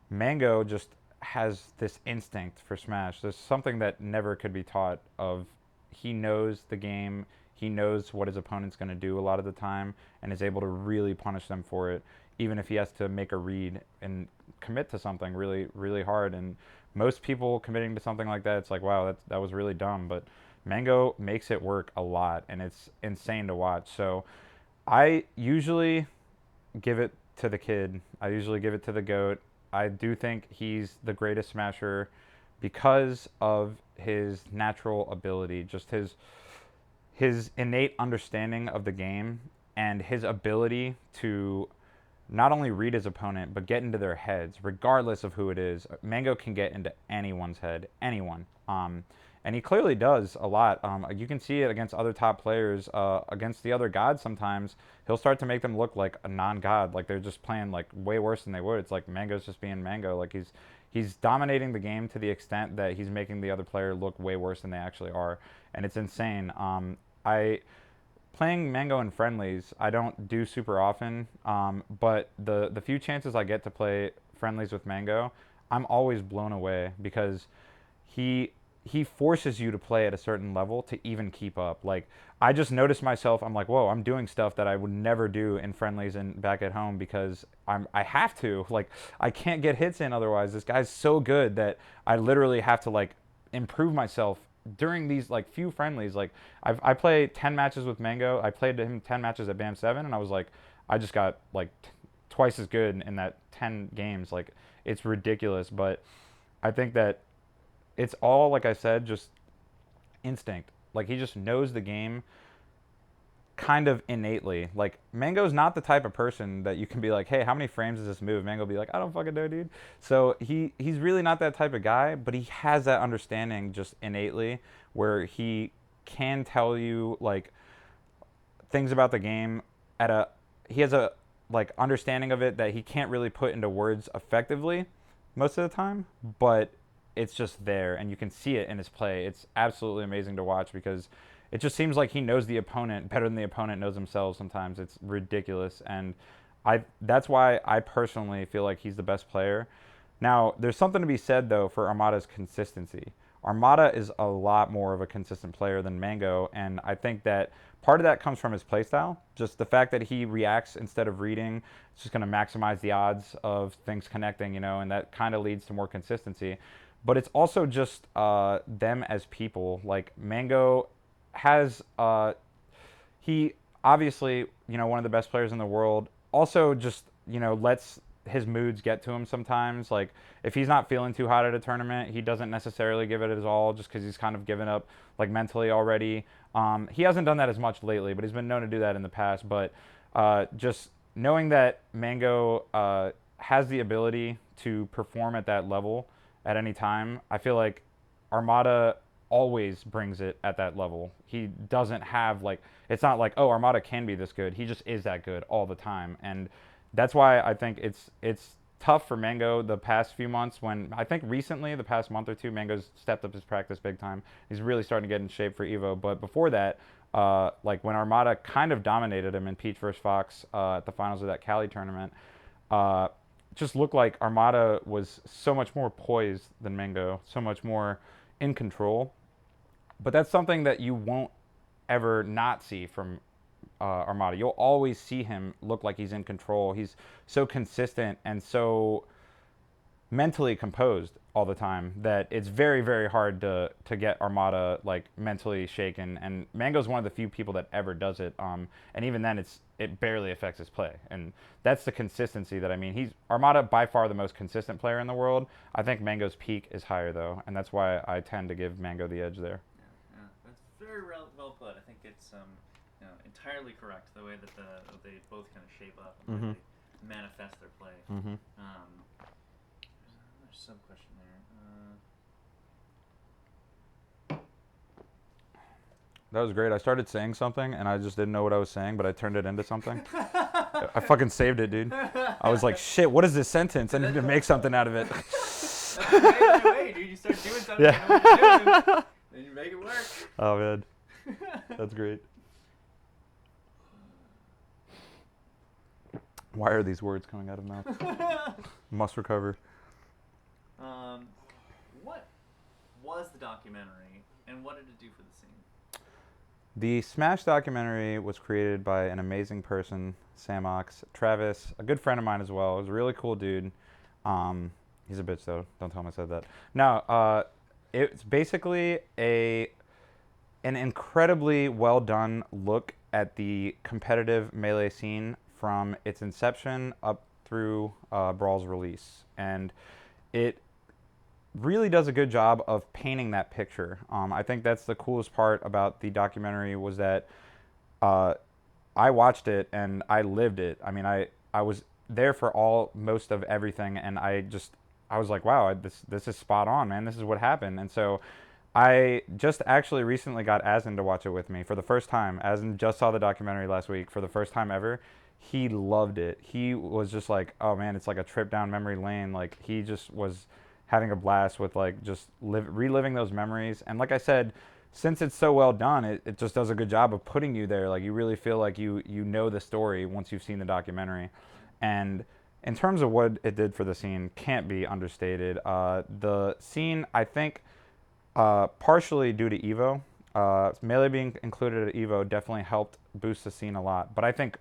Mango just has this instinct for Smash. There's something that never could be taught of he knows the game, he knows what his opponent's going to do a lot of the time and is able to really punish them for it even if he has to make a read and commit to something really really hard. And most people committing to something like that, it's like, wow, that was really dumb, but Mango makes it work a lot and it's insane to watch. So I usually give it to the kid. I usually give it to the GOAT. I do think he's the greatest smasher because of his natural ability, just his innate understanding of the game and his ability to not only read his opponent but get into their heads, regardless of who it is. Mango can get into anyone's head, anyone. And he clearly does a lot. You can see it against other top players, against the other gods. Sometimes he'll start to make them look like a non-god, like they're just playing like way worse than they would. It's like Mango's just being Mango. Like he's dominating the game to the extent that he's making the other player look way worse than they actually are, and it's insane. I playing Mango in friendlies, I don't do super often, but the few chances I get to play friendlies with Mango, I'm always blown away because he he forces you to play at a certain level to even keep up. Like I just noticed myself, I'm like, whoa, I'm doing stuff that I would never do in friendlies and back at home because I have to. Like I can't get hits in otherwise. This guy's so good that I literally have to like improve myself during these like few friendlies. Like I play 10 matches with Mango. I played him 10 matches at BAM 7 and I was like, I just got like twice as good in that 10 games. Like it's ridiculous, but I think that it's all, like I said, just instinct. Like he just knows the game kind of innately. Like Mango's not the type of person that you can be like, hey, how many frames does this move? Mango will be like, I don't fucking know, dude. So he's really not that type of guy, but he has that understanding just innately where he can tell you like things about the game at a he has a like understanding of it that he can't really put into words effectively most of the time, but it's just there and you can see it in his play. It's absolutely amazing to watch because it just seems like he knows the opponent better than the opponent knows themselves sometimes. It's ridiculous, and I that's why I personally feel like he's the best player. Now, there's something to be said though for Armada's consistency. Armada is a lot more of a consistent player than Mango, and I think that part of that comes from his playstyle. Just the fact that he reacts instead of reading, it's just going to maximize the odds of things connecting, you know, and that kind of leads to more consistency. But it's also just them as people. Like Mango has, he obviously, you know, one of the best players in the world. Also, just lets his moods get to him sometimes. Like if he's not feeling too hot at a tournament, he doesn't necessarily give it his all just because he's kind of given up like mentally already. He hasn't done that as much lately, but he's been known to do that in the past. But just knowing that Mango has the ability to perform at that level at any time, I feel like Armada always brings it at that level. He doesn't have like it's not like, oh, Armada can be this good. He just is that good all the time, and that's why I think it's tough for Mango the past few months. When I think recently, the past month or two, Mango's stepped up his practice big time. He's really starting to get in shape for Evo. But before that, like when Armada kind of dominated him in Peach vs Fox at the finals of that Cali tournament, just looked like Armada was so much more poised than Mango, so much more in control. But that's something that you won't ever not see from Armada. You'll always see him look like he's in control. He's so consistent and so mentally composed all the time that it's very very hard to get Armada like mentally shaken, and Mango's one of the few people that ever does it, and even then it barely affects his play, and that's the consistency that I mean. He's Armada by far the most consistent player in the world. I think Mango's peak is higher though, and that's why I tend to give Mango the edge there. Yeah, that's very well put. I think it's entirely correct the way that they both kind of shape up and the way they manifest their play. Mm-hmm. There's some question there. That was great. I started saying something and I just didn't know what I was saying, but I turned it into something. I fucking saved it, dude. I was like, shit, what is this sentence? I need to make something out of it. Way, dude. You start doing something, you know what you're doing, then you make it work. Oh, man. That's great. Why are these words coming out of mouth? Must recover. What was the documentary, and what did it do for the scene? The Smash documentary was created by an amazing person, Samox, Travis, a good friend of mine as well. He was a really cool dude. He's a bitch though. Don't tell him I said that. No, it's basically an incredibly well done look at the competitive Melee scene from its inception up through Brawl's release, and it really does a good job of painting that picture. I think that's the coolest part about the documentary was that I watched it and I lived it. I mean, I was there for most of everything, and I was like, wow, this is spot on, man. This is what happened. And so I just actually recently got Asin to watch it with me for the first time. Asin just saw the documentary last week for the first time ever. He loved it. He was just like, oh man, it's like a trip down memory lane. Like he just was having a blast with like just reliving those memories. And like I said, since it's so well done, it just does a good job of putting you there. Like you really feel like you know the story once you've seen the documentary. And in terms of what it did for the scene, can't be understated. The scene, I think, partially due to Evo, Melee being included at Evo definitely helped boost the scene a lot. But I think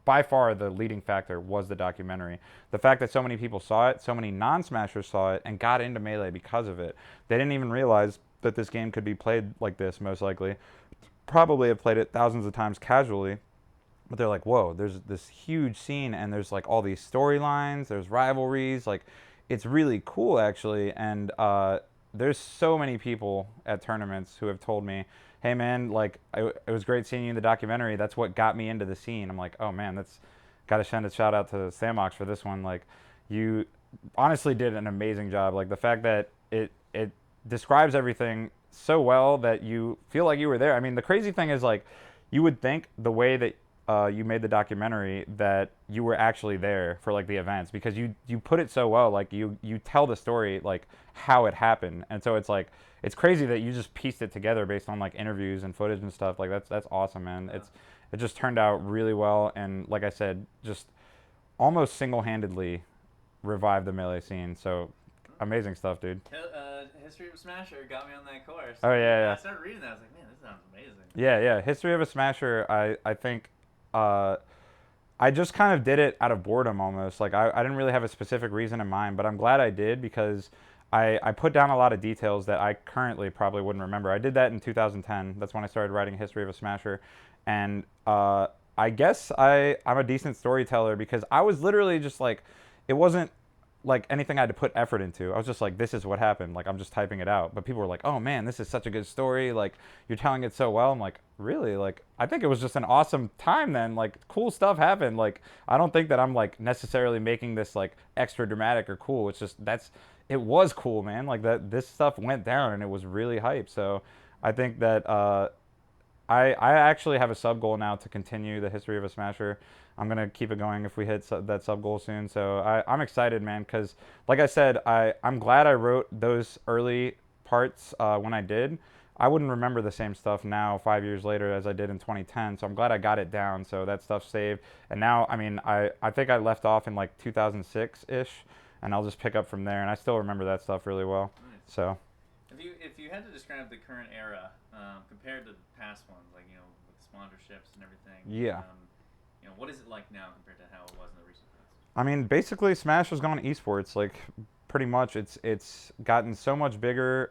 by far the leading factor was the documentary. The fact that so many people saw it, so many non-smashers saw it and got into Melee because of it. They didn't even realize that this game could be played like this, most likely. Probably have played it thousands of times casually, but they're like, whoa, there's this huge scene and there's like all these storylines, there's rivalries, like it's really cool actually. And there's so many people at tournaments who have told me, hey man, like it was great seeing you in the documentary. That's what got me into the scene. I'm like, oh man, that's gotta send a shout out to Samox for this one. Like you honestly did an amazing job. Like the fact that it describes everything so well that you feel like you were there. I mean, the crazy thing is like you would think the way that you made the documentary that you were actually there for like the events, because you put it so well. Like you tell the story like how it happened, and so it's like it's crazy that you just pieced it together based on like interviews and footage and stuff. Like that's awesome, man. Yeah. It just turned out really well, and like I said, just almost single-handedly revived the Melee scene. So amazing stuff, dude. History of Smasher got me on that course. Oh yeah. I started reading that. I was like, man, this sounds amazing. Yeah. History of a Smasher. I think I just kind of did it out of boredom almost. Like I didn't really have a specific reason in mind, but I'm glad I did because I put down a lot of details that I currently probably wouldn't remember. I did that in 2010. That's when I started writing History of a Smasher. And I guess I'm a decent storyteller because I was literally just like, it wasn't like anything I had to put effort into. I was just like, this is what happened. Like, I'm just typing it out. But people were like, oh man, this is such a good story. Like, you're telling it so well. I'm like, really? Like, I think it was just an awesome time then. Like, cool stuff happened. Like, I don't think that I'm like necessarily making this like extra dramatic or cool. It's just it was cool, man. Like this stuff went down and it was really hype. So I think that I actually have a sub goal now to continue the History of a Smasher. I'm going to keep it going if we hit that sub goal soon. So I'm excited, man, because like I said, I'm glad I wrote those early parts when I did. I wouldn't remember the same stuff now 5 years later as I did in 2010. So I'm glad I got it down. So that stuff's saved. And now, I mean, I think I left off in like 2006 ish, and I'll just pick up from there. And I still remember that stuff really well. Nice. So. If you had to describe the current era compared to the past ones, like with sponsorships and everything, Yeah. What is it like now compared to how it was in the recent past? I mean, basically, Smash has gone esports. Like, pretty much, it's gotten so much bigger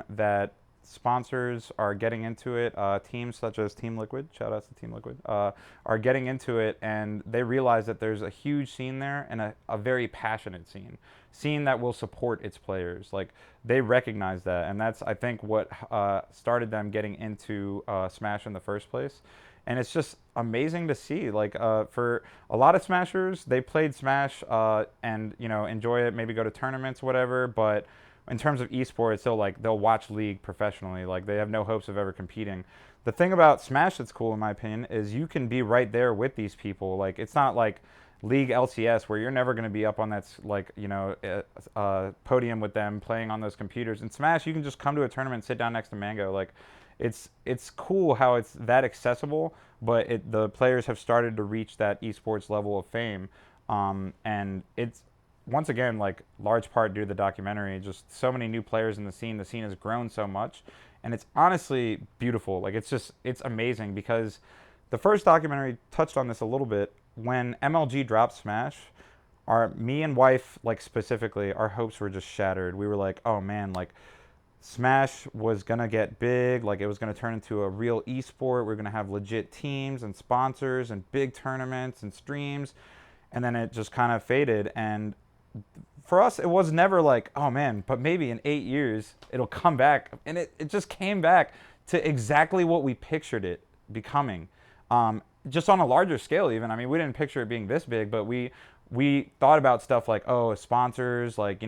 that sponsors are getting into it. Teams such as Team Liquid, shout outs to Team Liquid, are getting into it, and they realize that there's a huge scene there and a very passionate scene that will support its players. Like, they recognize that, and that's, I think, what started them getting into Smash in the first place. And it's just amazing to see. Like for a lot of Smashers, they played Smash and enjoy it. Maybe go to tournaments, whatever. But in terms of esports, they'll watch League professionally. Like they have no hopes of ever competing. The thing about Smash that's cool, in my opinion, is you can be right there with these people. Like it's not like League LCS where you're never going to be up on that podium with them playing on those computers. In Smash, you can just come to a tournament, sit down next to Mango. Like it's cool how it's that accessible, but the players have started to reach that esports level of fame, and it's once again like large part due to the documentary. Just so many new players in the scene. The scene has grown so much, and it's honestly beautiful. Like it's amazing because the first documentary touched on this a little bit. When MLG dropped Smash, me and wife like specifically, our hopes were just shattered. We were like, oh man, like Smash was going to get big, like it was going to turn into a real esport. We're going to have legit teams and sponsors and big tournaments and streams. And then it just kind of faded. And for us, it was never like, oh man, but maybe in 8 years it'll come back. And it just came back to exactly what we pictured it becoming. Just on a larger scale, even. I mean, we didn't picture it being this big, but we thought about stuff like, oh, sponsors, like,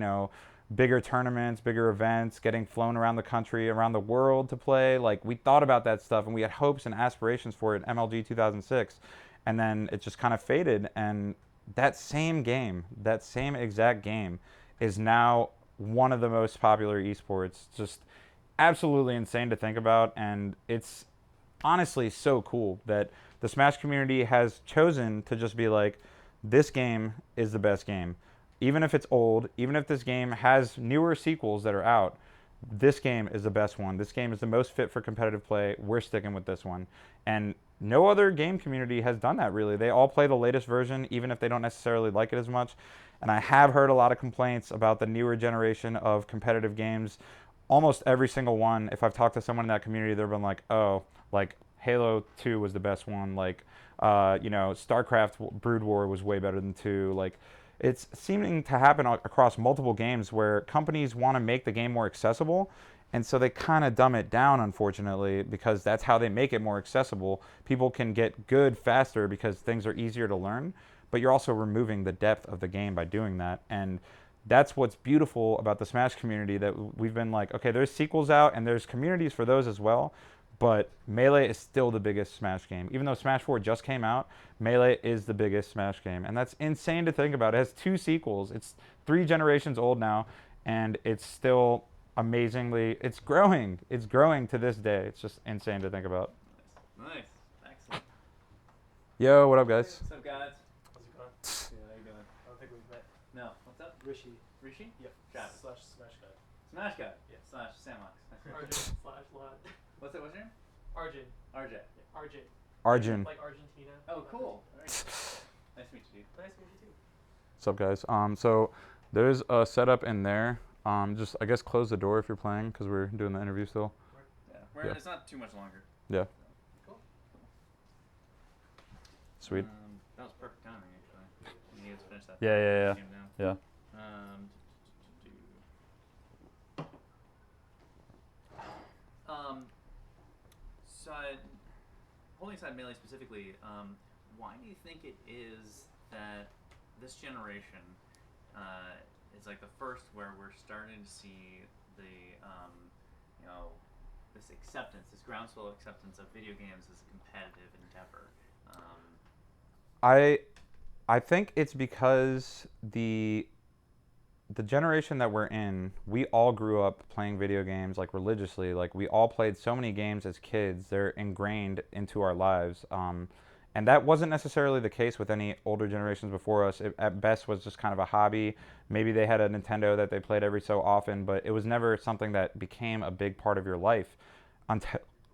bigger tournaments, bigger events, getting flown around the country, around the world to play. Like we thought about that stuff and we had hopes and aspirations for it in MLG 2006. And then it just kind of faded. And that same game, that same exact game is now one of the most popular esports. Just absolutely insane to think about. And it's honestly so cool that the Smash community has chosen to just be like, this game is the best game. Even if it's old, even if this game has newer sequels that are out, this game is the best one. This game is the most fit for competitive play. We're sticking with this one. And no other game community has done that, really. They all play the latest version, even if they don't necessarily like it as much. And I have heard a lot of complaints about the newer generation of competitive games. Almost every single one, if I've talked to someone in that community, they've been like, oh, like Halo 2 was the best one. Like, StarCraft Brood War was way better than 2. Like, it's seeming to happen across multiple games where companies want to make the game more accessible, and so they kind of dumb it down, unfortunately, because that's how they make it more accessible. People can get good faster because things are easier to learn, but you're also removing the depth of the game by doing that. And that's what's beautiful about the Smash community, that we've been like, okay, there's sequels out and there's communities for those as well, but Melee is still the biggest Smash game. Even though Smash 4 just came out, Melee is the biggest Smash game. And that's insane to think about. It has 2 sequels. It's 3 generations old now, and it's still amazingly, it's growing. It's growing to this day. It's just insane to think about. Nice. Excellent. Yo, what up, guys? What's up, guys? How's it going? Good, how you doing? I don't think we've met. No. What's up? Rishi. Rishi? Yep. Travis. Slash Smash guy. Smash guy. Yeah. Slash Sandbox. Arjun slash Lad. What's your name? Arjun. RJ. Yeah. Arjun. Arjun. Like Argentina. Oh, cool. Very cool. Nice to meet you, dude. Nice to meet you too. What's up, guys? So there's a setup in there. Just, I guess, close the door if you're playing, because we're doing the interview still. Yeah. Yeah. It's not too much longer. Yeah. Cool. Sweet. That was perfect timing, actually. You need to finish that. Yeah. game now. Yeah. So, holding aside Melee specifically, why do you think it is that this generation is like the first where we're starting to see the, this acceptance, this groundswell acceptance of video games as a competitive endeavor? I think it's because the generation that we're in, we all grew up playing video games like religiously. Like we all played so many games as kids. They're ingrained into our lives. And that wasn't necessarily the case with any older generations before us. It at best was just kind of a hobby. Maybe they had a Nintendo that they played every so often, but it was never something that became a big part of your life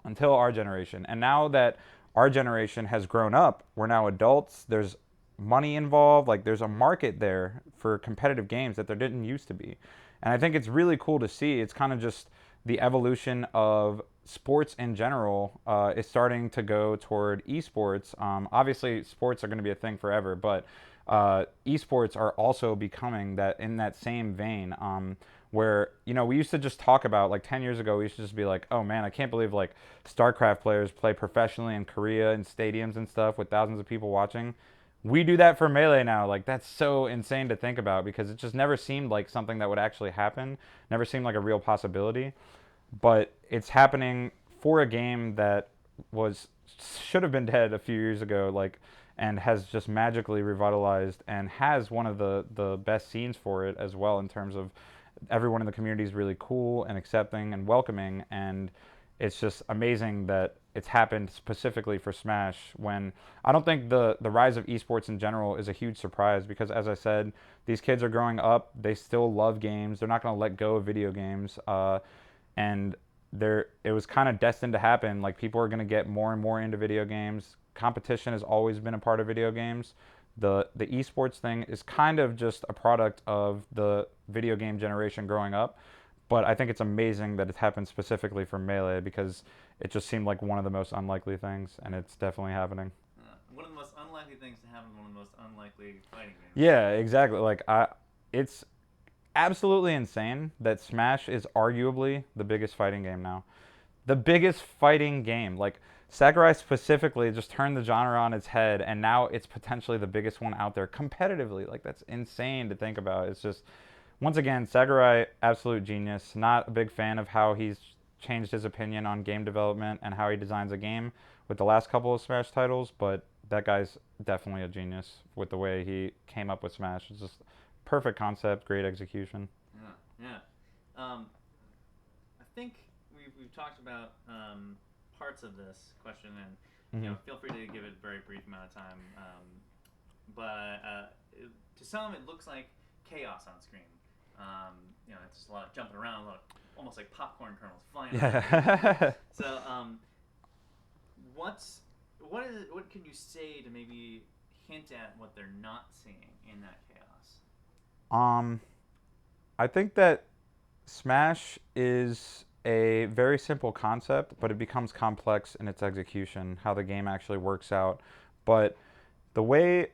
until our generation. And now that our generation has grown up, we're now adults. There's money involved. Like there's a market there for competitive games that there didn't used to be. And I think it's really cool to see. It's kind of just the evolution of sports in general is starting to go toward esports. Obviously, sports are going to be a thing forever, but esports are also becoming that in that same vein. Where we used to just talk about like 10 years ago, we used to just be like, oh man, I can't believe like StarCraft players play professionally in Korea in stadiums and stuff with thousands of people watching. We do that for Melee now. Like that's so insane to think about because it just never seemed like something that would actually happen. Never seemed like a real possibility. But it's happening for a game that was should have been dead a few years ago, like, and has just magically revitalized and has one of the best scenes for it as well in terms of everyone in the community is really cool and accepting and welcoming, and it's just amazing that it's happened specifically for Smash when I don't think the rise of esports in general is a huge surprise because as I said, these kids are growing up, they still love games, they're not going to let go of video games, and it was kind of destined to happen. Like people are going to get more and more into video games. Competition has always been a part of video games. The esports thing is kind of just a product of the video game generation growing up. But I think it's amazing that it happened specifically for Melee because it just seemed like one of the most unlikely things, and it's definitely happening. One of the most unlikely things to happen in one of the most unlikely fighting games. Yeah, exactly. It's absolutely insane that Smash is arguably the biggest fighting game now. The biggest fighting game. Like Sakurai specifically just turned the genre on its head, and now it's potentially the biggest one out there competitively. Like that's insane to think about. It's just once again, Sakurai, absolute genius. Not a big fan of how he's changed his opinion on game development and how he designs a game with the last couple of Smash titles, but that guy's definitely a genius with the way he came up with Smash. It's just perfect concept, great execution. Yeah. I think we've talked about parts of this question, and feel free to give it a very brief amount of time. But to some, it looks like chaos on screen. It's just a lot of jumping around, a lot of, almost like popcorn kernels flying around. So, what can you say to maybe hint at what they're not seeing in that chaos? I think that Smash is a very simple concept, but it becomes complex in its execution, how the game actually works out. But the way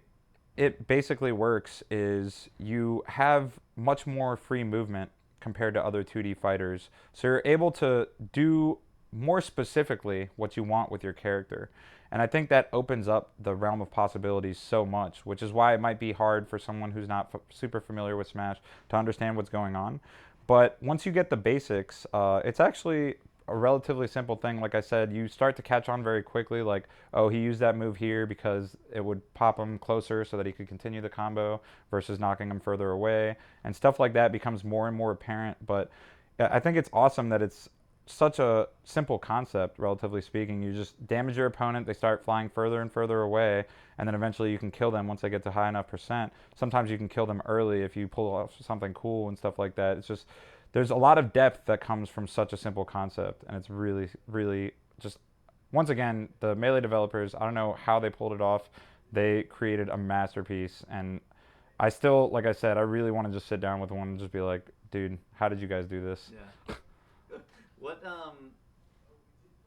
it basically works is you have much more free movement compared to other 2D fighters. So you're able to do more specifically what you want with your character. And I think that opens up the realm of possibilities so much, which is why it might be hard for someone who's not super familiar with Smash to understand what's going on. But once you get the basics, it's actually a relatively simple thing. Like I said, you start to catch on very quickly, like, oh, he used that move here because it would pop him closer so that he could continue the combo versus knocking him further away. And stuff like that becomes more and more apparent. But I think it's awesome that it's such a simple concept, relatively speaking. You just damage your opponent, they start flying further and further away, and then eventually you can kill them once they get to high enough percent. Sometimes you can kill them early if you pull off something cool and stuff like that. It's just, there's a lot of depth that comes from such a simple concept, and it's really, really just, once again, the Melee developers, I don't know how they pulled it off. They created a masterpiece, and I still, like I said, I really want to just sit down with one and just be like, dude, how did you guys do this? Yeah.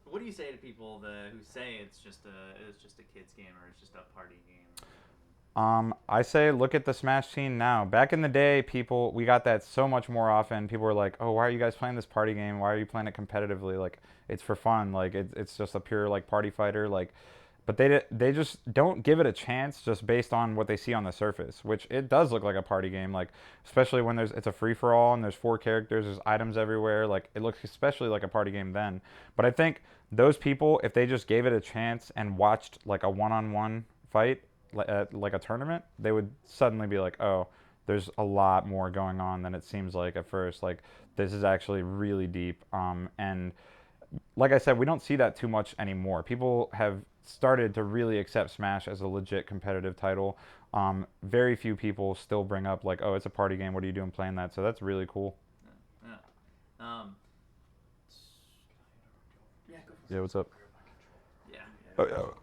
What do you say to people who say it's just a kids game or it's just a party game? I say look at the Smash scene now. Back in the day, we got that so much more often. People were like, "Oh, why are you guys playing this party game? Why are you playing it competitively? Like, it's for fun. Like, it's just a pure like party fighter. Like, but they just don't give it a chance just based on what they see on the surface, which it does look like a party game, like especially when it's a free for all and there's 4 characters, there's items everywhere, like it looks especially like a party game then. But I think those people, if they just gave it a chance and watched like a one-on-one fight like a tournament, they would suddenly be like, oh, there's a lot more going on than it seems like at first. Like this is actually really deep. And like I said, we don't see that too much anymore. People have started to really accept Smash as a legit competitive title. Very few people still bring up like, oh, it's a party game. What are you doing playing that? So that's really cool. Yeah. Yeah, go for it. Yeah, what's up? Yeah. Oh, yeah. No problem.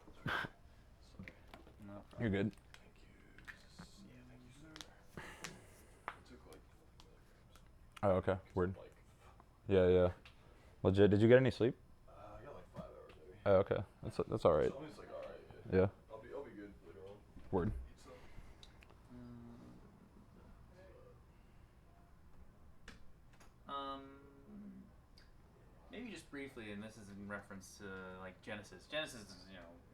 You're good. Oh, okay. Word. Yeah, yeah. Legit. Did you get any sleep? I got like 5 hours maybe. Oh, okay. That's all right. So I'm just like, alright, Yeah. I'll be good later on. Word. Eat some. Maybe just briefly, and this is in reference to like Genesis. Genesis is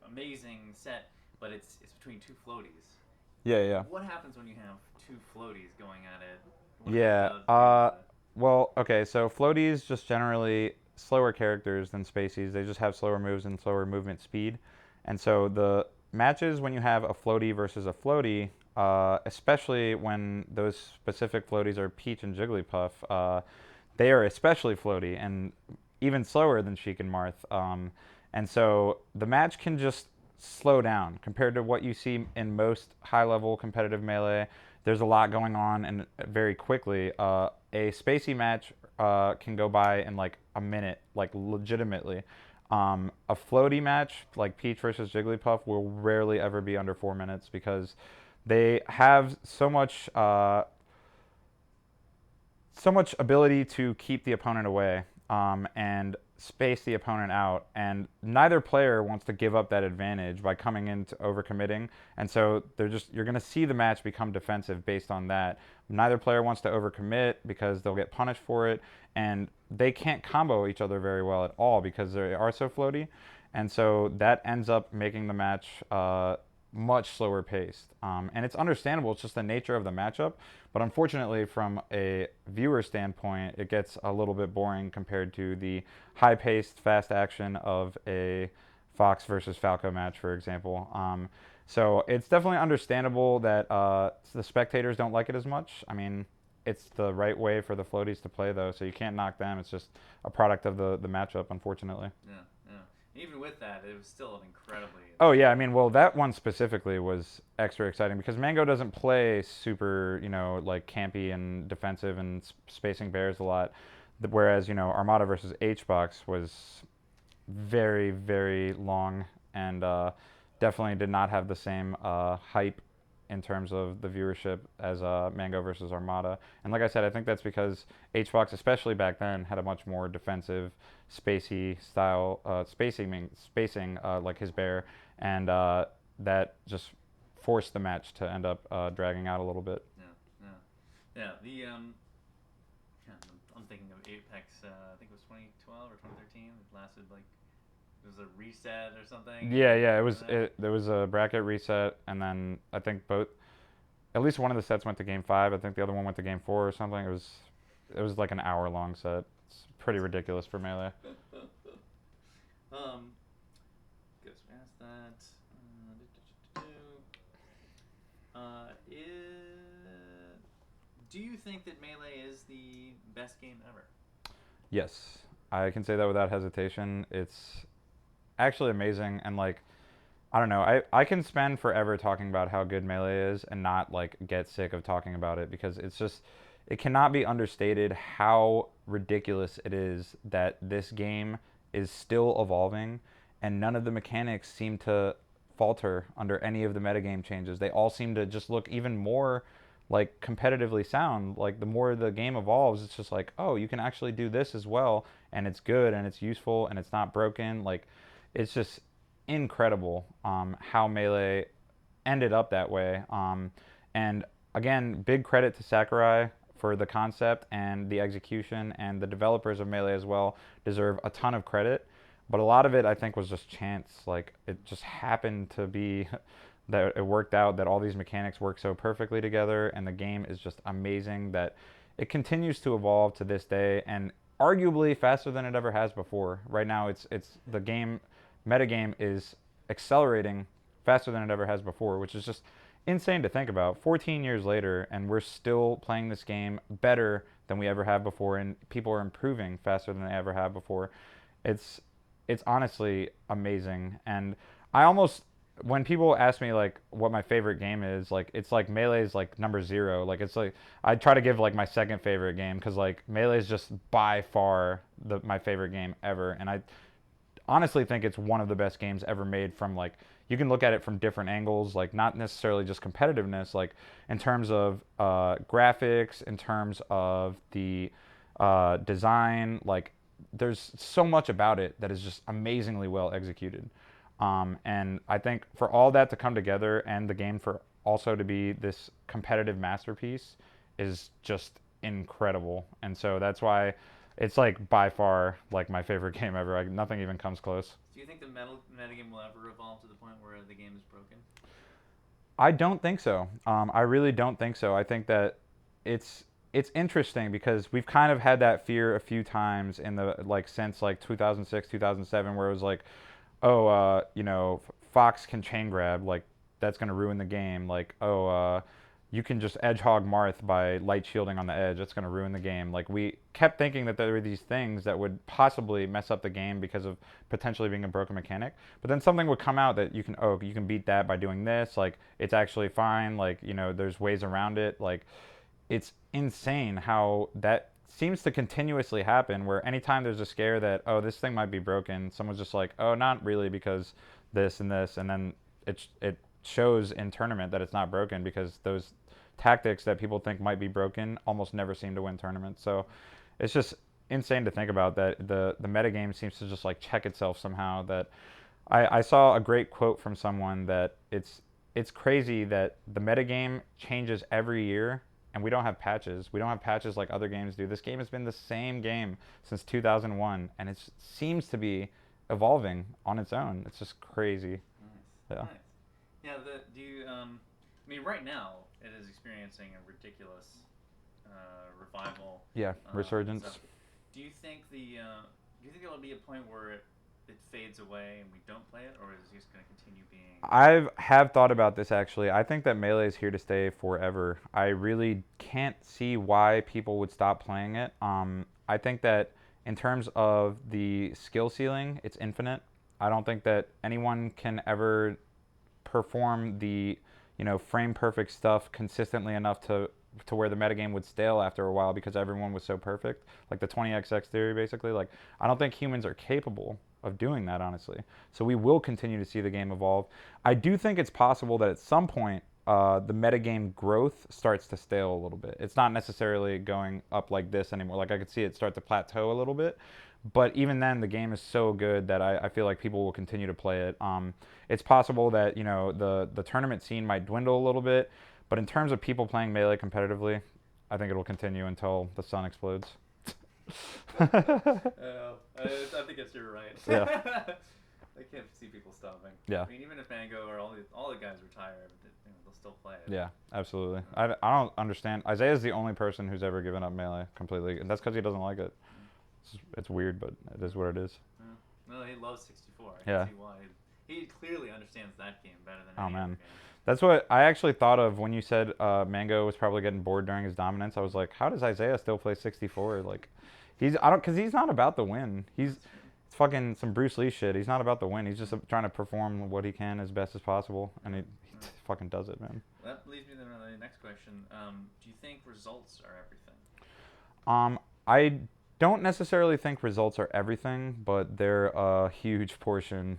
amazing set, but it's between two floaties. Yeah, yeah. What happens when you have two floaties going at it? What Yeah. does it do to Well, okay. So floaties just generally slower characters than spacies. They just have slower moves and slower movement speed. And so the matches when you have a floaty versus a floaty, especially when those specific floaties are Peach and Jigglypuff, they are especially floaty and even slower than Sheik and Marth. And so the match can just slow down compared to what you see in most high-level competitive Melee. There's a lot going on and very quickly. A spacey match can go by in like a minute, like legitimately. A floaty match like Peach versus Jigglypuff will rarely ever be under 4 minutes because they have so much ability to keep the opponent away and space the opponent out, and neither player wants to give up that advantage by coming into overcommitting, and so you're going to see the match become defensive based on that. Neither player wants to overcommit because they'll get punished for it, and they can't combo each other very well at all because they are so floaty, and so that ends up making the match much slower paced. And it's understandable, it's just the nature of the matchup. But unfortunately, from a viewer standpoint, it gets a little bit boring compared to the high paced, fast action of a Fox versus Falco match, for example. So it's definitely understandable that the spectators don't like it as much. I mean, it's the right way for the floaties to play, though, so you can't knock them. It's just a product of the matchup, unfortunately. Yeah, yeah. Even with that, it was still an incredibly. Oh yeah, I mean, well, that one specifically was extra exciting because Mango doesn't play super, like campy and defensive and spacing bears a lot, whereas Armada versus HBox was very, very long and definitely did not have the same hype in terms of the viewership as Mango versus Armada. And like I said, I think that's because HBox, especially back then, had a much more defensive, spacey style spacing like his bear, and that just forced the match to end up dragging out a little bit. Yeah. The I'm thinking of Apex. I think it was 2012 or 2013. It lasted like. It was a reset or something. Yeah. There was a bracket reset, and then I think at least one of the sets went to game 5. I think the other one went to game 4 or something. It was like an hour-long set. It's pretty ridiculous for Melee. Goes past that. Do you think that Melee is the best game ever? Yes, I can say that without hesitation. It's actually amazing, and like, I don't know, I can spend forever talking about how good Melee is and not like get sick of talking about it because it cannot be understated how ridiculous it is that this game is still evolving and none of the mechanics seem to falter under any of the metagame changes. They all seem to just look even more like competitively sound. Like the more the game evolves, it's just like, oh, you can actually do this as well, and it's good and it's useful and it's not broken. Like, it's just incredible how Melee ended up that way. And again, big credit to Sakurai for the concept and the execution, and the developers of Melee as well deserve a ton of credit. But a lot of it, I think, was just chance. Like, it just happened to be that it worked out, that all these mechanics work so perfectly together, and the game is just amazing that it continues to evolve to this day, and arguably faster than it ever has before. Right now, it's the game metagame is accelerating faster than it ever has before, which is just insane to think about. 14 years later, and we're still playing this game better than we ever have before, and people are improving faster than they ever have before. It's it's honestly amazing, and I almost when people ask me like what my favorite game is, like it's like Melee's like number zero. Like it's like I try to give like my second favorite game because like Melee is just by far my favorite game ever, and I honestly think it's one of the best games ever made from like you can look at it from different angles, like not necessarily just competitiveness, like in terms of graphics, in terms of the design, like there's so much about it that is just amazingly well executed. And I think for all that to come together and the game for also to be this competitive masterpiece is just incredible. And so that's why it's like by far like my favorite game ever. Like, nothing even comes close. Do you think the metagame will ever evolve to the point where the game is broken? I don't think so. I really don't think so. I think that it's interesting because we've kind of had that fear a few times in the like since like 2006, 2007, where it was like, oh, Fox can chain grab, like that's gonna ruin the game. Like, oh, you can just edge hog Marth by light shielding on the edge. That's gonna ruin the game. Like we kept thinking that there were these things that would possibly mess up the game because of potentially being a broken mechanic. But then something would come out that you can beat that by doing this. Like it's actually fine. Like there's ways around it. Like it's insane how that seems to continuously happen where anytime there's a scare that this thing might be broken, someone's just like, oh, not really, because this and this, and then it shows in tournament that it's not broken because those tactics that people think might be broken almost never seem to win tournaments. So it's just insane to think about that the metagame seems to just like check itself somehow. That I saw a great quote from someone that it's crazy that the metagame changes every year and we don't have patches. We don't have patches like other games do. This game has been the same game since 2001, and it seems to be evolving on its own. It's just crazy. Nice. Yeah. Nice. Yeah. Do you? I mean, right now it is experiencing a ridiculous revival. Yeah, resurgence. So do you think do you think there'll be a point where it fades away and we don't play it, or is it just going to continue being? I have thought about this actually. I think that Melee is here to stay forever. I really can't see why people would stop playing it. I think that in terms of the skill ceiling, it's infinite. I don't think that anyone can ever perform the frame perfect stuff consistently enough to where the metagame would stale after a while because everyone was so perfect. Like the 20XX theory, basically. Like I don't think humans are capable of doing that, honestly. So we will continue to see the game evolve. I do think it's possible that at some point the metagame growth starts to stale a little bit. It's not necessarily going up like this anymore. Like I could see it start to plateau a little bit. But even then, the game is so good that I feel like people will continue to play it. It's possible that the tournament scene might dwindle a little bit, but in terms of people playing Melee competitively, I think it will continue until the sun explodes. I think you're right. Yeah. I can't see people stopping. Yeah. I mean, even if Mango or all the guys retire, they'll still play it. Yeah, absolutely. I don't understand. Isaiah's the only person who's ever given up Melee completely, and that's because he doesn't like it. It's weird, but it is what it is. Well, he loves 64. I Yeah. can see why. He clearly understands that game better than Oh any other man, game. that's what I actually thought of when you said Mango was probably getting bored during his dominance. I was like, how does Isaiah still play 64? Like, because he's not about the win. It's fucking some Bruce Lee shit. He's not about the win. He's just trying to perform what he can as best as possible, and he fucking does it, man. That leads me to the next question. Do you think results are everything? I don't necessarily think results are everything, but they're a huge portion.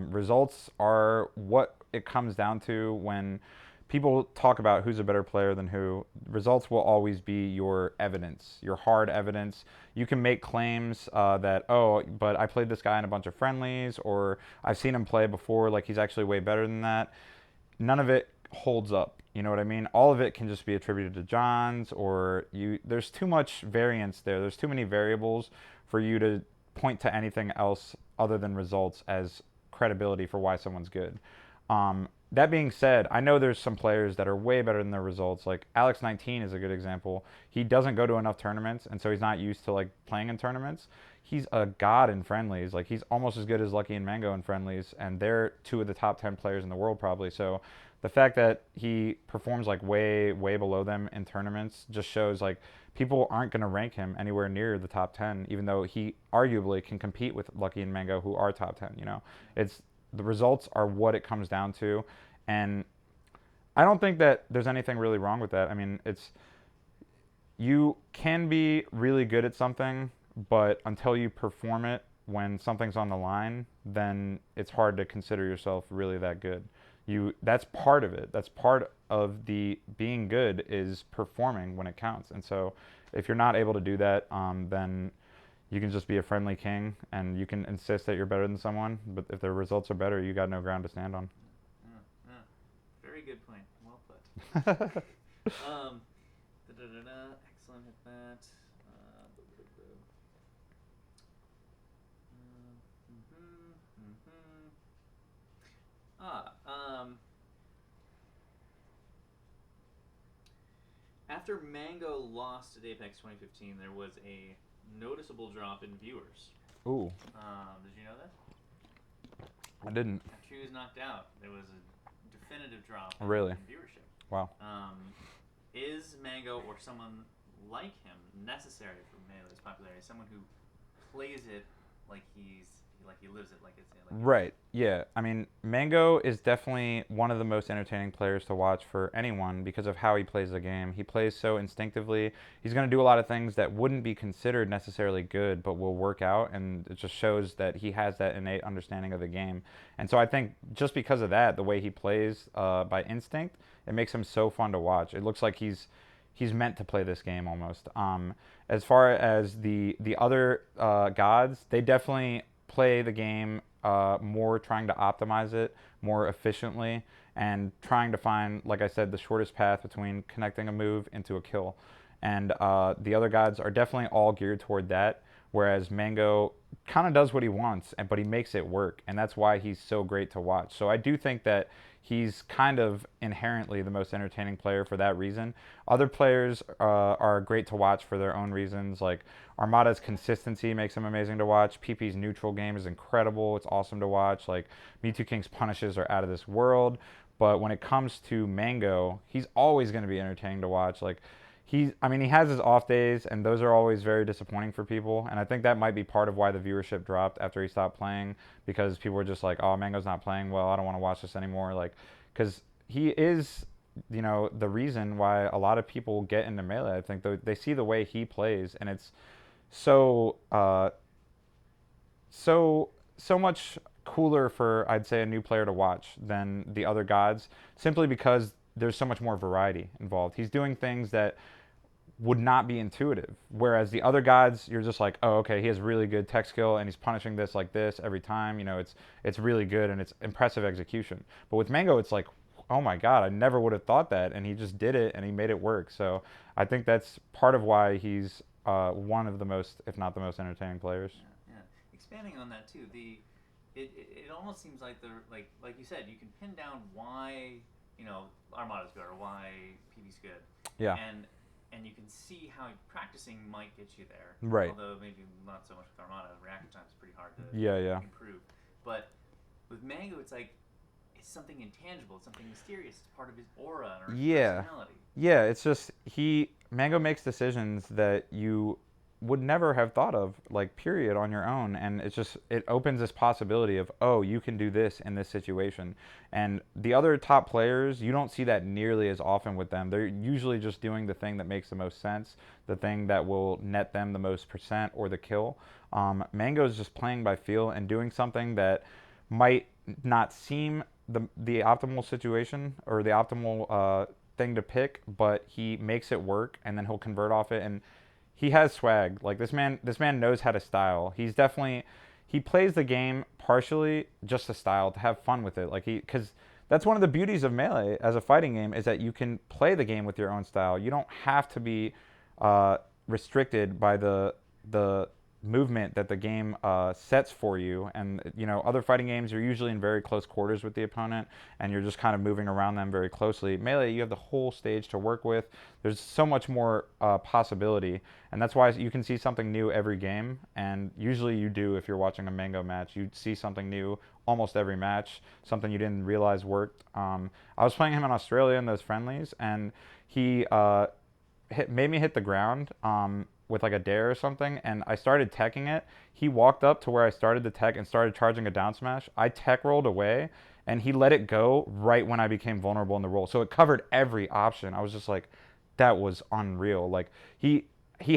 Results are what it comes down to when people talk about who's a better player than who. Results will always be your evidence, your hard evidence. You can make claims that, but I played this guy in a bunch of friendlies, or I've seen him play before, like he's actually way better than that. None of it holds up. You know what I mean? All of it can just be attributed to Johns, or there's too much variance there. There's too many variables for you to point to anything else other than results as credibility for why someone's good. That being said, I know there's some players that are way better than their results. Like Alex19 is a good example. He doesn't go to enough tournaments, and so he's not used to like playing in tournaments. he's a god in friendlies. Like he's almost as good as Lucky and Mango in friendlies, and they're two of the top 10 players in the world probably. So the fact that he performs like way below them in tournaments just shows like people aren't going to rank him anywhere near the top 10, even though he arguably can compete with Lucky and Mango, who are top 10. You know, it's the results are what it comes down to, and I don't think that there's anything really wrong with that. I mean, it's you can be really good at something, but until you perform it when something's on the line, then it's hard to consider yourself really that good. That's part of it. That's part of the being good is performing when it counts. And so if you're not able to do that, then you can just be a friendly king and you can insist that you're better than someone, but if their results are better, you got no ground to stand on. Yeah. Very good point. Well put. Excellent at that. After Mango lost at Apex 2015, there was a noticeable drop in viewers. Ooh, Did you know that? I didn't. After he was knocked out, there was a definitive drop Really? in viewership. Wow. Is Mango or someone like him necessary for Melee's popularity? Someone who plays it like he lives it, like it's Right. Yeah. I mean, Mango is definitely one of the most entertaining players to watch for anyone because of how he plays the game. He plays so instinctively. He's going to do a lot of things that wouldn't be considered necessarily good, but will work out, and it just shows that he has that innate understanding of the game. And so I think just because of that, the way he plays by instinct, it makes him so fun to watch. It looks like he's meant to play this game almost. As far as the other gods, they definitely play the game more trying to optimize it more efficiently and trying to find, like I said, the shortest path between connecting a move into a kill. And the other gods are definitely all geared toward that, whereas Mango kind of does what he wants, but he makes it work, and that's why he's so great to watch. So I do think that he's kind of inherently the most entertaining player for that reason. Other players are great to watch for their own reasons. Like Armada's consistency makes him amazing to watch. PP's neutral game is incredible. It's awesome to watch. Like Mewtwo King's punishes are out of this world. But when it comes to Mango, he's always going to be entertaining to watch. Like he has his off days, and those are always very disappointing for people. And I think that might be part of why the viewership dropped after he stopped playing, because people were just like, "Oh, Mango's not playing well. I don't want to watch this anymore." Like, because he is, the reason why a lot of people get into Melee. I think they see the way he plays, and it's so so much cooler for, I'd say, a new player to watch than the other gods, simply because there's so much more variety involved. He's doing things that would not be intuitive, whereas the other gods, you're just like, oh, okay, he has really good tech skill and he's punishing this like this every time. It's really good and it's impressive execution. But with Mango, it's like, oh my god, I never would have thought that, and he just did it and he made it work. So I think that's part of why he's one of the most, if not the most, entertaining players. Yeah. Expanding on that too, it almost seems like like you said, you can pin down why Armada's good or why PV's good. Yeah. And you can see how practicing might get you there. Right. Although maybe not so much with Armada. Reaction time is pretty hard to improve. But with Mango, it's like it's something intangible. It's something mysterious. It's part of his aura or his personality. Yeah, it's just Mango makes decisions that you would never have thought of, like, period, on your own, and it opens this possibility of, oh, you can do this in this situation. And the other top players, you don't see that nearly as often with them. They're usually just doing the thing that makes the most sense, the thing that will net them the most percent or the kill. Mango's just playing by feel and doing something that might not seem the optimal situation or the optimal thing to pick, but he makes it work, and then he'll convert off it. And he has swag. Like this man knows how to style. He plays the game partially just to style, to have fun with it. Like because that's one of the beauties of Melee as a fighting game, is that you can play the game with your own style. You don't have to be restricted by the movement that the game sets for you. And other fighting games, you're usually in very close quarters with the opponent, and you're just kind of moving around them very closely. Melee, you have the whole stage to work with. There's so much more possibility, and that's why you can see something new every game. And usually you do if you're watching a Mango match. You see something new almost every match, something you didn't realize worked. I was playing him in Australia in those friendlies, and he made me hit the ground with like a dare or something, and I started teching it. He walked up to where I started the tech and started charging a down smash. I tech rolled away, and he let it go right when I became vulnerable in the roll. So it covered every option. I was just like, that was unreal. Like he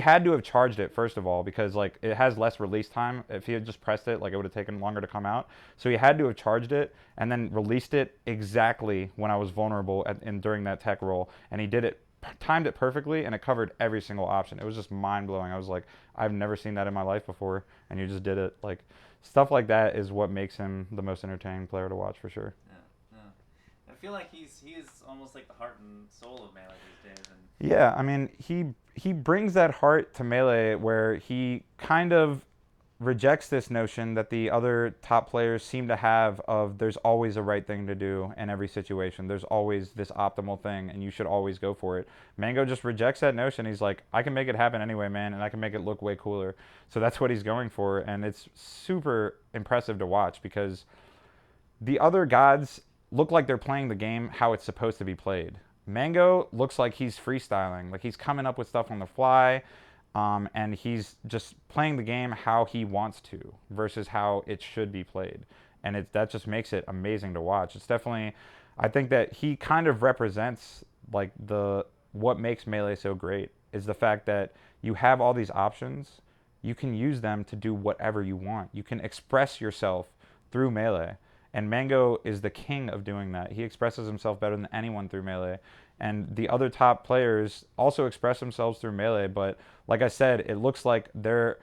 had to have charged it first of all, because like it has less release time. If he had just pressed it, like it would have taken longer to come out. So he had to have charged it and then released it exactly when I was vulnerable during that tech roll, and he did it, timed it perfectly, and it covered every single option. It was just mind-blowing. I was like, I've never seen that in my life before, and you just did it. Like, stuff like that is what makes him the most entertaining player to watch for sure. Yeah. I feel like he is almost like the heart and soul of Melee these days. And Yeah, I mean, he brings that heart to Melee, where he kind of rejects this notion that the other top players seem to have of there's always a right thing to do in every situation. There's always this optimal thing, and you should always go for it. Mango just rejects that notion. He's like, I can make it happen anyway, man, and I can make it look way cooler. So that's what he's going for, and it's super impressive to watch, because the other gods look like they're playing the game how it's supposed to be played. Mango looks like he's freestyling, like he's coming up with stuff on the fly. And he's just playing the game how he wants to versus how it should be played. And that just makes it amazing to watch. It's definitely, I think that he kind of represents like what makes Melee so great is the fact that you have all these options. You can use them to do whatever you want. You can express yourself through Melee. And Mango is the king of doing that. He expresses himself better than anyone through Melee. And the other top players also express themselves through Melee, but like I said, it looks like they're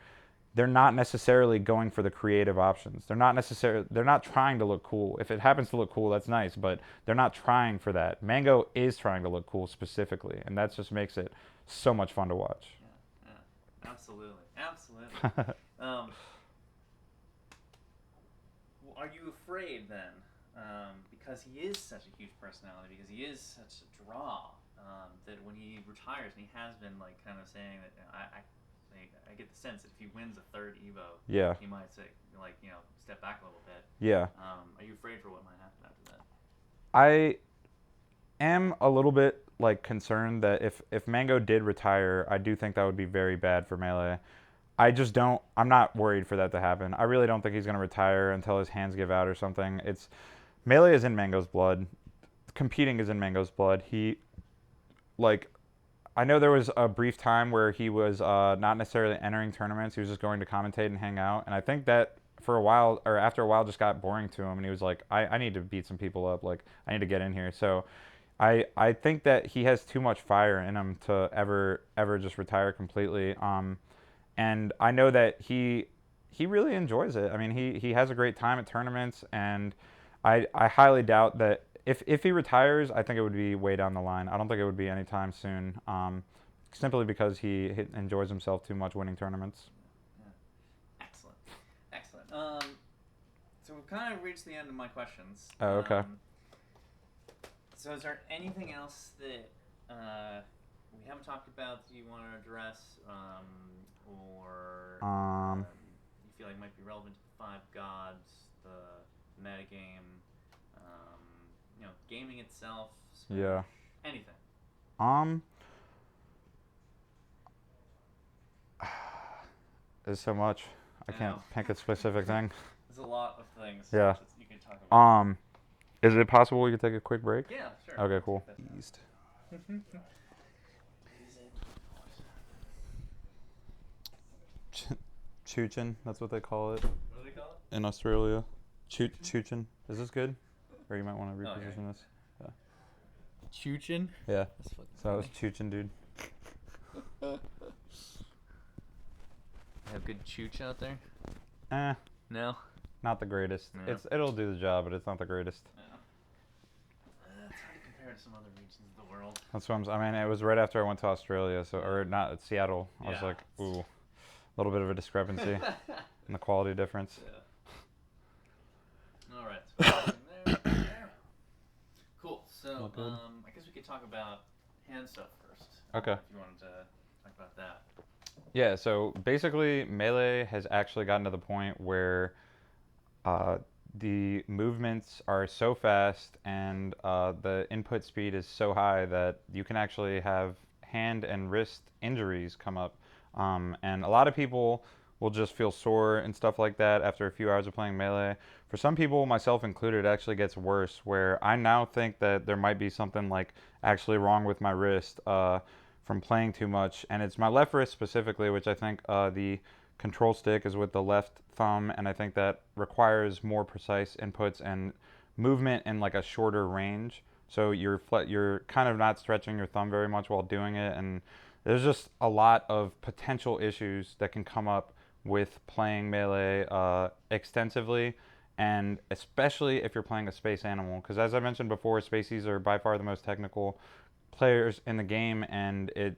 not necessarily going for the creative options. They're not trying to look cool. If it happens to look cool, that's nice, but they're not trying for that. Mango is trying to look cool specifically, and that just makes it so much fun to watch. Yeah. Absolutely. Are you afraid then, because he is such a huge personality, because he is such a draw, that when he retires, and he has been like kind of saying that, I get the sense that if he wins a third Evo, Yeah. he might say, like, step back a little bit. Yeah. Are you afraid for what might happen after that? I am a little bit like concerned that if Mango did retire, I do think that would be very bad for Melee. I'm not worried for that to happen. I really don't think he's going to retire until his hands give out or something. Melee is in Mango's blood. Competing is in Mango's blood. I know there was a brief time where he was not necessarily entering tournaments. He was just going to commentate and hang out. And I think that for a while, or after a while, just got boring to him. And he was like, I need to beat some people up. Like, I need to get in here. So I think that he has too much fire in him to ever just retire completely. And I know that he really enjoys it. I mean, he has a great time at tournaments, and I highly doubt that if he retires, I think it would be way down the line. I don't think it would be anytime soon, simply because he enjoys himself too much winning tournaments. Yeah. Excellent. So we've kind of reached the end of my questions. Oh, okay. So is there anything else that we haven't talked about that you want to address, or you feel like might be relevant to the Five Gods, the metagame, gaming itself? Yeah. Anything. There's so much. I can't pick a specific thing. There's a lot of things. Yeah. You can talk about. Is it possible we could take a quick break? Yeah, sure. Okay, cool. Chuchin, that's what they call it. What do they call it? In Australia. Chuchin. Is this good? Or you might want to reposition this. Yeah. Chuchin? Yeah. That's fucking So that was funny. Chillindude. Have good chooch out there? No? Not the greatest. No. It'll do the job, but it's not the greatest. No. It's hard to compare to some other regions of the world. That's what I mean, it was right after I went to Australia, or not Seattle. I was Yeah. like, ooh, little bit of a discrepancy in the quality difference. Yeah. All right. So there. Cool. So All good. I guess we could talk about hand stuff first. Okay. If you wanted to talk about that. Yeah, so basically, Melee has actually gotten to the point where uh, the movements are so fast and the input speed is so high that you can actually have hand and wrist injuries come up. And a lot of people will just feel sore and stuff like that after a few hours of playing Melee. For some people, myself included, it actually gets worse, where I now think that there might be something like actually wrong with my wrist from playing too much. And it's my left wrist specifically, which I think the control stick is with the left thumb, and I think that requires more precise inputs and movement in like a shorter range. So you're kind of not stretching your thumb very much while doing it, and there's just a lot of potential issues that can come up with playing Melee extensively, and especially if you're playing a space animal. Because as I mentioned before, Spaceys are by far the most technical players in the game, and it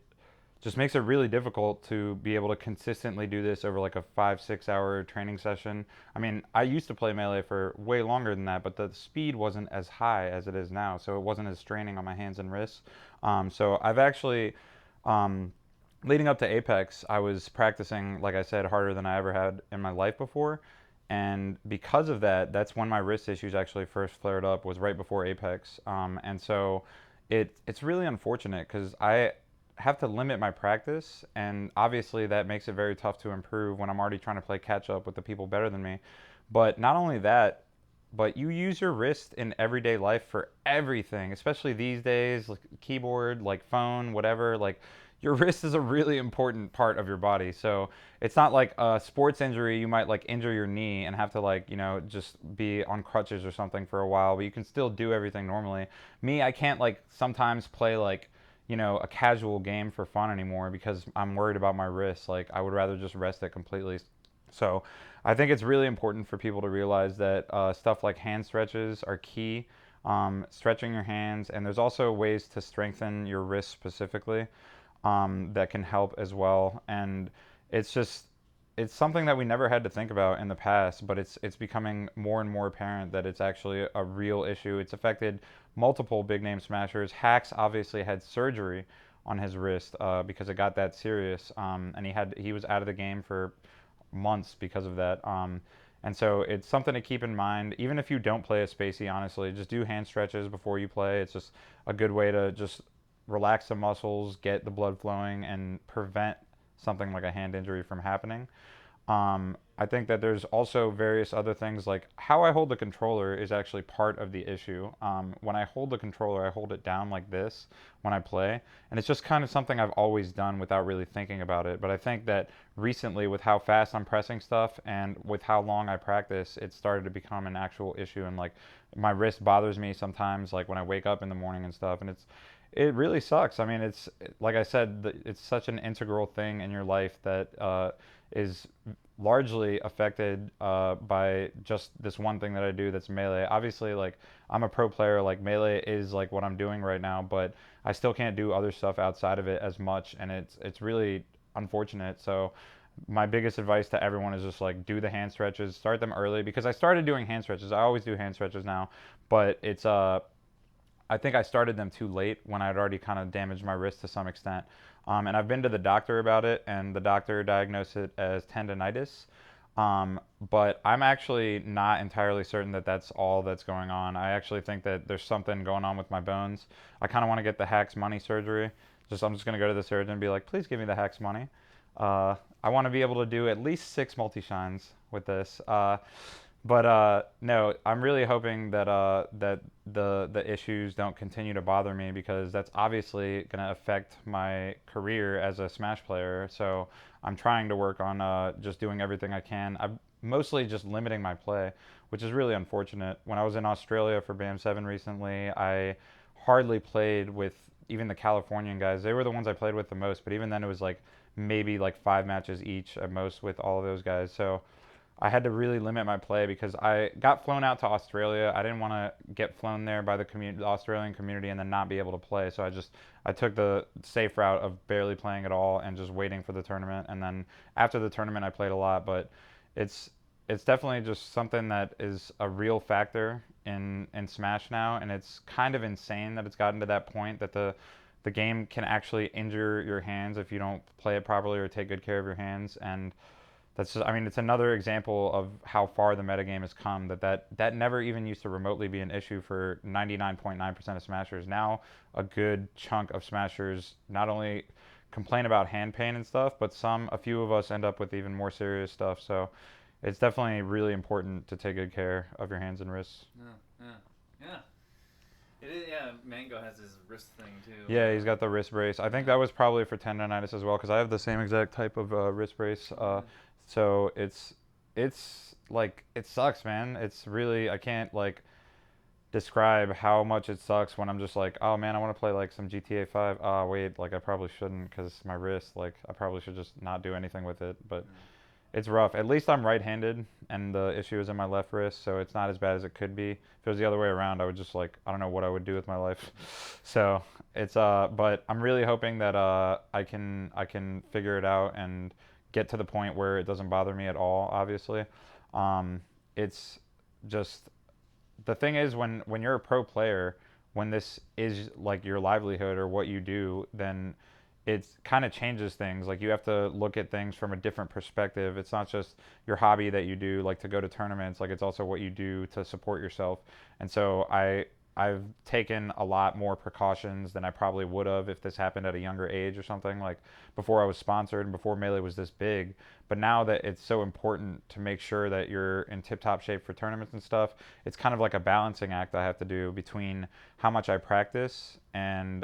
just makes it really difficult to be able to consistently do this over like a 5-6 hour training session. I mean, I used to play Melee for way longer than that, but the speed wasn't as high as it is now, so it wasn't as straining on my hands and wrists. So I've actually, um, leading up to Apex, I was practicing, like I said, harder than I ever had in my life before. And because of that, that's when my wrist issues actually first flared up, was right before Apex. And so it's really unfortunate because I have to limit my practice, and obviously that makes it very tough to improve when I'm already trying to play catch up with the people better than me. But not only that, but you use your wrist in everyday life for everything, especially these days, like keyboard, like phone, whatever. Like your wrist is a really important part of your body. So it's not like a sports injury. You might like injure your knee and have to like, just be on crutches or something for a while, but you can still do everything normally. Me, I can't like sometimes play like, a casual game for fun anymore because I'm worried about my wrist. Like I would rather just rest it completely. So I think it's really important for people to realize that stuff like hand stretches are key. Stretching your hands, and there's also ways to strengthen your wrist specifically that can help as well. And it's just it's something that we never had to think about in the past, but it's becoming more and more apparent that it's actually a real issue. It's affected multiple big name smashers. Hacks obviously had surgery on his wrist because it got that serious, and he was out of the game for months because of that. And so it's something to keep in mind. Even if you don't play a spacey, honestly, just do hand stretches before you play. It's just a good way to just relax the muscles, get the blood flowing, and prevent something like a hand injury from happening. I think that there's also various other things like how I hold the controller is actually part of the issue. When I hold the controller, I hold it down like this when I play, and it's just kind of something I've always done without really thinking about it. But I think that recently, with how fast I'm pressing stuff and with how long I practice, it started to become an actual issue, and like my wrist bothers me sometimes, like when I wake up in the morning and stuff, and it really sucks. I mean, it's like I said, it's such an integral thing in your life that is largely affected by just this one thing that I do that's Melee. Obviously, like I'm a pro player, like Melee is like what I'm doing right now, but I still can't do other stuff outside of it as much, and it's really unfortunate. So my biggest advice to everyone is just like do the hand stretches, start them early, because I started doing hand stretches. I always do hand stretches now, but it's I think I started them too late when I'd already kind of damaged my wrist to some extent. And I've been to the doctor about it, and the doctor diagnosed it as tendonitis. But I'm actually not entirely certain that that's all that's going on. I actually think that there's something going on with my bones. I kind of want to get the Hacks money surgery. I'm just going to go to the surgeon and be like, please give me the Hacks money. I want to be able to do at least 6 multi-shines with this. But no, I'm really hoping that that the issues don't continue to bother me, because that's obviously going to affect my career as a Smash player. So I'm trying to work on just doing everything I can. I'm mostly just limiting my play, which is really unfortunate. When I was in Australia for BAM 7 recently, I hardly played with even the Californian guys. They were the ones I played with the most, but even then it was like maybe like 5 matches each at most with all of those guys. So I had to really limit my play because I got flown out to Australia. I didn't want to get flown there by the Australian community and then not be able to play. So I took the safe route of barely playing at all and just waiting for the tournament. And then after the tournament, I played a lot. But it's it's definitely just something that is a real factor in Smash now, and it's kind of insane that it's gotten to that point that the game can actually injure your hands if you don't play it properly or take good care of your hands. And that's just, I mean, it's another example of how far the metagame has come. That never even used to remotely be an issue for 99.9% of Smashers. Now, a good chunk of Smashers not only complain about hand pain and stuff, but a few of us end up with even more serious stuff. So, it's definitely really important to take good care of your hands and wrists. Yeah. It is, yeah, Mango has his wrist thing too. Yeah, he's got the wrist brace. I think that was probably for tendonitis as well, because I have the same exact type of wrist brace. So it's like, it sucks, man. It's really, I can't like describe how much it sucks when I'm just like, oh man, I want to play like some GTA 5. Oh wait, like I probably shouldn't because my wrist, like I probably should just not do anything with it. But it's rough. At least I'm right-handed, and the issue is in my left wrist, so it's not as bad as it could be. If it was the other way around, I would just like, I don't know what I would do with my life. So it's but I'm really hoping that I can figure it out and get to the point where it doesn't bother me at all. Obviously, it's just the thing is when you're a pro player, when this is like your livelihood or what you do, then it kind of changes things. Like you have to look at things from a different perspective. It's not just your hobby that you do, like to go to tournaments. Like it's also what you do to support yourself. And so I've taken a lot more precautions than I probably would have if this happened at a younger age or something. Like before I was sponsored and before Melee was this big. But now that it's so important to make sure that you're in tip-top shape for tournaments and stuff, it's kind of like a balancing act I have to do between how much I practice and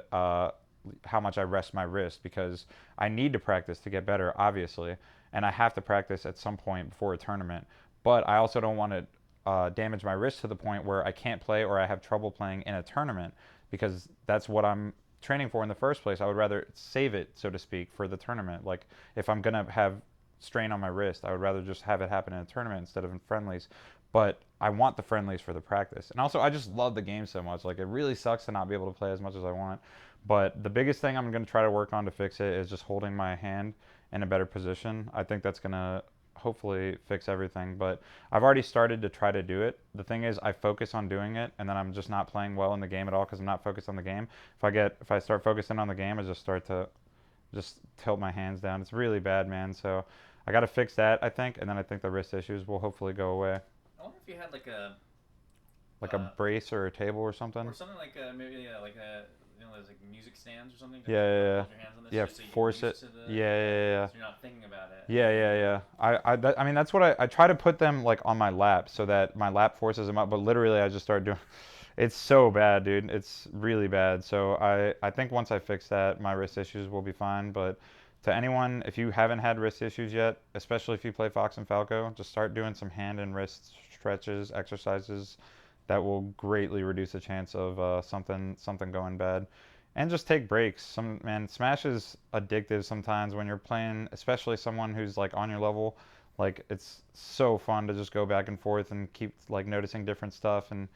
how much I rest my wrist, because I need to practice to get better, obviously, and I have to practice at some point before a tournament. But I also don't want to damage my wrist to the point where I can't play or I have trouble playing in a tournament, because that's what I'm training for in the first place. I would rather save it, so to speak, for the tournament. Like if I'm gonna have strain on my wrist, I would rather just have it happen in a tournament instead of in friendlies. But I want the friendlies for the practice. And also, I just love the game so much. Like, it really sucks to not be able to play as much as I want. But the biggest thing I'm going to try to work on to fix it is just holding my hand in a better position. I think that's going to hopefully fix everything. But I've already started to try to do it. The thing is, I focus on doing it, and then I'm just not playing well in the game at all because I'm not focused on the game. If I start focusing on the game, I just start to just tilt my hands down. It's really bad, man. So I got to fix that, I think, and then I think the wrist issues will hopefully go away. I wonder if you had like a brace or a table or something. Or something like maybe like a, you know, there's like music stands or something. Yeah, yeah, yeah. Hold your hands on this Yeah, just so you get force used it. to the, Yeah. So you're not thinking about it. Yeah. I mean, that's what I try to put them like on my lap so that my lap forces them up, but literally I just start doing. It's so bad, dude. It's really bad. So I think once I fix that, my wrist issues will be fine. But to anyone, if you haven't had wrist issues yet, especially if you play Fox and Falco, just start doing some hand and wrist stretches, exercises. That will greatly reduce the chance of something going bad. And just take breaks. Smash is addictive sometimes when you're playing, especially someone who's like on your level. Like it's so fun to just go back and forth and keep like noticing different stuff, and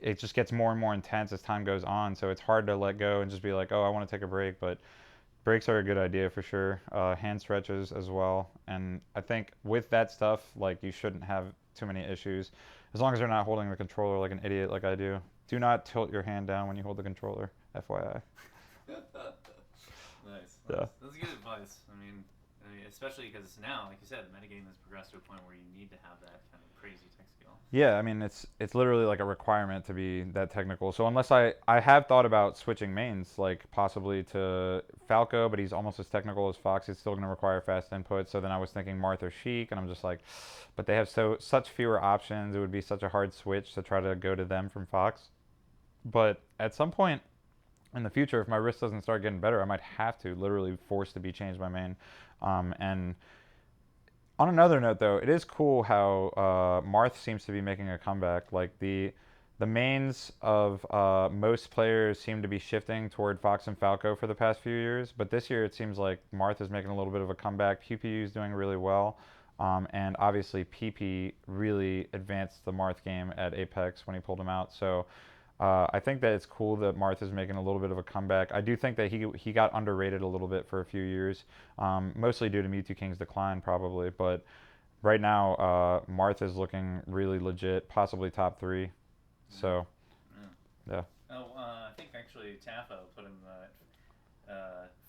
it just gets more and more intense as time goes on. So it's hard to let go and just be like, oh, I want to take a break. But breaks are a good idea for sure. Hand stretches as well. And I think with that stuff, like you shouldn't have too many issues, as long as you're not holding the controller like an idiot like I do. Do not tilt your hand down when you hold the controller, FYI. Nice. Yeah. That's good advice. I mean, especially because now, like you said, the metagame has progressed to a point where you need to have that kind of crazy tech skill. Yeah, I mean, it's literally like a requirement to be that technical. So unless I have thought about switching mains, like possibly to Falco, but he's almost as technical as Fox. It's still going to require fast input. So then I was thinking Marth or Sheik, and I'm just like, but they have such fewer options. It would be such a hard switch to try to go to them from Fox. But at some point in the future, if my wrist doesn't start getting better, I might have to literally force to be changed my main. And on another note, though, it is cool how Marth seems to be making a comeback. Like the mains of most players seem to be shifting toward Fox and Falco for the past few years, but this year it seems like Marth is making a little bit of a comeback. PPU is doing really well. And obviously, PP really advanced the Marth game at Apex when he pulled him out. So I think that it's cool that Marth is making a little bit of a comeback. I do think that he got underrated a little bit for a few years, mostly due to Mewtwo King's decline, probably. But right now, Marth is looking really legit, possibly top 3. So, Yeah. yeah. Oh, I think actually Tafo put him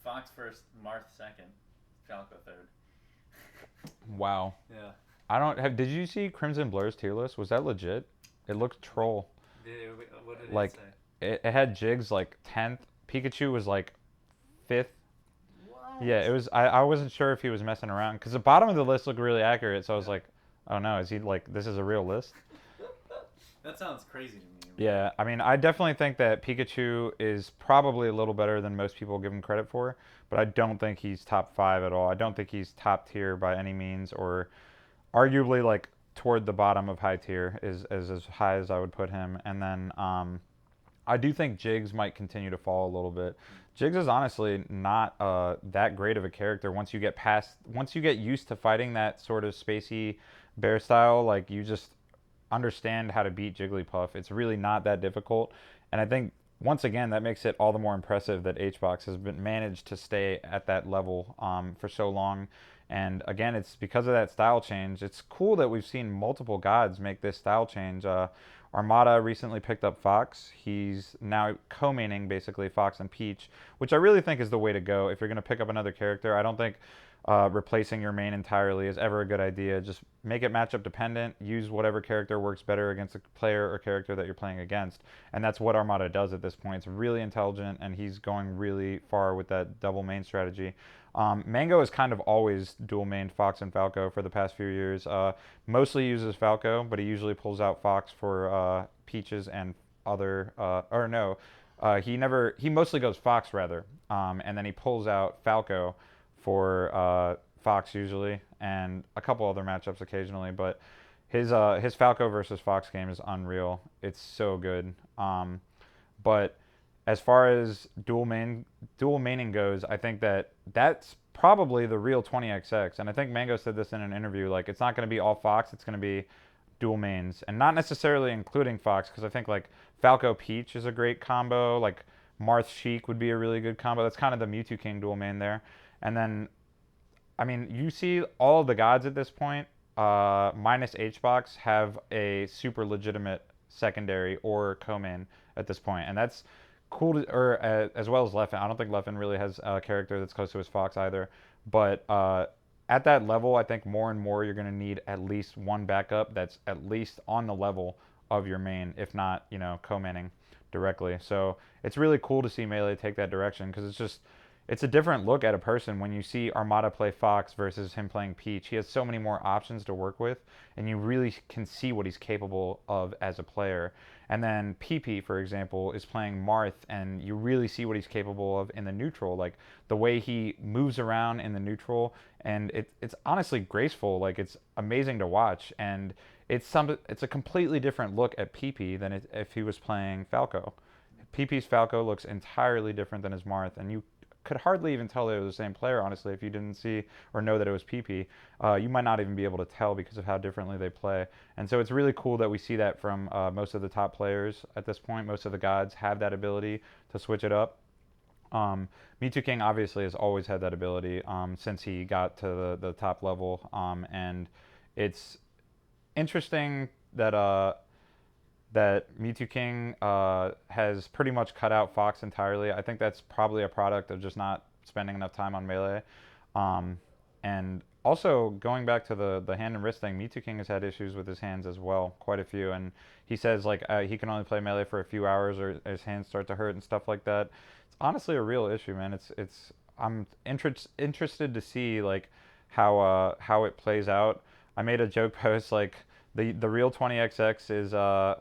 Fox first, Marth second, Falco third. Wow. Yeah. I don't have. Did you see Crimson Blur's tier list? Was that legit? It looked troll. What did Like, it say? it had Jigs like 10th. Pikachu was like 5th. What? Yeah, it was. I wasn't sure if he was messing around because the bottom of the list looked really accurate. So I was like, oh no, is he like this is a real list? That sounds crazy to me. Yeah, I mean, I definitely think that Pikachu is probably a little better than most people give him credit for, but I don't think he's top 5 at all. I don't think he's top tier by any means, or arguably like toward the bottom of high tier is as high as I would put him. And then I do think Jigs might continue to fall a little bit. Jigs is honestly not that great of a character once you get used to fighting that sort of spacey bear style. Like you just understand how to beat Jigglypuff. It's really not that difficult, and I think once again that makes it all the more impressive that HBox has been managed to stay at that level for so long. And again, it's because of that style change. It's cool that we've seen multiple gods make this style change. Armada recently picked up Fox. He's now co-maining basically Fox and Peach, which I really think is the way to go. If you're going to pick up another character, I don't think replacing your main entirely is ever a good idea. Just make it matchup dependent. Use whatever character works better against a player or character that you're playing against. And that's what Armada does at this point. It's really intelligent, and he's going really far with that double main strategy. Mango has kind of always dual mained Fox and Falco for the past few years. Mostly uses Falco, but he usually pulls out Fox for Peaches and other, or no, he mostly goes Fox rather, and then he pulls out Falco for Fox usually, and a couple other matchups occasionally. But his Falco versus Fox game is unreal. It's so good. But as far as dual maining goes, I think that's probably the real 20XX. And I think Mango said this in an interview. Like, it's not going to be all Fox. It's going to be dual mains, and not necessarily including Fox, because I think like Falco Peach is a great combo. Like Marth Sheik would be a really good combo. That's kind of the Mewtwo King dual main there. And then, I mean, you see all of the gods at this point, minus HBox, have a super legitimate secondary or co-main at this point, and that's cool. Or as well as Leffen. I don't think Leffen really has a character that's close to his Fox either. But at that level, I think more and more you're going to need at least one backup that's at least on the level of your main, if not, co-maining directly. So it's really cool to see Melee take that direction, because it's a different look at a person when you see Armada play Fox versus him playing Peach. He has so many more options to work with, and you really can see what he's capable of as a player. And then PP, for example, is playing Marth, and you really see what he's capable of in the neutral. Like, the way he moves around in the neutral, and it's honestly graceful. Like, it's amazing to watch, and it's a completely different look at PP than if he was playing Falco. PP's Falco looks entirely different than his Marth, and you could hardly even tell they were the same player, honestly, if you didn't see or know that it was PP. You might not even be able to tell because of how differently they play. And so it's really cool that we see that from most of the top players at this point. Most of the gods have that ability to switch it up. Mewtwo King obviously has always had that ability since he got to the top level. And it's interesting that Mewtwo King has pretty much cut out Fox entirely. I think that's probably a product of just not spending enough time on Melee. And also, going back to the hand and wrist thing, Mewtwo King has had issues with his hands as well, quite a few. And he says like he can only play Melee for a few hours, or his hands start to hurt and stuff like that. It's honestly a real issue, man. I'm interested to see like how it plays out. I made a joke post like the real 20XX is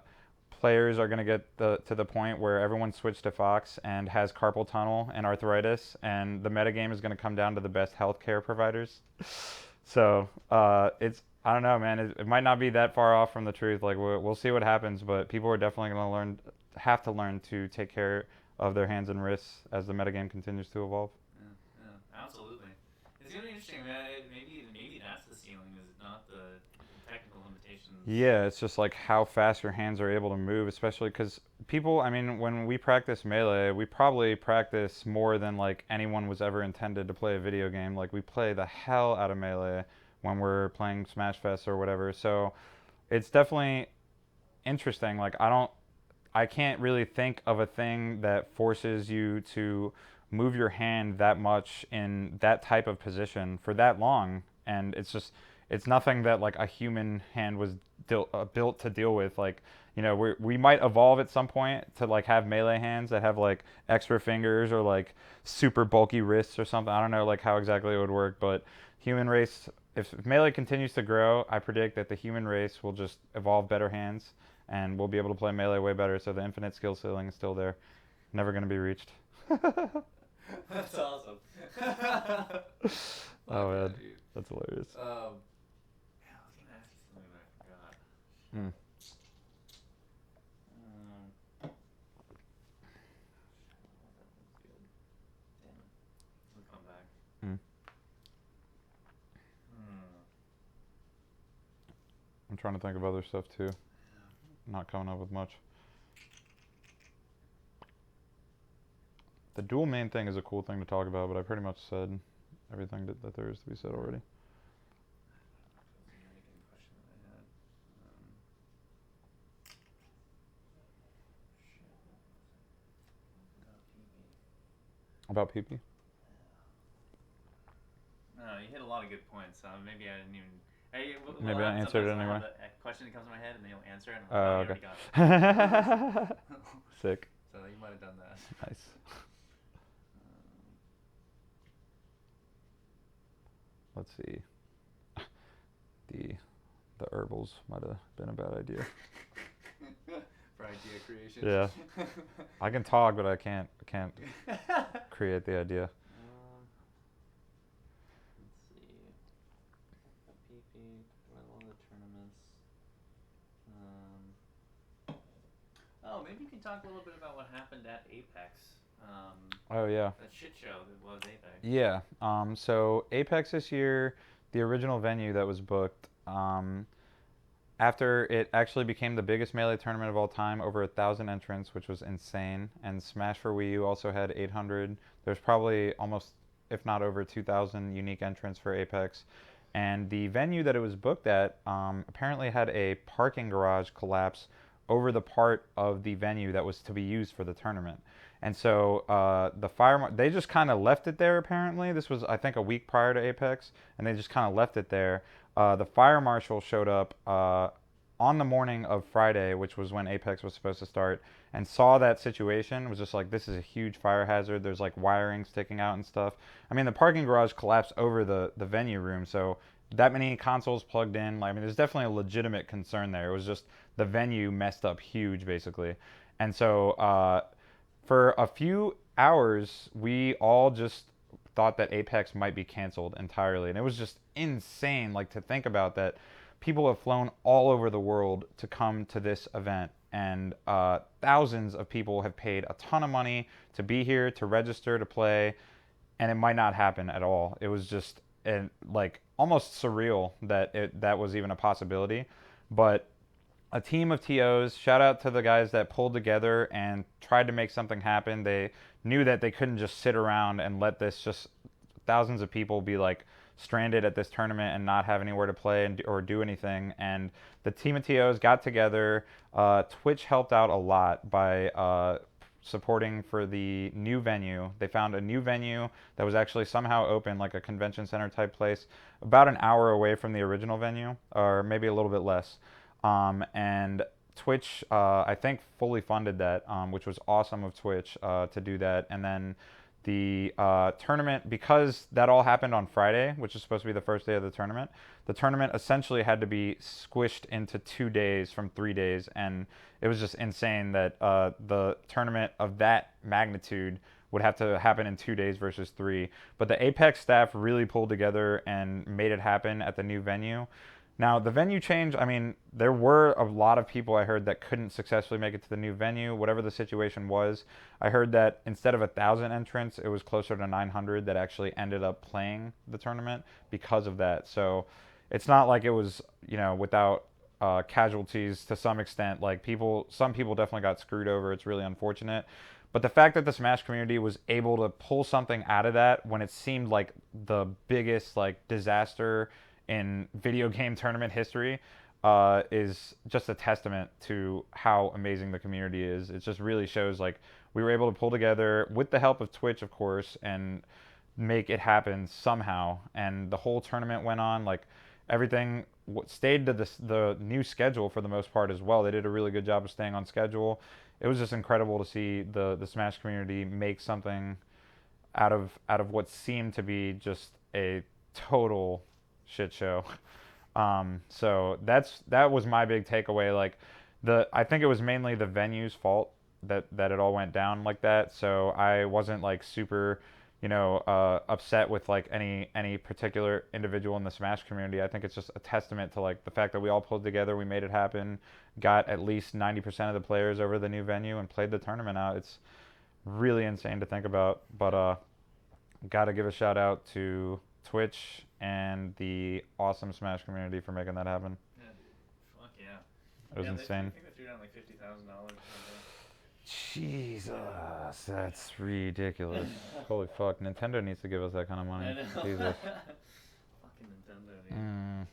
players are going to get to the point where everyone switched to Fox and has carpal tunnel and arthritis, and the metagame is going to come down to the best healthcare providers. So I don't know, man. It might not be that far off from the truth. Like we'll see what happens, but people are definitely going to have to learn to take care of their hands and wrists as the metagame continues to evolve. Yeah, absolutely. It's gonna be interesting, man. Maybe that's the ceiling. Is not the technical limitations. Yeah, it's just like how fast your hands are able to move, especially because people, I mean, when we practice Melee, we probably practice more than like anyone was ever intended to play a video game. Like we play the hell out of Melee when we're playing Smash Fest or whatever. So it's definitely interesting. Like I can't really think of a thing that forces you to move your hand that much in that type of position for that long. And it's nothing that like a human hand was built to deal with. Like, you know, we might evolve at some point to like have melee hands that have like extra fingers or like super bulky wrists or something. I don't know like how exactly it would work, but human race, if melee continues to grow, I predict that the human race will just evolve better hands and we'll be able to play melee way better. So the infinite skill ceiling is still there, never going to be reached. That's awesome. Oh man, dude. that's hilarious. Yeah, I was gonna ask you something that I forgot. Hmm. That was good. Damn it. We'll come back. Hmm. Hmm. I'm trying to think of other stuff too. Not coming up with much. The dual main thing is a cool thing to talk about, but I pretty much said everything that there is to be said already. About PP? No, you hit a lot of good points. Maybe I didn't even. Hey, Maybe I answered it anyway. A question that comes to my head and then you'll answer it. And Oh, I'm like, okay. you already got it. Sick. So you might have done that. Nice. Let's see. The herbals might have been a bad idea. For idea creation. Yeah. I can talk, but I can't create the idea. Let's see. PP, one of the tournaments. Oh, maybe you can talk a little bit about what happened at Apex. Oh yeah. That shit show that was Apex. Yeah. So Apex this year, the original venue that was booked, after it actually became the biggest Melee tournament of all time, over 1,000 entrants, which was insane. And Smash for Wii U also had 800. There's probably almost, if not over 2,000 unique entrants for Apex. And the venue that it was booked at apparently had a parking garage collapse over the part of the venue that was to be used for the tournament. And so they just kind of left it there apparently. This was, I think, a week prior to Apex, and they just kind of left it there. The fire marshal showed up on the morning of Friday, which was when Apex was supposed to start, and saw that situation, was just like, this is a huge fire hazard. There's like wiring sticking out and stuff. I mean, the parking garage collapsed over the venue room, so that many consoles plugged in. I mean, there's definitely a legitimate concern there. It was just the venue messed up huge, basically. And so for a few hours, we all just thought that Apex might be canceled entirely. And it was just insane, like, to think about that people have flown all over the world to come to this event. And thousands of people have paid a ton of money to be here, to register, to play. And it might not happen at all. It was just like almost surreal that that was even a possibility. But a team of TOs, shout out to the guys that pulled together and tried to make something happen. They knew that they couldn't just sit around and let this just thousands of people be like stranded at this tournament and not have anywhere to play or do anything. And the team of TOs got together. Twitch helped out a lot by supporting for the new venue. They found a new venue that was actually somehow open, like a convention center type place, about an hour away from the original venue, or maybe a little bit less. And Twitch, I think, fully funded that, which was awesome of Twitch to do that. And then the tournament, because that all happened on Friday, which is supposed to be the first day of the tournament essentially had to be squished into 2 days from 3 days. And it was just insane that the tournament of that magnitude would have to happen in 2 days versus 3. But the Apex staff really pulled together and made it happen at the new venue. Now, the venue change, I mean, there were a lot of people I heard that couldn't successfully make it to the new venue, whatever the situation was. I heard that instead of 1,000 entrants, it was closer to 900 that actually ended up playing the tournament because of that. So, it's not like it was, without casualties to some extent. Like some people definitely got screwed over. It's really unfortunate. But the fact that the Smash community was able to pull something out of that when it seemed like the biggest like disaster in video game tournament history is just a testament to how amazing the community is. It just really shows like we were able to pull together with the help of Twitch, of course, and make it happen somehow. And the whole tournament went on like everything stayed to the new schedule for the most part as well. They did a really good job of staying on schedule. It was just incredible to see the Smash community make something out of what seemed to be just a total shit show. So that was my big takeaway. Like I think it was mainly the venue's fault that it all went down like that. So I wasn't like super, upset with like any particular individual in the Smash community. I think it's just a testament to like the fact that we all pulled together, we made it happen, got at least 90% of the players over the new venue and played the tournament out. It's really insane to think about, but got to give a shout out to Twitch and the awesome Smash community for making that happen. Yeah, dude. Fuck yeah. It was insane. I think they threw down like $50,000. Jesus, that's ridiculous. Holy fuck, Nintendo needs to give us that kind of money. I know. Jesus. Fucking Nintendo,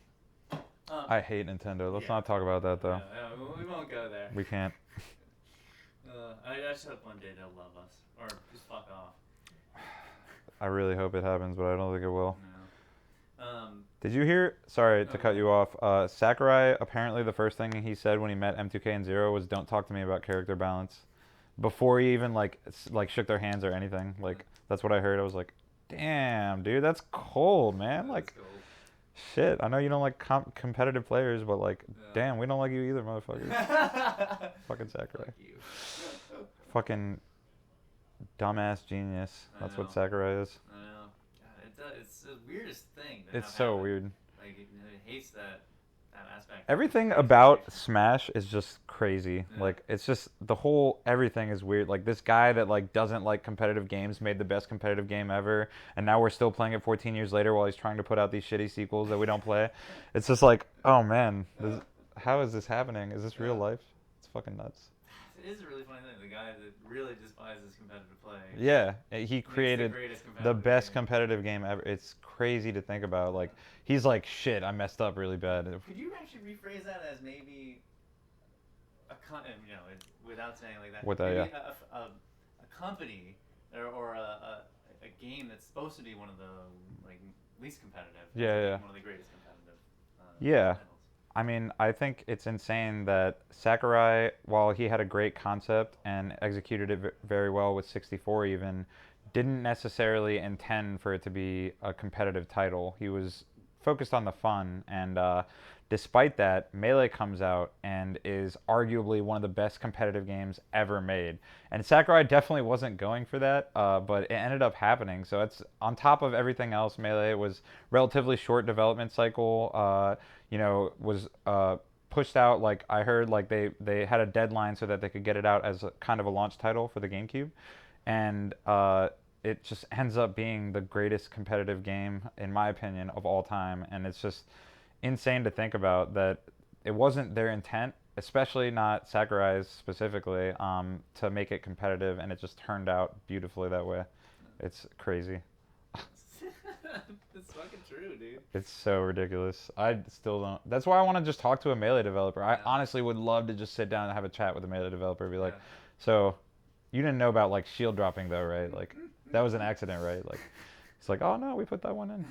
dude. I hate Nintendo. Let's Yeah. not talk about that though. No, we won't go there. We can't. I just hope one day they'll love us. Or just fuck off. I really hope it happens, but I don't think it will. No. Did you hear? Sorry to cut you off. Sakurai, apparently the first thing he said when he met M2K and Zero was, "Don't talk to me about character balance." Before he even like shook their hands or anything. Like that's what I heard. I was like, "Damn, dude, that's cold, man." Like, cool. shit. I know you don't like competitive players, but like, Yeah. damn, we don't like you either, motherfucker. Fucking Sakurai. Fuck you. Fucking dumbass genius. I That's know. what Sakurai is. I know. God, it's the weirdest thing. To It's have so happen. weird. Like, it hates that aspect. Everything of about participation. Smash is just crazy. Yeah. Like it's just everything is weird. Like this guy that like doesn't like competitive games made the best competitive game ever, and now we're still playing it 14 years later while he's trying to put out these shitty sequels that we don't play. It's just like, oh man, how is this happening? Is this real life? It's fucking nuts. It is a really funny thing. The guy that really despises competitive play. Yeah, he makes created greatest the competitive best game. competitive game ever. It's crazy to think about. Like he's like, shit, I messed up really bad. Could you actually rephrase that as maybe without saying it like that? With that, maybe yeah. a company or a game that's supposed to be one of the like least competitive. Yeah, yeah. One of the greatest competitive. Yeah. Titles. I mean, I think it's insane that Sakurai, while he had a great concept and executed it very well with 64 even, didn't necessarily intend for it to be a competitive title. He was focused on the fun, and despite that, Melee comes out and is arguably one of the best competitive games ever made. And Sakurai definitely wasn't going for that, but it ended up happening. So it's on top of everything else. Melee was relatively short development cycle. Was pushed out, like I heard, like they had a deadline so that they could get it out as a kind of a launch title for the GameCube, and it just ends up being the greatest competitive game in my opinion of all time. And it's just insane to think about that it wasn't their intent, especially not Sakurai's specifically, to make it competitive, and it just turned out beautifully that way. It's crazy. It's fucking true, dude. It's so ridiculous. I still don't. That's why I want to just talk to a Melee developer. I honestly would love to just sit down and have a chat with a Melee developer. Be like, so you didn't know about like shield dropping though, right? Like that was an accident, right? Like it's like, oh no, we put that one in.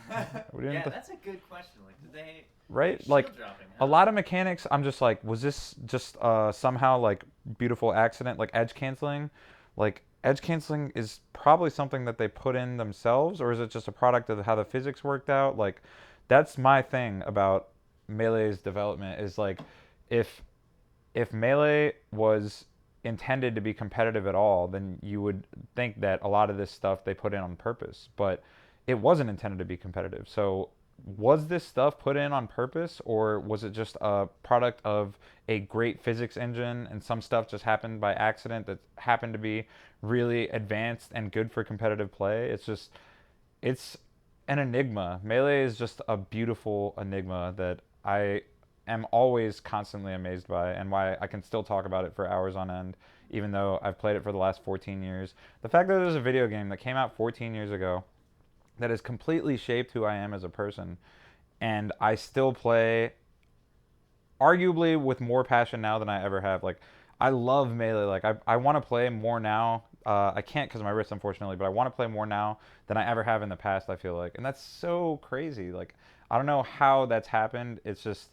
We didn't Yeah, that's a good question. Like, did they? right? Shield Like dropping, a lot of mechanics, I'm just like, was this just somehow like beautiful accident, like edge canceling? Like edge canceling is probably something that they put in themselves, or is it just a product of how the physics worked out? Like that's my thing about Melee's development is like if Melee was intended to be competitive at all, then you would think that a lot of this stuff they put in on purpose, but it wasn't intended to be competitive. So was this stuff put in on purpose, or was it just a product of a great physics engine and some stuff just happened by accident that happened to be really advanced and good for competitive play? It's an enigma. Melee is just a beautiful enigma that I am always constantly amazed by, and why I can still talk about it for hours on end, even though I've played it for the last 14 years. The fact that there's a video game that came out 14 years ago that has completely shaped who I am as a person, and I still play arguably with more passion now than I ever have. Like, I love Melee. Like, I want to play more now. I can't because of my wrist, unfortunately, but I want to play more now than I ever have in the past, I feel like. And that's so crazy. Like, I don't know how that's happened. It's just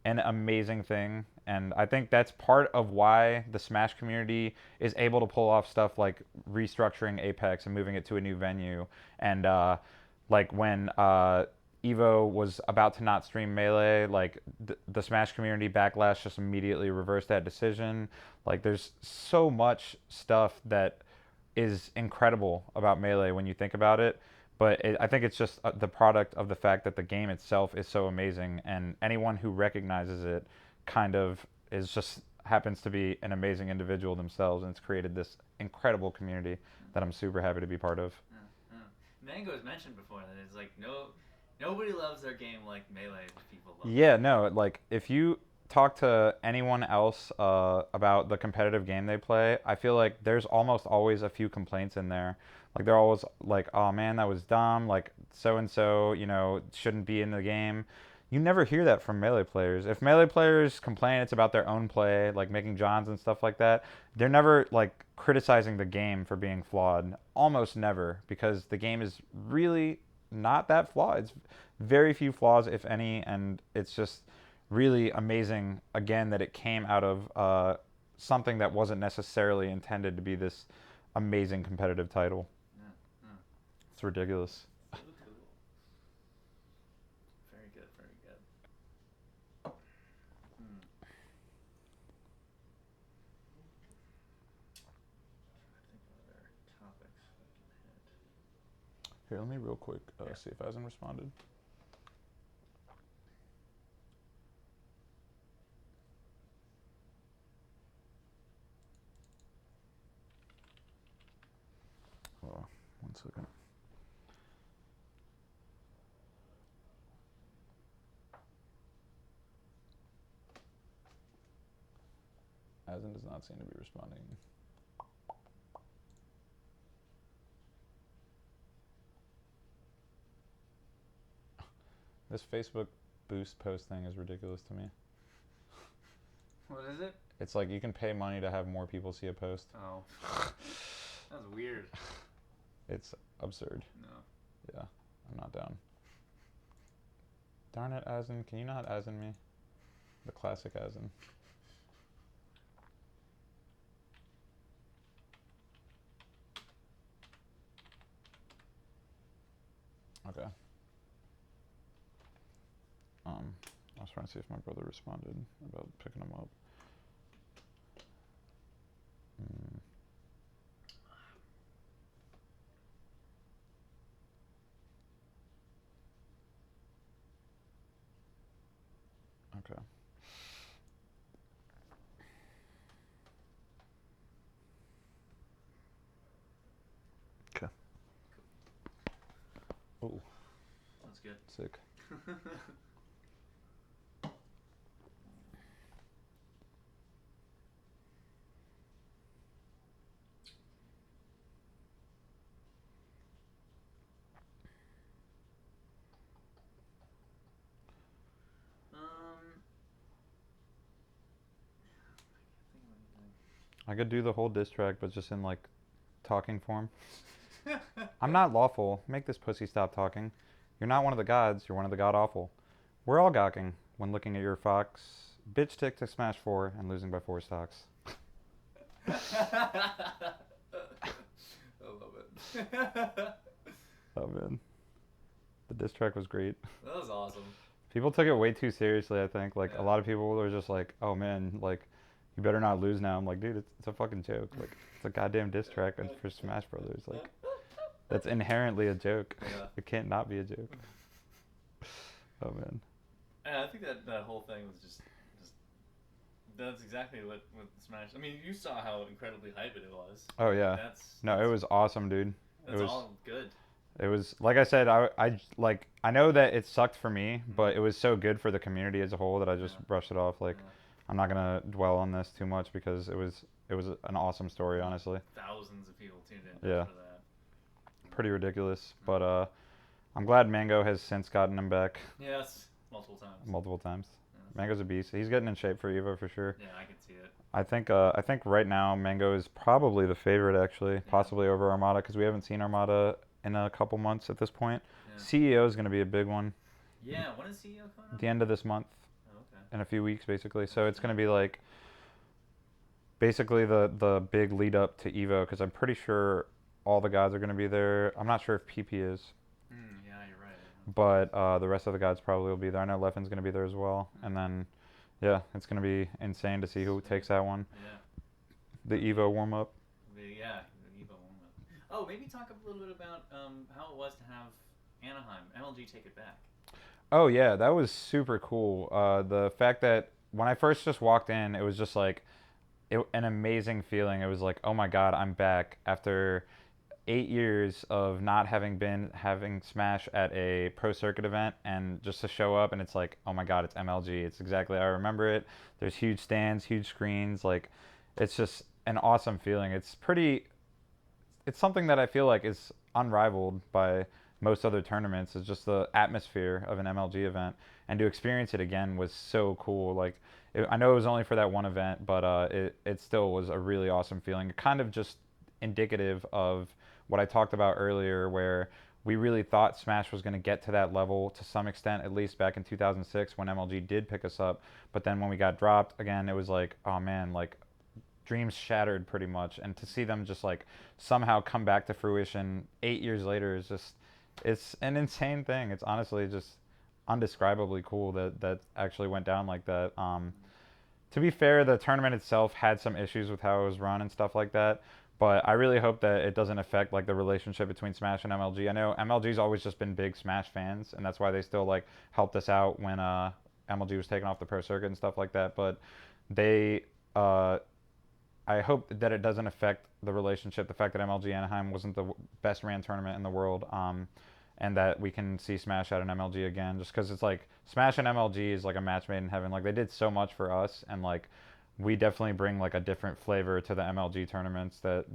an amazing thing. And I think that's part of why the Smash community is able to pull off stuff like restructuring Apex and moving it to a new venue. And like when Evo was about to not stream Melee, like the Smash community backlash just immediately reversed that decision. Like, there's so much stuff that is incredible about Melee when you think about it. But I think it's just the product of the fact that the game itself is so amazing, and anyone who recognizes it kind of is just happens to be an amazing individual themselves, and it's created this incredible community that I'm super happy to be part of. Mango has mentioned before that it's like nobody loves their game like Melee people love. Yeah, no, like if you talk to anyone else about the competitive game they play, I feel like there's almost always a few complaints in there. Like, they're always like, "Oh man, that was dumb. Like, so and so, shouldn't be in the game." You never hear that from Melee players. If Melee players complain, it's about their own play, like making Johns and stuff like that. They're never like criticizing the game for being flawed. Almost never, because the game is really not that flawed. It's very few flaws, if any, and it's just really amazing, again, that it came out of something that wasn't necessarily intended to be this amazing competitive title. It's ridiculous. Cool. Very good, very good. I think of other topics we can hit. Here, let me real quick see if hasn't responded. Oh, 1 second. Asin does not seem to be responding. This Facebook boost post thing is ridiculous to me. What is it? It's like you can pay money to have more people see a post. Oh. That was weird. It's absurd. No. Yeah, I'm not down. Darn it, Asin. Can you not Asin me? The classic Asin. Okay. I was trying to see if my brother responded about picking him up. Okay. Okay. Oh, That's good. sick. I could do the whole diss track, but just in like talking form. I'm not lawful. Make this pussy stop talking. You're not one of the gods. You're one of the god awful. We're all gawking when looking at your fox. Bitch tick to smash 4 and losing by 4 stocks. I love it. Oh man, the diss track was great. That was awesome. People took it way too seriously, I think. Like, Yeah. a lot of people were just like, "Oh man, like, you better not lose now." I'm like, dude, it's a fucking joke. Like, it's a goddamn diss track for Smash Brothers. Like, that's inherently a joke. Yeah. It can't not be a joke. Oh man. Yeah, I think that whole thing was just that's exactly what Smash. I mean, you saw how incredibly hype it was. Oh yeah. That's No, it was awesome, dude. That's It was all good. It was like I said, I know that it sucked for me, but it was so good for the community as a whole that I just Yeah. brushed it off. Like Yeah. I'm not gonna dwell on this too much because it was an awesome story, honestly. Thousands of people tuned in Yeah, just for that. pretty ridiculous. But I'm glad Mango has since gotten him back Yes, multiple times. multiple times. Yes. Mango's a beast. He's getting in shape for Evo for sure. Yeah, I can see it. I think right now Mango is probably the favorite actually, possibly over Armada because we haven't seen Armada in a couple months at this point. Yeah. CEO is going to be a big one Yeah, when is CEO coming at up? the end of this month, Oh, okay. in a few weeks basically. So it's going to be like basically the big lead up to Evo because I'm pretty sure all the gods are going to be there. I'm not sure if PP is, Yeah, you're right. but the rest of the gods probably will be there. I know Leffen's going to be there as well, and then yeah, it's going to be insane to see who takes that one. Yeah. The Evo warm up. The Evo warm-up. Oh, maybe talk a little bit about how it was to have Anaheim, MLG take it back. Oh yeah, that was super cool. The fact that when I first just walked in, it was just like an amazing feeling. It was like, oh my god, I'm back after 8 years of not having Smash at a pro circuit event, and just to show up and it's like, oh my god, it's MLG. It's exactly how I remember it. There's huge stands, huge screens. Like, it's just an awesome feeling. It's something that I feel like is unrivaled by most other tournaments. It's just the atmosphere of an MLG event, and to experience it again was so cool. Like, I know it was only for that one event, but it still was a really awesome feeling. Kind of just indicative of what I talked about earlier, where we really thought Smash was going to get to that level to some extent, at least back in 2006 when MLG did pick us up. But then when we got dropped again, it was like, oh man, like dreams shattered pretty much. And to see them just like somehow come back to fruition 8 years later is just, it's an insane thing. It's honestly just undescribably cool that actually went down like that. To be fair, the tournament itself had some issues with how it was run and stuff like that. But I really hope that it doesn't affect like the relationship between Smash and MLG. I know MLG's always just been big Smash fans, and that's why they still like helped us out when MLG was taken off the pro circuit and stuff like that. But they, I hope that it doesn't affect the relationship. The fact that MLG Anaheim wasn't the best ran tournament in the world, and that we can see Smash at an MLG again, just because it's like Smash and MLG is like a match made in heaven. Like, they did so much for us, and like we definitely bring like a different flavor to the MLG tournaments that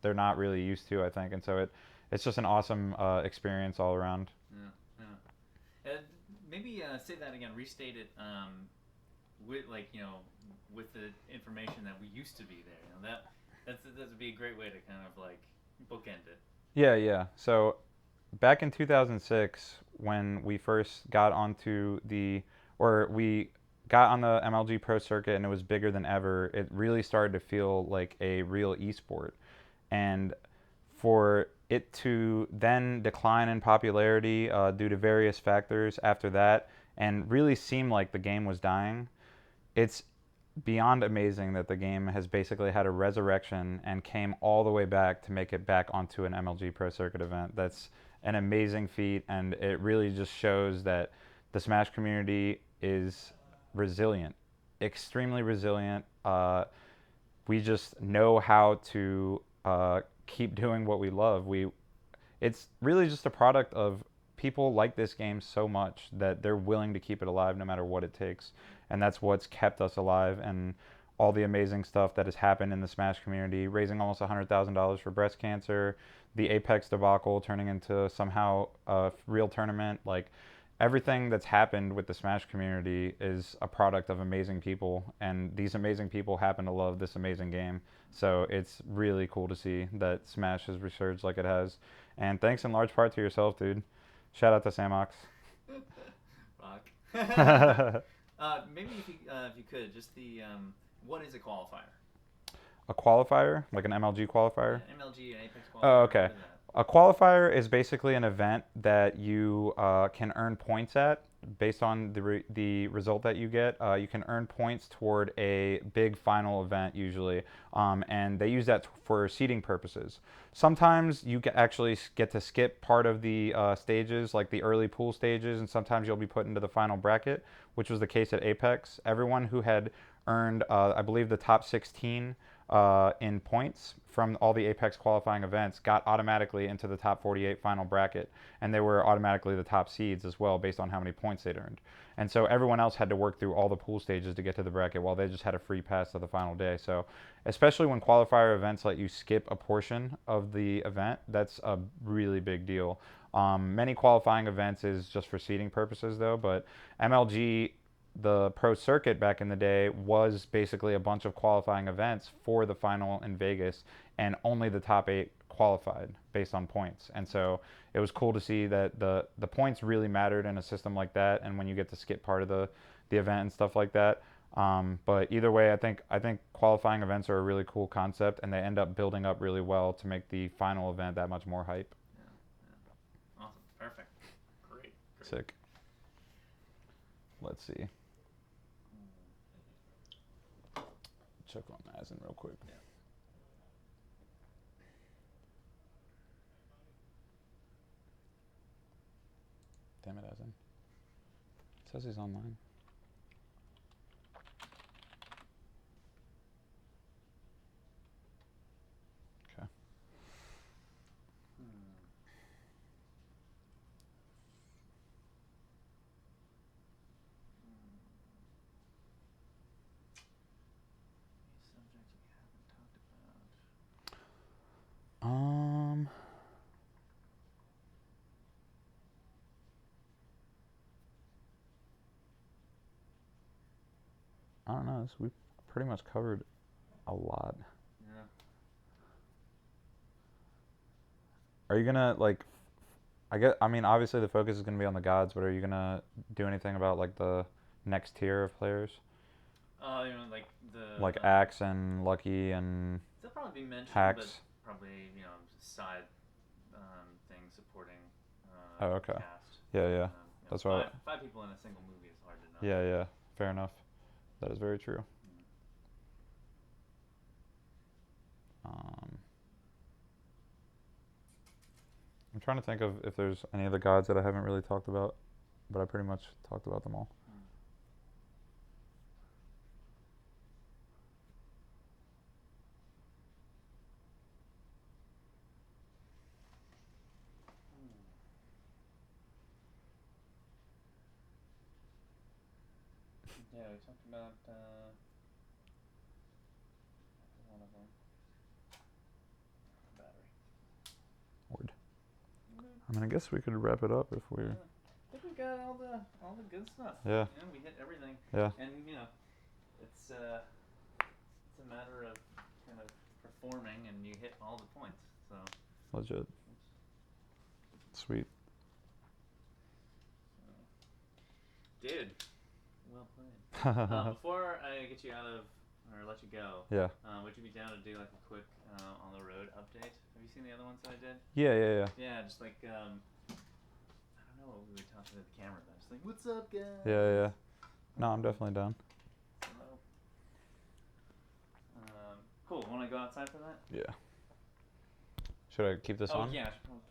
they're not really used to, I think. And so it's just an awesome experience all around. Yeah, yeah. Maybe say that again. Restate it. With with the information that we used to be there. That would be a great way to kind of like bookend it. Yeah. So back in 2006, when we first got we got on the MLG Pro Circuit and it was bigger than ever, it really started to feel like a real esport. And for it to then decline in popularity due to various factors after that, and really seem like the game was dying, it's beyond amazing that the game has basically had a resurrection and came all the way back to make it back onto an MLG Pro Circuit event. That's an amazing feat, and it really just shows that the Smash community is resilient, extremely resilient. We just know how to keep doing what we love. It's really just a product of people like this game so much that they're willing to keep it alive no matter what it takes. And that's what's kept us alive, and all the amazing stuff that has happened in the Smash community, raising almost $100,000 for breast cancer, the Apex debacle turning into somehow a real tournament. Like, everything that's happened with the Smash community is a product of amazing people, and these amazing people happen to love this amazing game. So it's really cool to see that Smash has resurged like it has. And thanks in large part to yourself, dude. Shout out to Samox. Fuck. Maybe if you could, just what is a qualifier? A qualifier? Like an MLG qualifier? Yeah, MLG and Apex qualifier. Oh, okay. A qualifier is basically an event that you can earn points at based on the result that you get. You can earn points toward a big final event usually, and they use that for seeding purposes. Sometimes you actually get to skip part of the stages, like the early pool stages, and sometimes you'll be put into the final bracket, which was the case at Apex. Everyone who had earned, I believe, the top 16 in points from all the Apex qualifying events got automatically into the top 48 final bracket, and they were automatically the top seeds as well based on how many points they'd earned. And so everyone else had to work through all the pool stages to get to the bracket while they just had a free pass to the final day. So especially when qualifier events let you skip a portion of the event, that's a really big deal. Many qualifying events is just for seeding purposes though, but MLG, the pro circuit back in the day, was basically a bunch of qualifying events for the final in Vegas, and only the top 8 qualified based on points. And so it was cool to see that the points really mattered in a system like that, and when you get to skip part of the event and stuff like that. But either way, I think qualifying events are a really cool concept, and they end up building up really well to make the final event that much more hype. Yeah. Awesome. Perfect. Great. Sick. Let's see. Check on Mazin real quick. Yeah. Damn it, Azin. It says he's online. Okay. Subject we haven't talked about. I don't know. We've pretty much covered a lot. Yeah. Are you gonna like? I mean, obviously the focus is gonna be on the gods, but are you gonna do anything about like the next tier of players, You know, like the like Axe and Lucky and they'll probably be mentioned, Hacks? but probably side things supporting. Oh, okay. Cast. Yeah. That's right. Five people in a single movie is hard enough. Yeah. Fair enough. That is very true. I'm trying to think of if there's any of the gods that I haven't really talked about, but I pretty much talked about them all. Yeah, we talked about one of them. Battery. Word. I mean, I guess we could wrap it up if we're. I think we got all the good stuff. Yeah. We hit everything. Yeah. And it's a matter of kind of performing, and you hit all the points. So. Legit. Sweet. Dude, well played. Before I get you out of, or let you go, Yeah. would you be down to do like a quick on the road update? Have you seen the other ones that I did? Yeah. Yeah, just like I don't know what we were talking to the camera about. Just like, what's up, guys? Yeah. No, I'm definitely down. So, cool. Want to go outside for that? Yeah. Should I keep this on? Yeah. I should probably